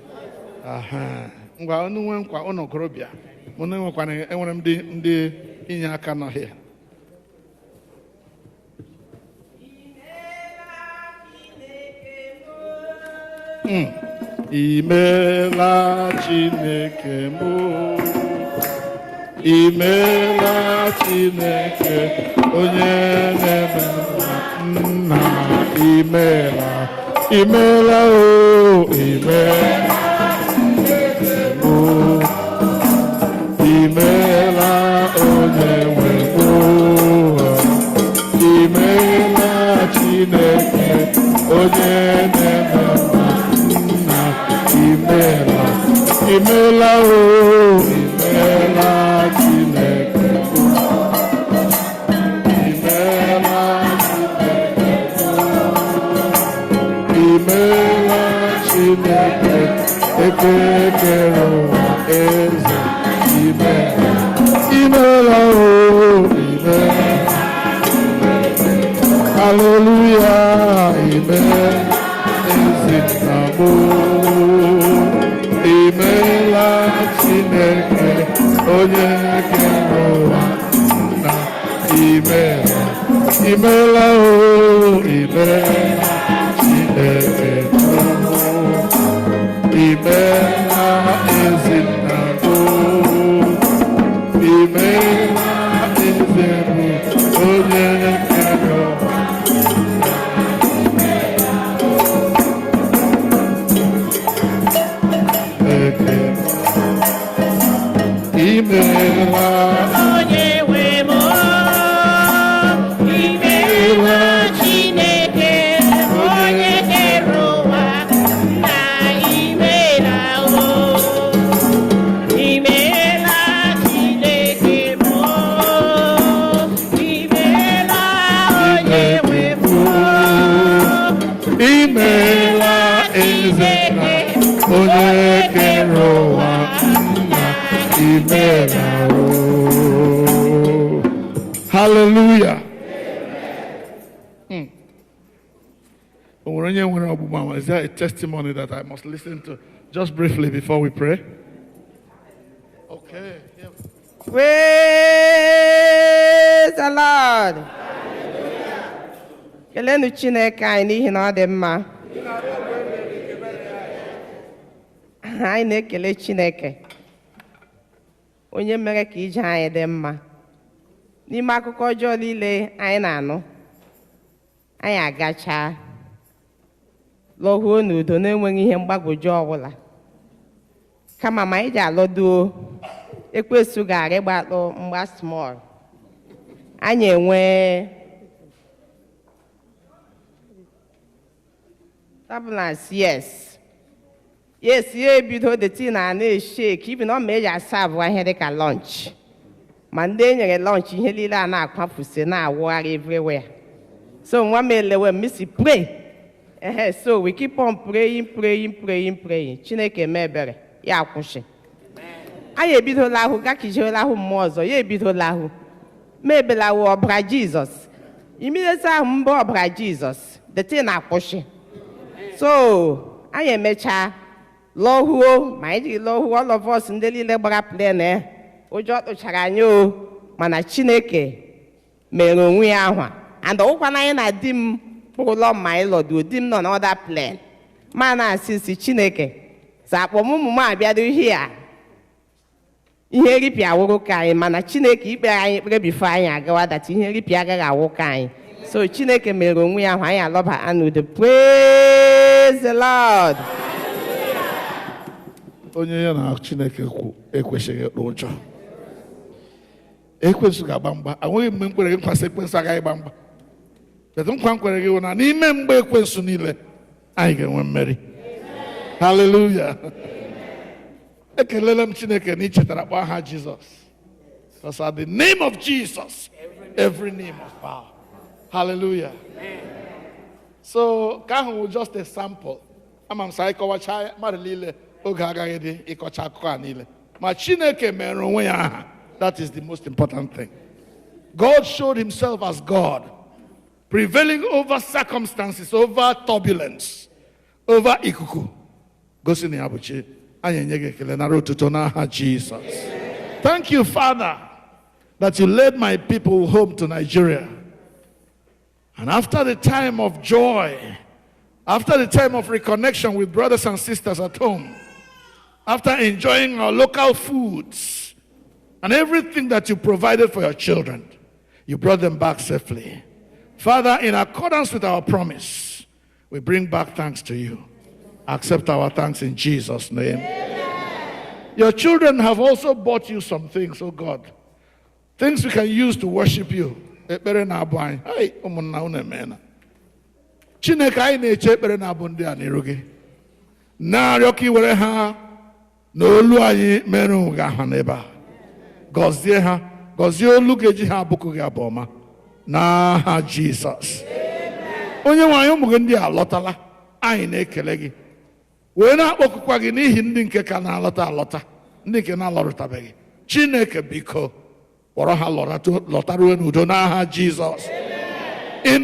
Ngwa unu nwe nkwa ụnụ okorobịa, mụ na enwere m ndị inye aka n'ọhịa. Imela Chineke mụ, imela Chineke onye na-eme nna, imela, imela o, imela Chineke mụ, imela onye nwe mụ, imela Chineke onye na-eme Imela, imela o, imela Chineke, imela Chineke, imela Chineke, ekekere ụwa eze, imela, imela o, imela, hallelujah, imela eze na mụ. Imela Chineke onye kere ụwa na imela, imela o, imela Chineke imela ezinna imela ezebụ onye kere ụwa. Imela onye nwe m, imela Chineke onye kere ụwa na imela o, imela Chineke m, imela onye nwe m, imela Chineke onye kere ụwa. Hallelujah. O nwere onye nwere ọgbụgba ama? Is there a testimony that I must listen to just briefly before we pray? Okay. Yeah. Praise the Lord. Kelenu Chineke anyị n'ihi na ọ dị mma. Anyị na-ekele Chineke onye mere ka ije anyị dị mma. N'ime akụkọ ọjọọ niile anyị na-anụ, anyị agachaa lọhuo n'udo na-enweghị ihe mgbagwoju ọbụla. Kama ma anyị ji alọduo, ekwensu gara ịgbatụ mgba small. Anyị enwee turbulence, yes, ya ebido the tea na-eshake, ibi na ọ ma eji asabụ ihe dị ka lunch. Ma ndị e nyere lunch ihe niile a na-akwapụsị na-awụgharị everywhere. So nwa m elewe missy pray. So we keep on praying. Chineke mee ebere, ya akwụsị. Anyị ebidola ahụ, gakijeola ahụ mmụọ ọzọ, ya ebidola ahụ. Mebelawo ọbara Jizọs. Immediately ahụ mbụ ọbara Jizọs, the tea na-akwụsị. So anyị emechaa lọhuo, ma anyị jiri lọhuo all of us ndị niile gbara plane ụjọ tụchara anyị o, mana Chineke mere onwe ya ahụ. And ọkwana anyị na di m pụrụlọ ma anyị lọduo, di m nọ n'ọda plane. Ma na-asị Chineke zakpọ ụmụ m abịado ihe a. Ihe ripịa awụrụ ka anyị, mana Chineke ikpere anyị ekpere bifo anyị agawa data ihe ripịa agaghị awụ ka anyị. So Chineke mere onwe ya ahụ anyị alọba anụ the praise the Lord. Onye ya na Chineke kwu ekwesịghị ịkpa ụjọ. Ekwensu ga-agba mgba. Enweghị mgbe m kwere gị nkwa sị ekwensu agaghị gba mgba. Kedu nkwa m kwere gị hụ na n'ime mgbe ekwensu niile anyị ga-enwe mmeri. Hallelujah. Ekelele m Chineke na ichetara kpọọ aha Jizọs. Because at the name of Jesus, every knee must bow. Hallelujah. So, ka ahụ just a sample. Ama m sa ịkọwacha mmadụ niile oge agaghị dị ịkọcha akụkọ a niile. Ma Chineke mere onwe ya aha. That is the most important thing. God showed himself as God, prevailing over circumstances, over turbulence, over ikuku. Gosi na ya bụ chi. Anyị enye gị ekele nara otuto n'aha Jesus. Thank you, Father, that you led my people home to Nigeria. And after the time of joy, after the time of reconnection with brothers and sisters at home, after enjoying our local foods and everything that you provided for your children, you brought them back safely. Father, in accordance with our promise, we bring back thanks to you. Accept our thanks in Jesus' name. Amen. Your children have also bought you some things, oh God. Things we can use to worship you. Ekpere na-abụ anyị. Hey, ụmụnna unu emeela. Chineke anyị na-eche ekpere na-abụ ndị a n'iru gị. Na-arịọ ka i were ha na olu anyị mere ụga ha n'ebe a. Gọzie ha. Gọzie olu ga-eji ha abụkụ gị abụ ọma. N'aha Jizọs. Onye nwe anyị ụmụ gị ndị a lọtala. Anyị na-ekele gị. Wee na-akpọkụkwa gị n'ihi ndị nke ka na-alọta alọta. Ndị nke na-alọrụtabeghị. Chineke biko. In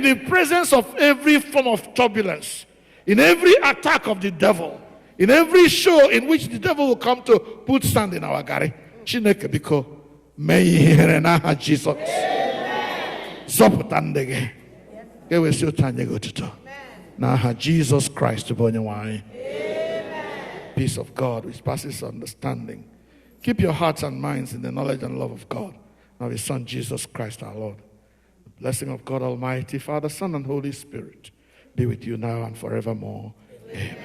the presence of every form of turbulence, in every attack of the devil, in every show in which the devil will come to put sand in our gari, Chineke biko may here na Jesus. Zoputandege. Ewe si otanye go tuto. Na Jesus Christ bonye. Peace of God which passes understanding. Keep your hearts and minds in the knowledge and love of God. Now his Son, Jesus Christ our Lord. The blessing of God Almighty, Father, Son, and Holy Spirit be with you now and forevermore. Amen.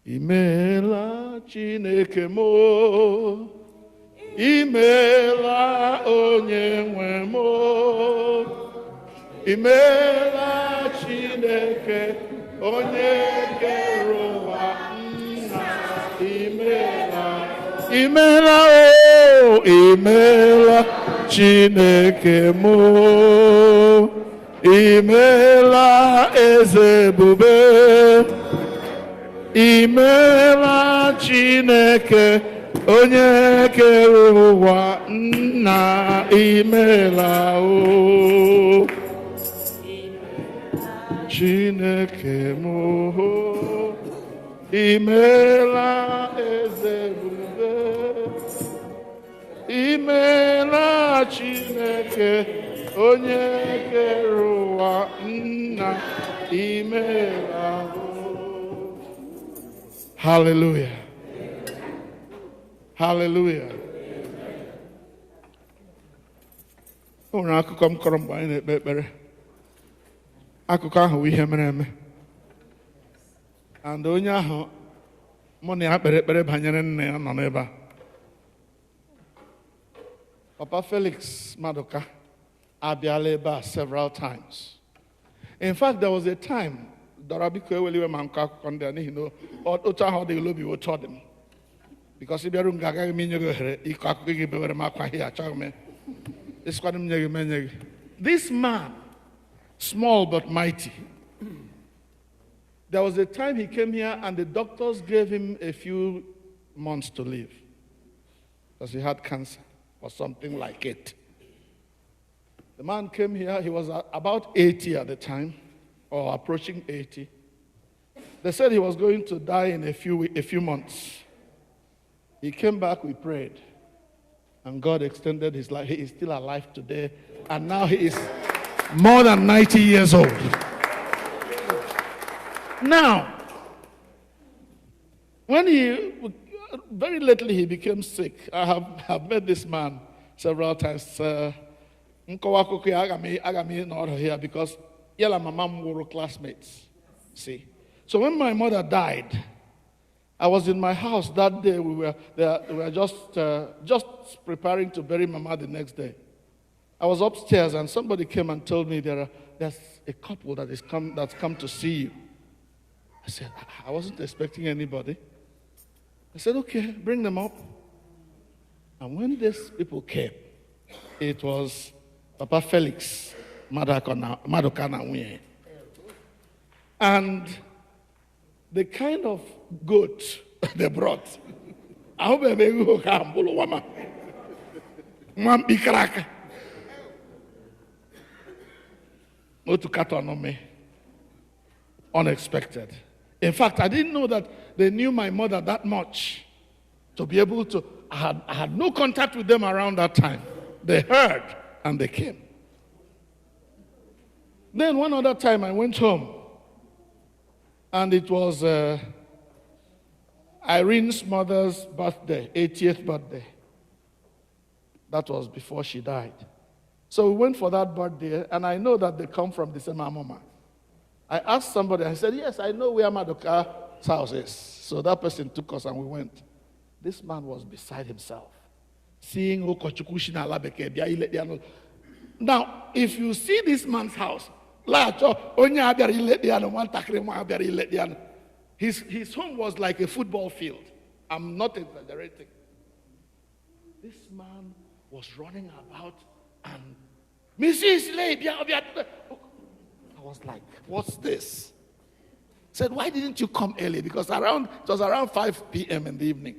Imela Chineke mo, Imela onye mo, Imela Chineke onye kerowa nna, Imela o, Imela Chineke mo, Imela ezebube, Imela Chineke onye kere ụwa nna, Imela o, Chineke mo, Imela ezebube, Imela Chineke onye kere ụwa nna, Imela. Hallelujah. Hallelujah. O nwere akụkọ m kọrọ mgbe anyị na-ekpe ekpere. Akụkọ ahụ ihe mere eme. And onye ahụ mụ na ya kpere ekpere banyere nne ya nọ n'ebe a. Papa Felix Maduka abịala ebe a several times. In fact, there was a time Dorabiko eweliwe ma nkọ akụkọ ndị a n'ihi na otu ahụ ọ dịghị lobi otu ọ dị m. Because ị bịaru nga agaghị m inye gị ohere ịkọ akụkọ gị bewere m akwa ihe achọghị m. Ịsịkwana m nye gị menye gị. This man, small but mighty, there was a time he came here and the doctors gave him a few months to live because he had cancer or something like it. The man came here, he was about 80 at the time, or approaching 80. They said he was going to die in a few months. He came back, we prayed, and God extended his life. He is still alive today, and now he is more than 90 years old. Now, very lately he became sick. I have met this man several times. Nkọwa akụkọ ya, aga m nọrọ here because yala mama m were classmates. See. So when my mother died, I was in my house that day. We were just preparing to bury Mama the next day. I was upstairs and somebody came and told me there's a couple that's come to see you. I said, I wasn't expecting anybody. I said, okay, bring them up. And when these people came, it was Papa Felix Madokana Nwunye. And the kind of goat they brought, I hope I may go Kambulo Wama. Mwampi Kraka. To cut on me. Unexpected. In fact, I didn't know that they knew my mother that much to be able to. I had no contact with them around that time. They heard and they came. Then one other time I went home and it was Irene's mother's birthday, 80th birthday. That was before she died. So we went for that birthday, and I know that they come from the same mama. I asked somebody, I said, yes, I know where Madoka's house is. So that person took us and we went. This man was beside himself, seeing now, if you see this man's house, his home was like a football field. I'm not exaggerating. This man was running about and Mrs. I was like, what's this? Said, why didn't you come early? Because it was around 5 p.m. in the evening.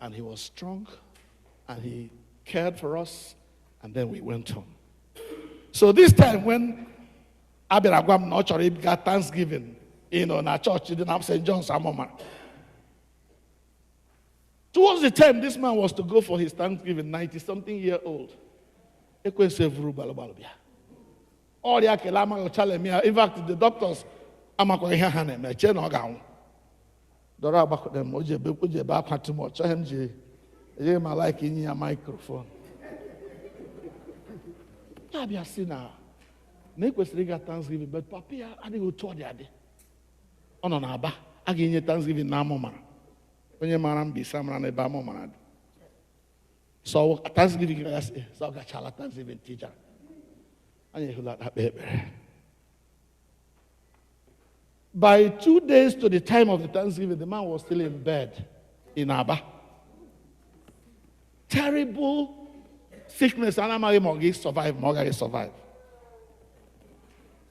And he was strong and he cared for us, and then we went home. So this time when Abiragwam Nochori got Thanksgiving, in our church, in St. John's Amoma. Towards the time this man was to go for his Thanksgiving, 90-something-year-old. In fact, the doctors, Dora back them, Oje back too much. I like in your microphone. I've been seen now. Make was regard Thanksgiving, but Papa, I didn't go to the other. On an abba, I give you Thanksgiving now, Mama. When your man be some run a bamma. So Thanksgiving, so I got Thanksgiving teacher. And you let that baby. By 2 days to the time of the Thanksgiving, the man was still in bed in Abba. Terrible sickness, and I'm survive.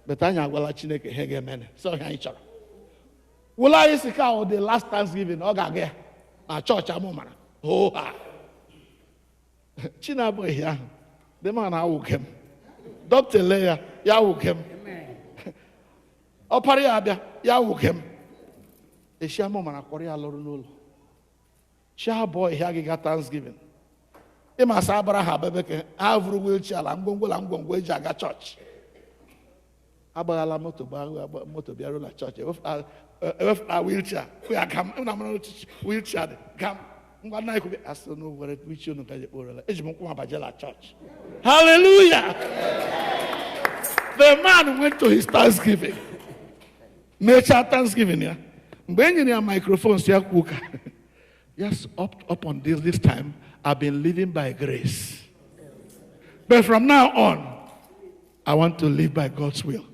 But I know what Chineke hege men. So I chara. Will I see how the last Thanksgiving? Oga na church amomara. Oh ha. Chinabo here. The man I woke him. Dr. Leia, ya woke him. Opari abia, ya woke him. The shamomara korea lorunolo. Sha boy here got Thanksgiving. Ima sabara ha bebeke. Avru wheelchair langongo ejaga church. Abala moto biaro la church. If a wheelchair, we are come. Wheelchair come. One night we ask no where which you know kaje orala. Ejimo bajela church. Hallelujah. The man went to his Thanksgiving. Nature Thanksgiving, yeah. When you microphones, yeah, kuka. Yes, up on this time, I've been living by grace. But from now on, I want to live by God's will.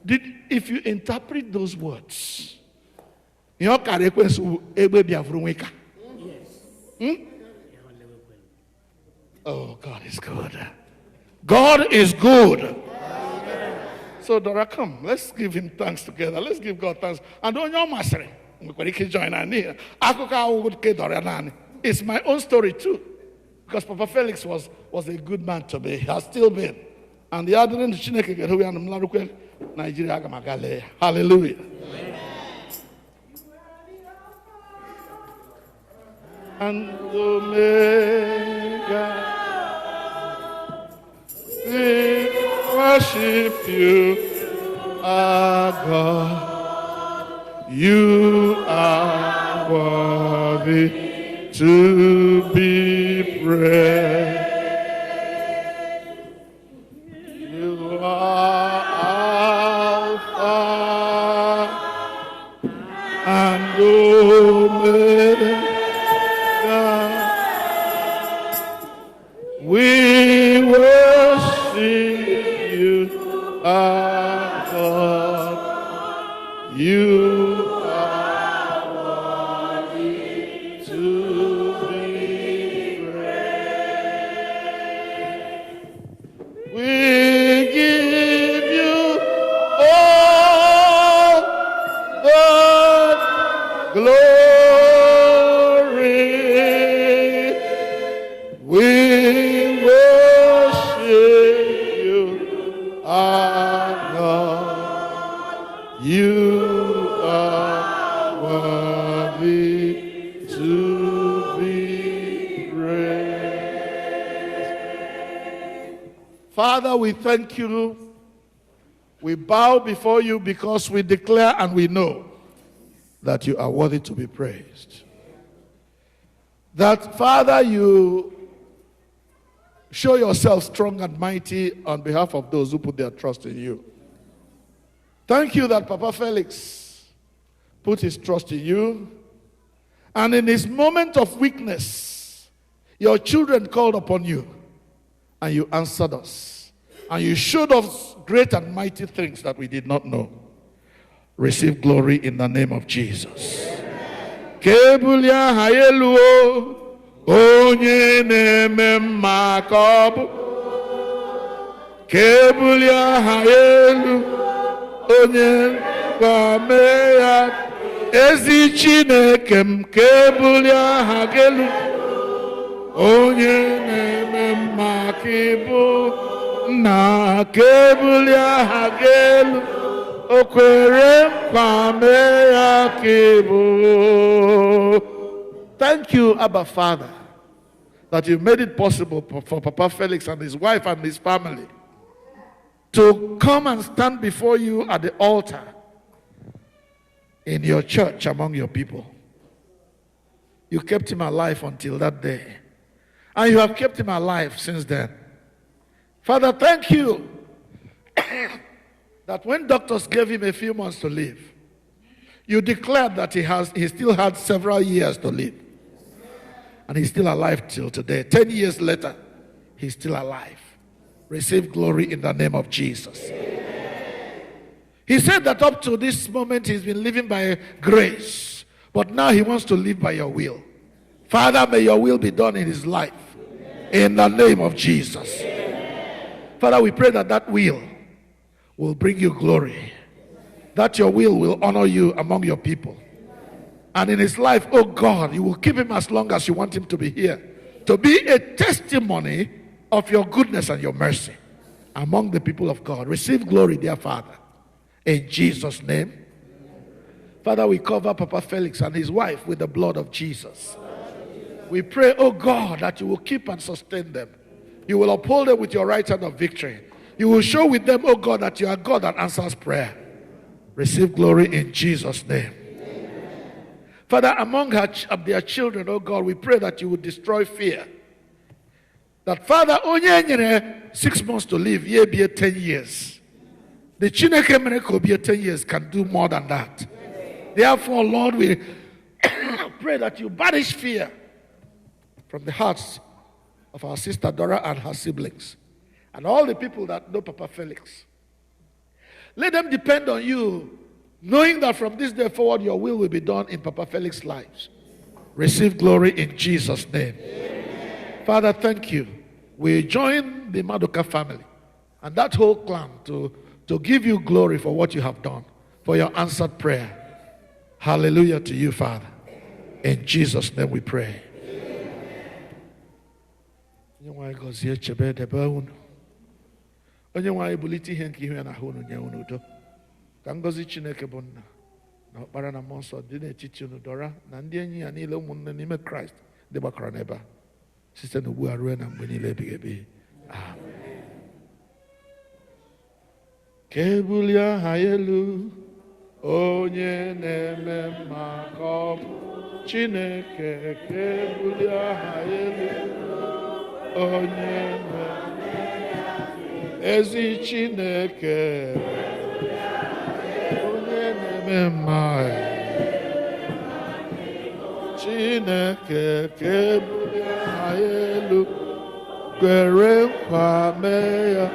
If you interpret those words, oh, God is good. God is good. So, Dora, come. Let's give him thanks together. Let's give God thanks. And don't you master. It's my own story too. Because Papa Felix was a good man to me. He has still been. And the other in the Nigeria. Hallelujah. And Omega, we worship you, our God. You are worthy to be praised. Omega. We worship you, our God. You are worthy to be praised. We give you all the glory. We worship you, our God. You are worthy to be praised. Father, we thank you. We bow before you because we declare and we know that you are worthy to be praised. That, Father, you show yourself strong and mighty on behalf of those who put their trust in you. Thank you that Papa Felix put his trust in you. And in his moment of weakness, your children called upon you and you answered us. And you showed us great and mighty things that we did not know. Receive glory in the name of Jesus. Kebulia hayelu onye neme makobu. Kebulia hayelu onye kwameya ezi Chinekem. Kebulia hagelu onye neme makibu na kebulia hagelu okwere kwameya kibu. Thank you, Abba Father, that you made it possible for Papa Felix and his wife and his family to come and stand before you at the altar in your church among your people. You kept him alive until that day. And you have kept him alive since then. Father, thank you that when doctors gave him a few months to live, you declared that he still had several years to live. And he's still alive till today. 10 years later, he's still alive. Receive glory in the name of Jesus. Amen. He said that up to this moment he's been living by grace, but now he wants to live by your will. Father, may your will be done in his life. Amen. In the name of Jesus. Amen. Father, we pray that that will bring you glory. That your will honor you among your people. And in his life, oh God, you will keep him as long as you want him to be here. To be a testimony of your goodness and your mercy among the people of God. Receive glory, dear Father. In Jesus' name. Father, we cover Papa Felix and his wife with the blood of Jesus. We pray, oh God, that you will keep and sustain them. You will uphold them with your right hand of victory. You will show with them, oh God, that you are God that answers prayer. Receive glory in Jesus' name. Father, among their children, oh God, we pray that you would destroy fear. That Father, onye 6 months to live, ye be 10 years. The Chineke miracle be 10 years can do more than that. Therefore, Lord, we pray that you banish fear from the hearts of our sister Dora and her siblings. And all the people that know Papa Felix. Let them depend on you, knowing that from this day forward, your will be done in Papa Felix's lives. Receive glory in Jesus' name. Amen. Father, thank you. We join the Maduka family and that whole clan to give you glory for what you have done, for your answered prayer. Hallelujah to you, Father. In Jesus' name we pray. Amen. Onye nwe anyị bulite ihe nke ihu ya na ahụ unu nye unu udo ka ngọzi Chineke bụ nna na ọkpara na mmụọ nsọ dị n'etiti unu Dora na ndị enyi ya niile ụmụnne n'ime Kraịst ndị gbakọrọ n'ebe a site n'ugbu a ruo na mgbe niile ebighị ebi. Amen. Ka ebulie aha elu onye na-eme mma ka ọ bụ Chineke. Ka ebulie aha elu onye ezi Chineke onye na-eme mma Chineke kebulie aha elu kwere nkwa mee ya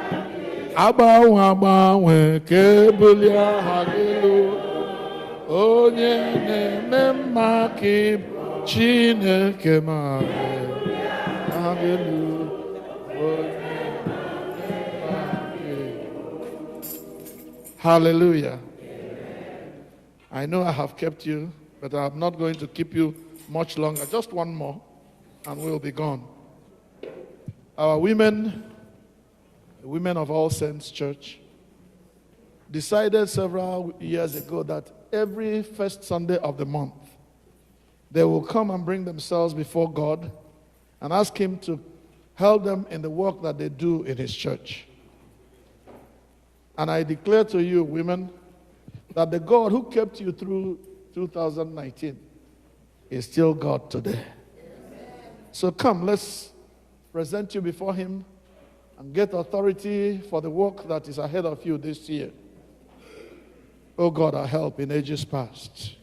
agbanwe agbanwe kebulie aha gị elu onye na-eme mma ka ị bụ Chineke ma aha gị elu Hallelujah. I know I have kept you, but I'm not going to keep you much longer. Just one more, and we'll be gone. Our women of All Saints Church, decided several years ago that every first Sunday of the month, they will come and bring themselves before God and ask Him to help them in the work that they do in His church. And I declare to you, women, that the God who kept you through 2019 is still God today. So come, let's present you before Him and get authority for the work that is ahead of you this year. Oh God, our help in ages past,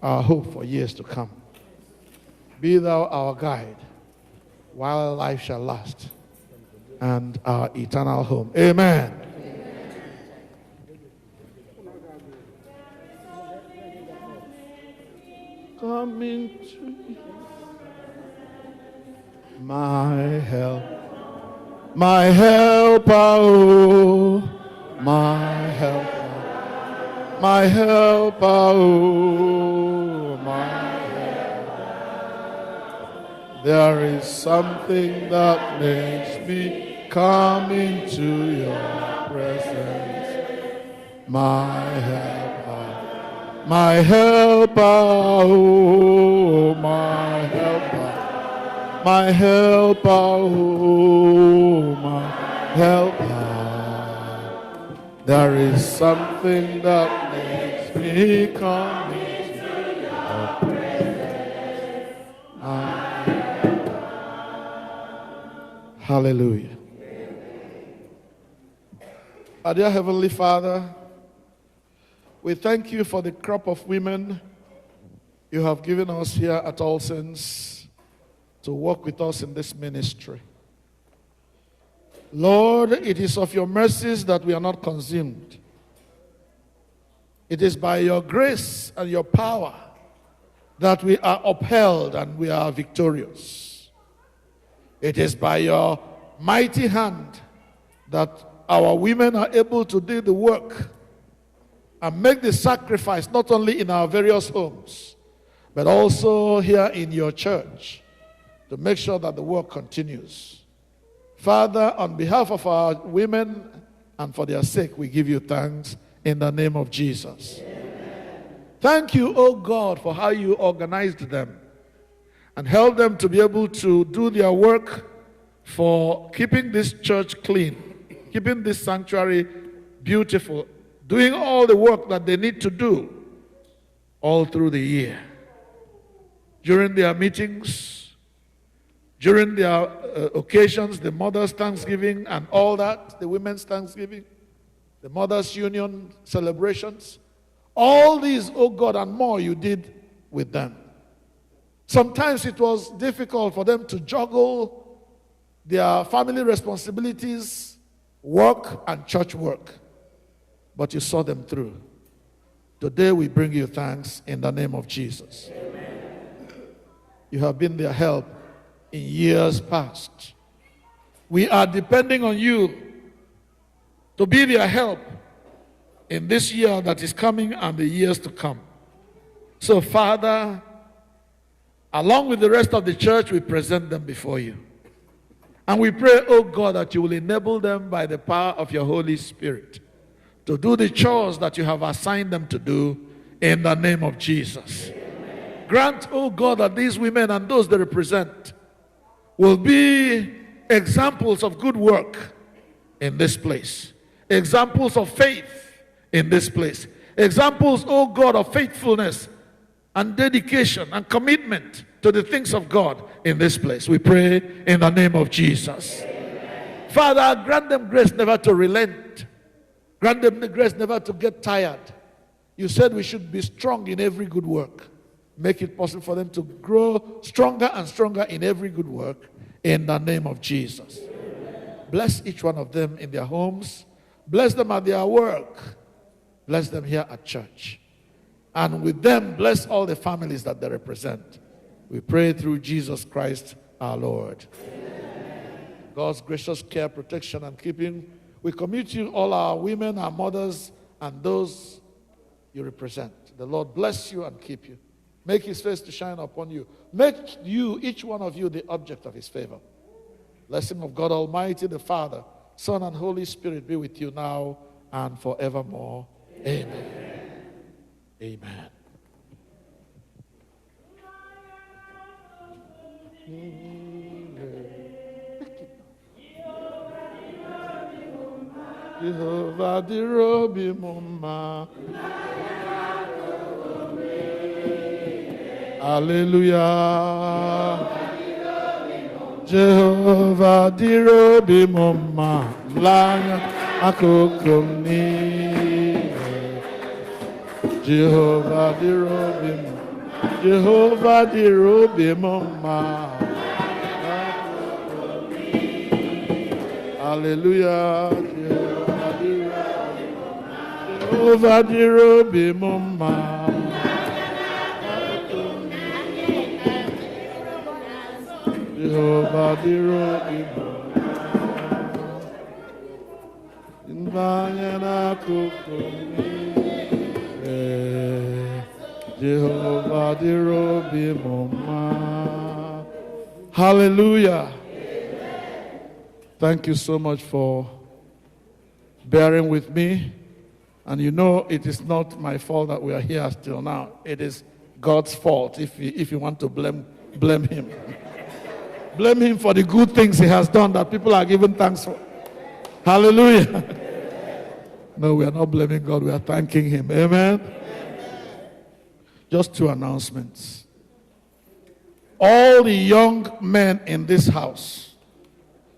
our hope for years to come. Be Thou our guide while life shall last and our eternal home. Amen. Coming to you, my help, my helper, oh, my helper, my helper, oh, my helper. There is something that makes me come into your presence, my helper. My helper, oh, my helper, my helper, oh, my helper. There is something that makes me come into your presence. Hallelujah. Our dear Heavenly Father, we thank you for the crop of women you have given us here at All Saints to work with us in this ministry. Lord, it is of your mercies that we are not consumed. It is by your grace and your power that we are upheld and we are victorious. It is by your mighty hand that our women are able to do the work and make the sacrifice not only in our various homes, but also here in your church to make sure that the work continues. Father, on behalf of our women and for their sake, we give you thanks in the name of Jesus. Amen. Thank you, O God, for how you organized them and helped them to be able to do their work for keeping this church clean, keeping this sanctuary beautiful, doing all the work that they need to do all through the year. During their meetings, during their occasions, the Mother's Thanksgiving and all that, the Women's Thanksgiving, the Mother's Union celebrations, all these, oh God, and more you did with them. Sometimes it was difficult for them to juggle their family responsibilities, work, and church work. But you saw them through. Today we bring you thanks in the name of Jesus. Amen. You have been their help in years past. We are depending on you to be their help in this year that is coming and the years to come. So, Father, along with the rest of the church, we present them before you. And we pray, oh God, that you will enable them by the power of your Holy Spirit to do the chores that you have assigned them to do in the name of Jesus. Amen. Grant, oh God, that these women and those they represent will be examples of good work in this place, examples of faith in this place, examples, oh God, of faithfulness and dedication and commitment to the things of God in this place. We pray in the name of Jesus. Amen. Father, grant them grace never to relent. Grant them the grace never to get tired. You said we should be strong in every good work. Make it possible for them to grow stronger and stronger in every good work in the name of Jesus. Bless each one of them in their homes. Bless them at their work. Bless them here at church. And with them, bless all the families that they represent. We pray through Jesus Christ our Lord. Amen. God's gracious care, protection, and keeping. We commit you, all our women, our mothers, and those you represent. The Lord bless you and keep you. Make his face to shine upon you. Make you, each one of you, the object of his favor. Blessing of God Almighty, the Father, Son, and Holy Spirit be with you now and forevermore. Amen. Amen. Jehovah dirobi mumma. Hallelujah. Jehovah dirobi mumma. Lanya akokomni. Jehovah dirobi mumma. Jehovah dirobi mumma. Hallelujah. Jehovah dirobi mumma. Jehovah dirobi mumma. Invanyana kukomi. Jehovah dirobi mumma. Hallelujah. Thank you so much for bearing with me. And you know it is not my fault that we are here still now. It is God's fault if you want to blame him. Blame him for the good things he has done that people are giving thanks for. Hallelujah. No, we are not blaming God. We are thanking him. Amen. Just two announcements. All the young men in this house,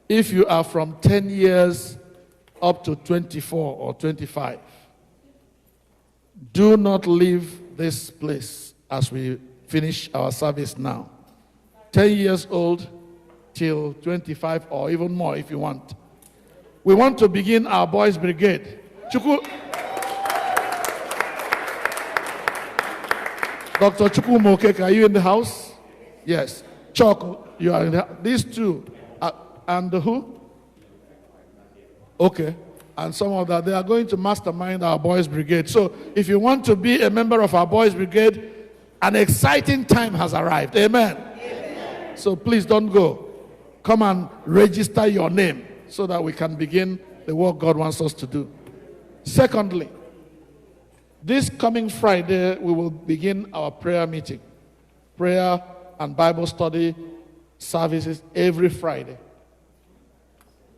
if you are from 10 years up to 24 or 25, do not leave this place as we finish our service now. 10 years old till 25 or even more if you want. We want to begin our boys' brigade. Dr. Chukwumokeke, are you in the house? Yes. Chok, you are in the house. These two. And who? Okay. And some of that, they are going to mastermind our boys' brigade. So if you want to be a member of our boys' brigade, an exciting time has arrived. Amen. Amen. So please don't go. Come and register your name so that we can begin the work God wants us to do. Secondly, this coming Friday, we will begin our prayer meeting. Prayer and Bible study services every Friday.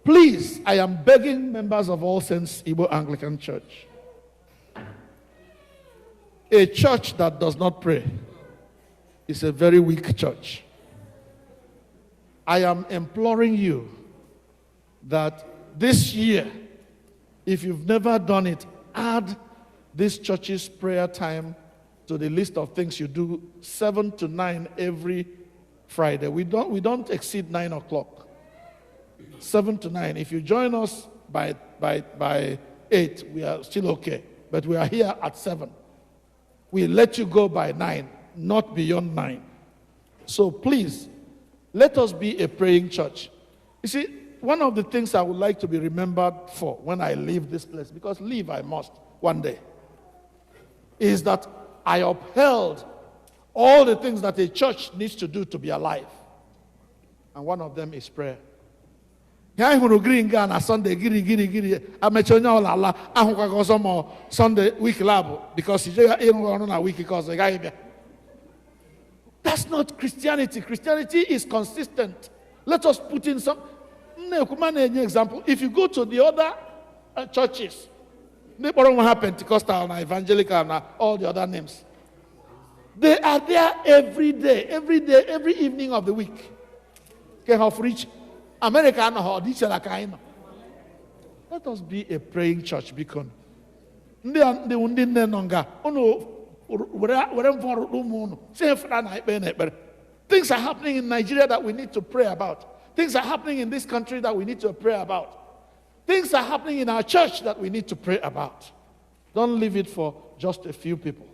Please, I am begging members of All Saints Igbo Anglican Church. A church that does not pray is a very weak church. I am imploring you that this year, if you've never done it, add this church's prayer time to the list of things you do 7 to 9 every Friday. We don't exceed 9 o'clock. 7 to 9. If you join us by 8, we are still okay. But we are here at 7. We let you go by 9, not beyond 9. So please, let us be a praying church. You see, one of the things I would like to be remembered for when I leave this place, because leave I must one day, is that I upheld all the things that a church needs to do to be alive. And one of them is prayer. Ya hụrụ green ga na Sunday giri amecha onye ọla ala ahụkwa gị ọzọ ma Sunday week lab because ije ịrụ ọrụ na week ka ọzọ ị gaghị bịa. That's not Christianity. Christianity is consistent. Let us put in some example. If you go to the other churches, they have Pentecostal and Evangelical and all the other names. They are there every day, every evening of the week. Can have reached America and let us be a praying church, because Things are happening in Nigeria that we need to pray about. Things are happening in this country that we need to pray about. Things are happening in our church that we need to pray about. Don't leave it for just a few people.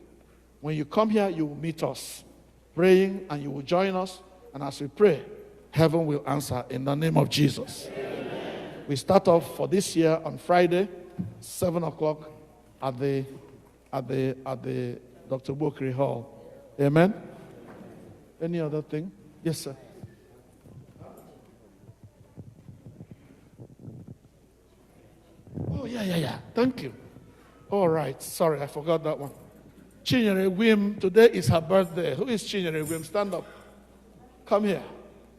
When you come here, you will meet us praying and you will join us. And as we pray, heaven will answer in the name of Jesus. Amen. We start off for this year on Friday, 7 o'clock at the Dr. Bokri Hall. Amen. Any other thing? Yes, sir. Oh, yeah. Thank you. All right. Sorry, I forgot that one. Chinyere Wim, today is her birthday. Who is Chinyere Wim? Stand up. Come here.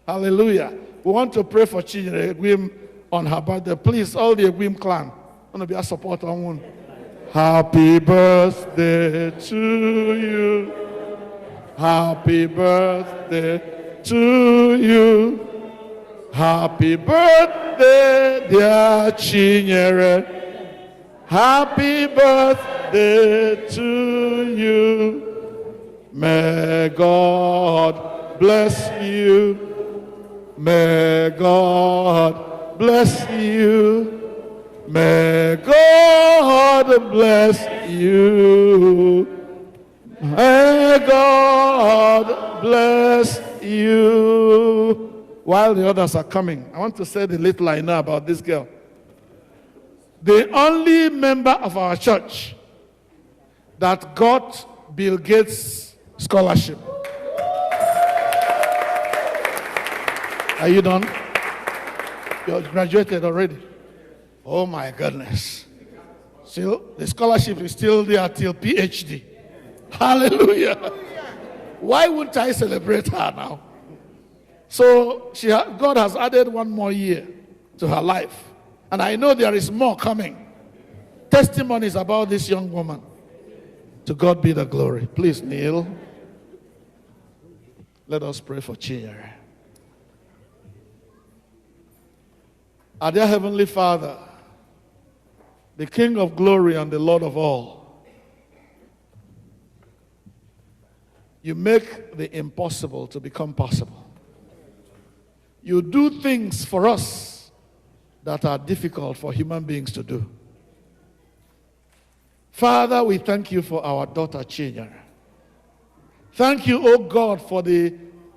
Hallelujah. We want to pray for Chinyere Wim on her birthday. Please, all the Wim clan, I'm going to be a support on one. Happy birthday to you. Happy birthday to you. Happy birthday, dear Chinyere. Happy birthday to you. May God bless you. May God bless you. May God bless you. May God bless you. While the others are coming, I want to say the little I know about this girl. The only member of our church that got Bill Gates scholarship. Are you done? You graduated already? Oh my goodness. Still, the scholarship is still there till PhD. Hallelujah. Why wouldn't I celebrate her now? So God has added one more year to her life. And I know there is more coming. Testimonies about this young woman. To God be the glory. Please kneel. Let us pray for Chinyere. Our dear Heavenly Father, the King of glory and the Lord of all, you make the impossible to become possible. You do things for us that are difficult for human beings to do. Father, we thank you for our daughter Chinyere. Thank you, oh God, for the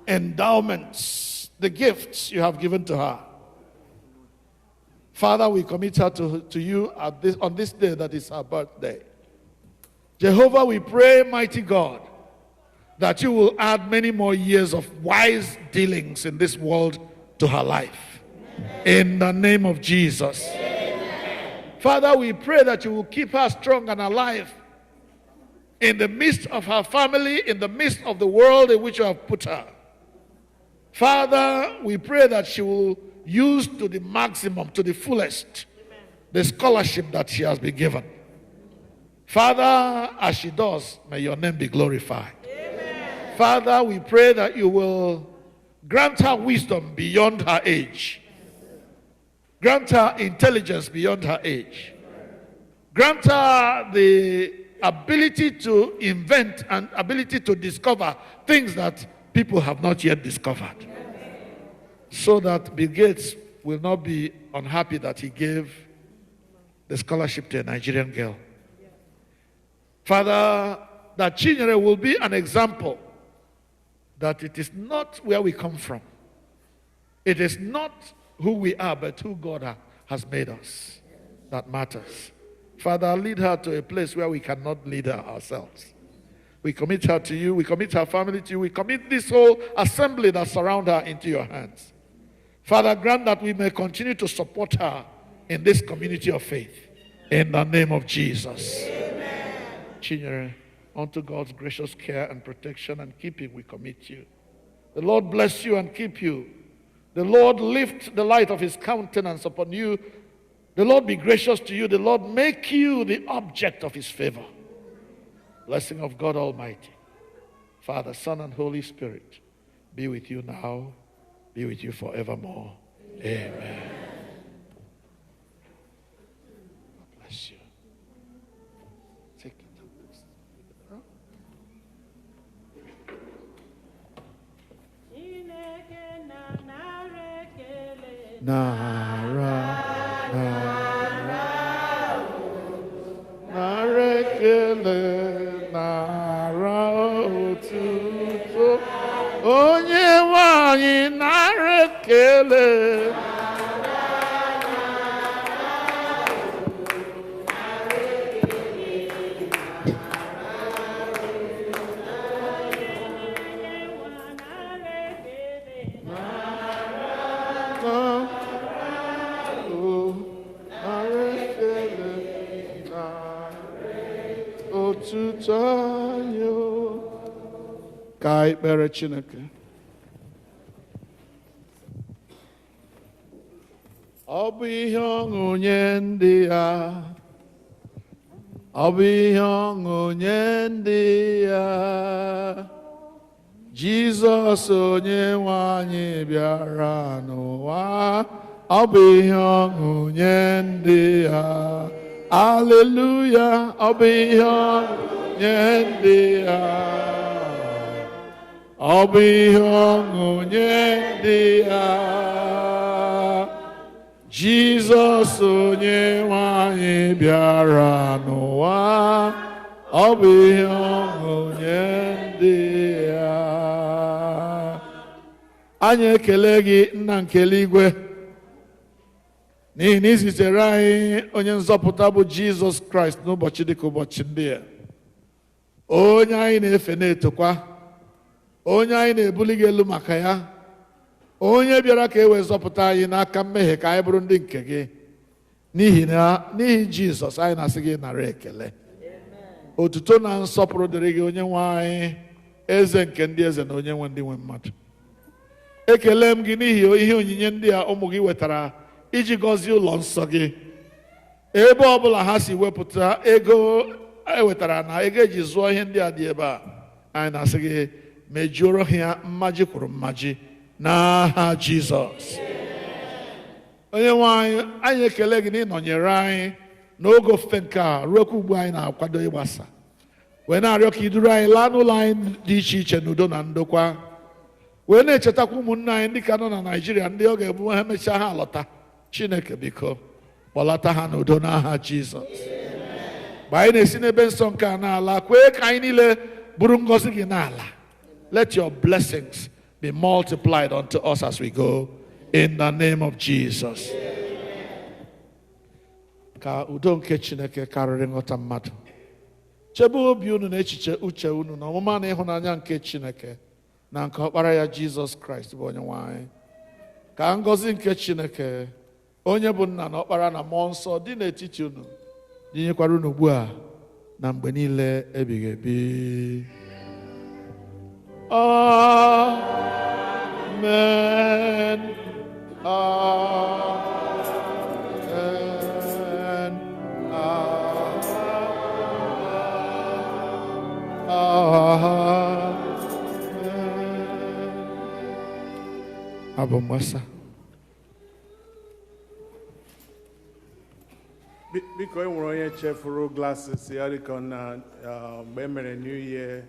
endowments, the gifts you have given to her. Father, we commit her to you on this day that is her birthday. Jehovah, we pray, mighty God, that you will add many more years of wise dealings in this world to her life. In the name of Jesus. Amen. Father, we pray that you will keep her strong and alive in the midst of her family, in the midst of the world in which you have put her. Father, we pray that she will use to the maximum, to the fullest, the scholarship that she has been given. Father, as she does, may your name be glorified. Amen. Father, we pray that you will grant her wisdom beyond her age. Grant her intelligence beyond her age. Grant her the ability to invent and ability to discover things that people have not yet discovered. So that Bill Gates will not be unhappy that he gave the scholarship to a Nigerian girl. Father, that Chinyere will be an example that it is not where we come from. It is not who we are, but who God has made us that matters. Father, lead her to a place where we cannot lead her ourselves. We commit her to you. We commit her family to you. We commit this whole assembly that surround her into your hands. Father, grant that we may continue to support her in this community of faith. In the name of Jesus. Amen. Chinyere, unto God's gracious care and protection and keeping, we commit you. The Lord bless you and keep you. The Lord lift the light of his countenance upon you. The Lord be gracious to you. The Lord make you the object of his favor. Blessing of God Almighty, Father, Son, and Holy Spirit, be with you now, be with you forevermore. Amen. God bless you. Take it. nara ekele, nara otuto. Onye nwe anyị nara ekele. Ka anyị kpere Chineke. Ọ bụ ihe ọṅụ nye ndị ya, ọ bụ ihe ọṅụ nye ndị ya, Jizọs onye nwe anyị bịara n'ụwa. Ọ bụ ihe ọṅụ nye ndị ya, aleluya. Ọ bụ ihe ọṅụ nye ndị ya, ọ bụ ihe ọṅụ nye ndị ya, Jizọs onye nwe anyị bịara n'ụwa. Ọ bụ ihe ọṅụ nye ndị ya. Anyị ekele gị, nna nke eluigwe, n'ihi na ị zitere anyị onye nzọpụta bụ Jizọs Kraịst n'ụbọchị dịka ụbọchị ndị a, onye anyị na-efe na-etokwa, onye anyị na-ebuli gị elu maka ya, onye bịara ka e wee zọpụta anyị n'aka mmehie ka anyị bụrụ ndị nke gị. N'ihi Jizọs anyị na-asị gị nara ekele, otuto na nsọpụrụ dịrị gị, onye nwe anyị, eze nke ndị eze na onye nwe ndị nwe mmadụ. Ekele m gị n'ihi ihe onyinye ndị a ụmụ gị wetara iji gọzie ụlọ nsọ gị. Ebe ọbụla ha si wepụta ego ewetara na ego eji zụọ ihe ndị a dị ebe a, anyị na-asị gị mejuoro ha mmaji kwuru mmaji n'aha Jizọs. Onye nwe anyị, anyị ekele gị na ịnọnyere anyị n'oge ofufe nke a ruokwa ugbu anyị na-akwado ịgbasa, wee na-arịọ ka iduru anyị laa n'ụlọ anyị dị iche iche n'udo na ndokwa, wee na-echetakwa ụmụnne anyị ndị ka nọ na Naịjirịa, ndị ọ ga-ebu ha emechaa ha alọta. Chineke biko kpọlata ha n'udo n'aha Jizọs. Mgbe anyị na-esi n'ebe nsọ nke a n'ala, kwee ka anyị niile bụrụ ngọzi gị n'ala. Let your blessings be multiplied unto us as we go, in the name of Jesus. Ka udo nke Chineke karịrị nghọta mmadụ chebe obi unu na echiche uche unu na ọmụma na ịhụnanya nke Chineke na nke ọkpara ya Jizọs Kraịst bụ onye nwe anyị. Ka ngọzi nke Chineke onye bụ nna na ọkpara na mmụọ nsọ dị n'etiti unu, dịnyekwara unu ugbu a na mgbe niile ebighị ebi. Amen. Amen. Amen. Abụ mgbasa. Biko e nwere onye chefuru glasses ya dịka na mgbe e mere New Year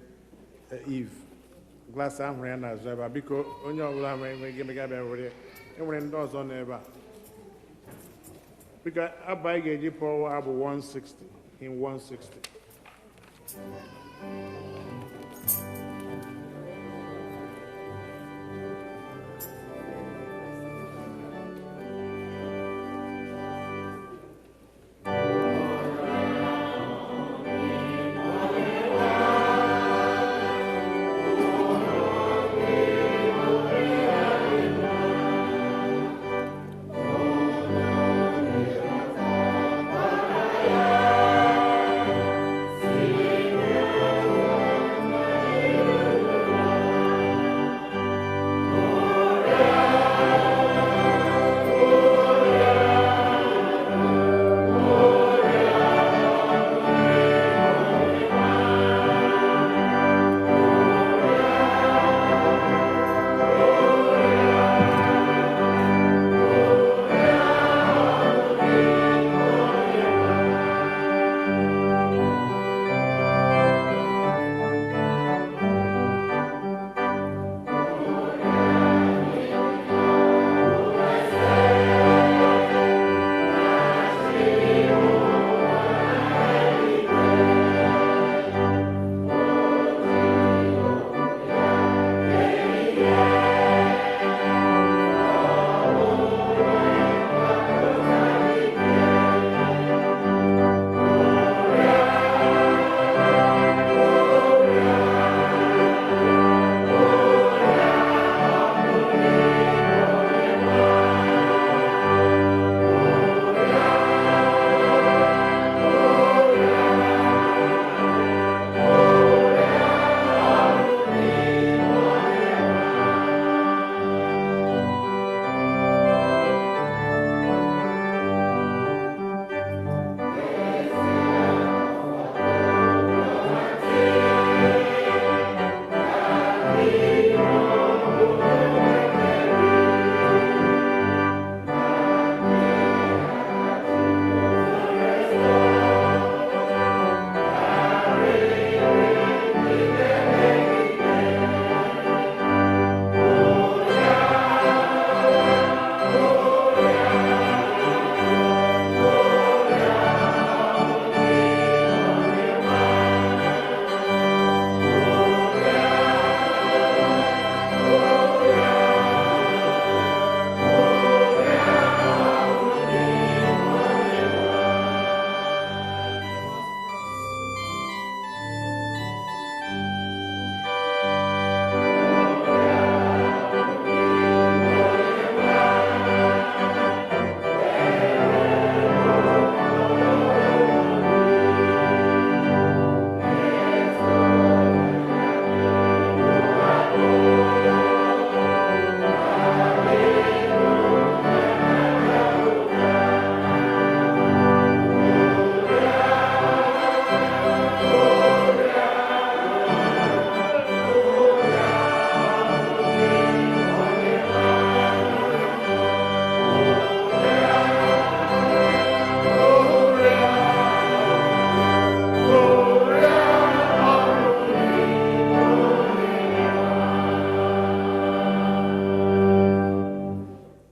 Eve. Glass ahụ ya na-azụ ebe a. Biko onye ọbụla enweghị emega bịa were. E nwere ndị ọzọ n'ebe a. Biko abụ anyị ga-eji pụọ abụ 160 in 160.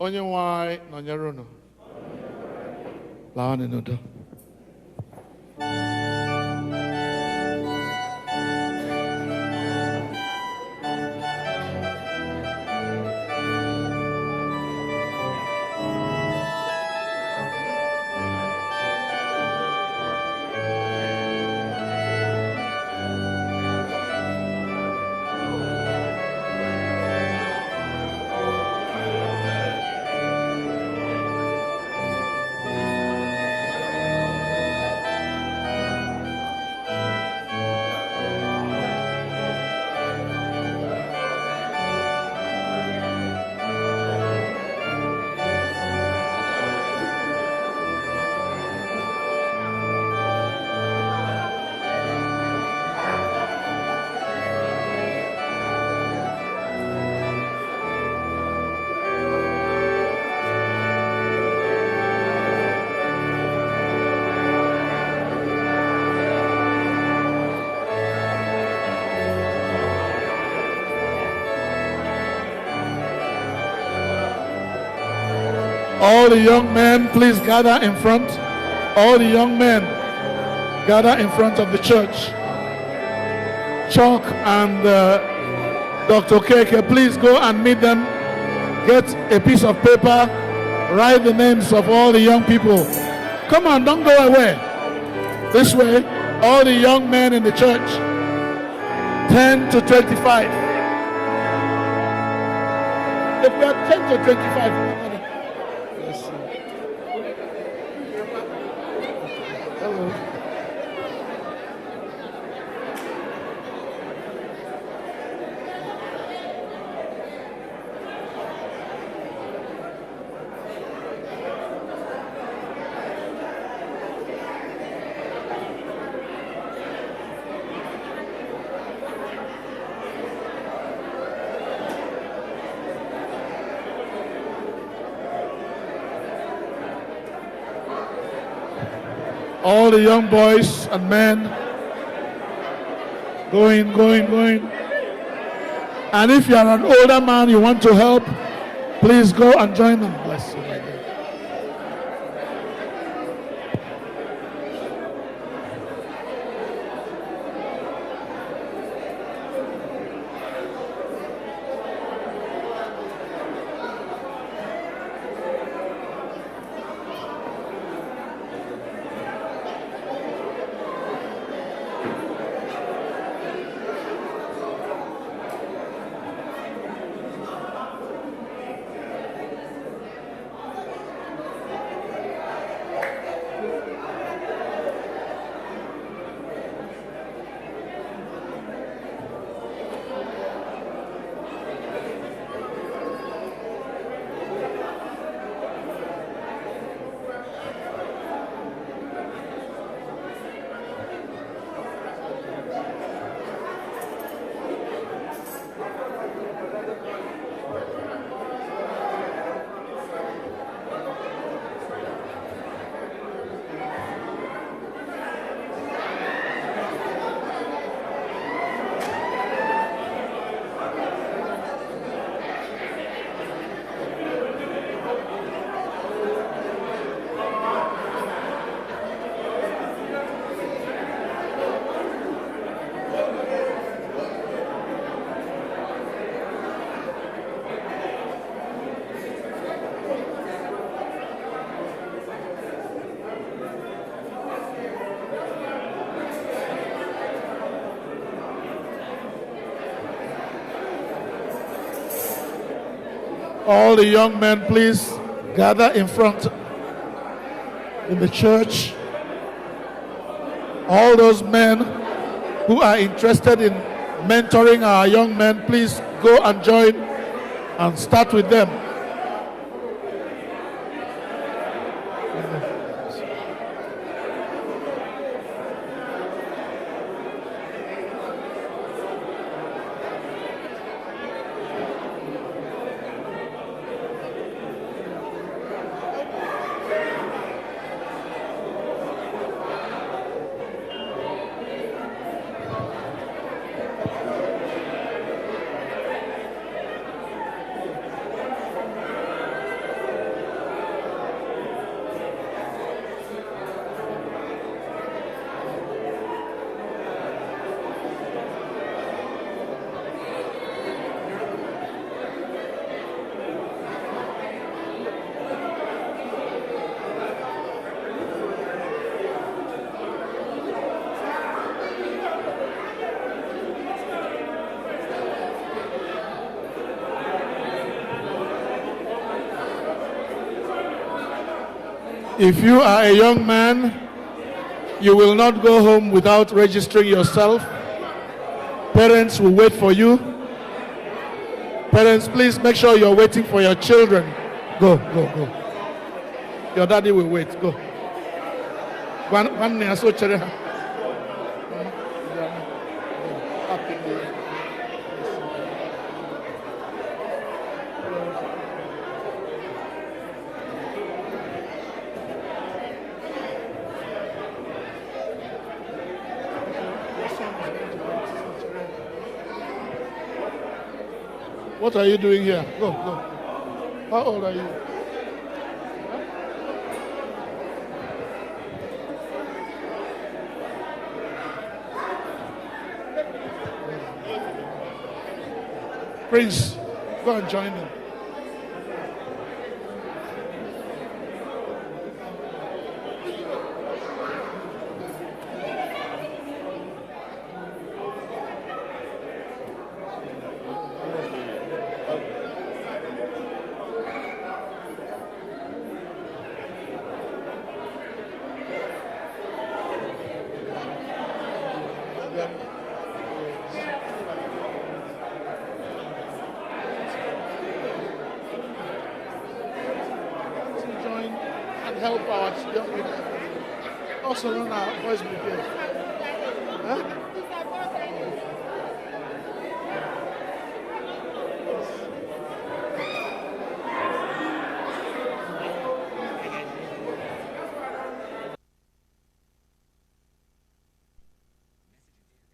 Onye nwe anyị nọnyere unu. Laa n'udo. All the young men, please gather in front. All the young men, gather in front of the church. Chalk and Dr. Keke, please go and meet them. Get a piece of paper. Write the names of all the young people. Come on, don't go away. This way, all the young men in the church, 10 to 25. If we are 10 to 25, all the young boys and men going. And if you are an older man, you want to help, please go and join them. Bless you, my dear. All the young men, please gather in front in the church. All those men who are interested in mentoring our young men, please go and join and start with them. If you are a young man, you will not go home without registering yourself. Parents will wait for you. Parents, please make sure you're waiting for your children. Go, go, go. Your daddy will wait. Go. What are you doing here? Go, go. How old are you? Prince, go and join them. Help our young people. Also run our boys brigade. Huh?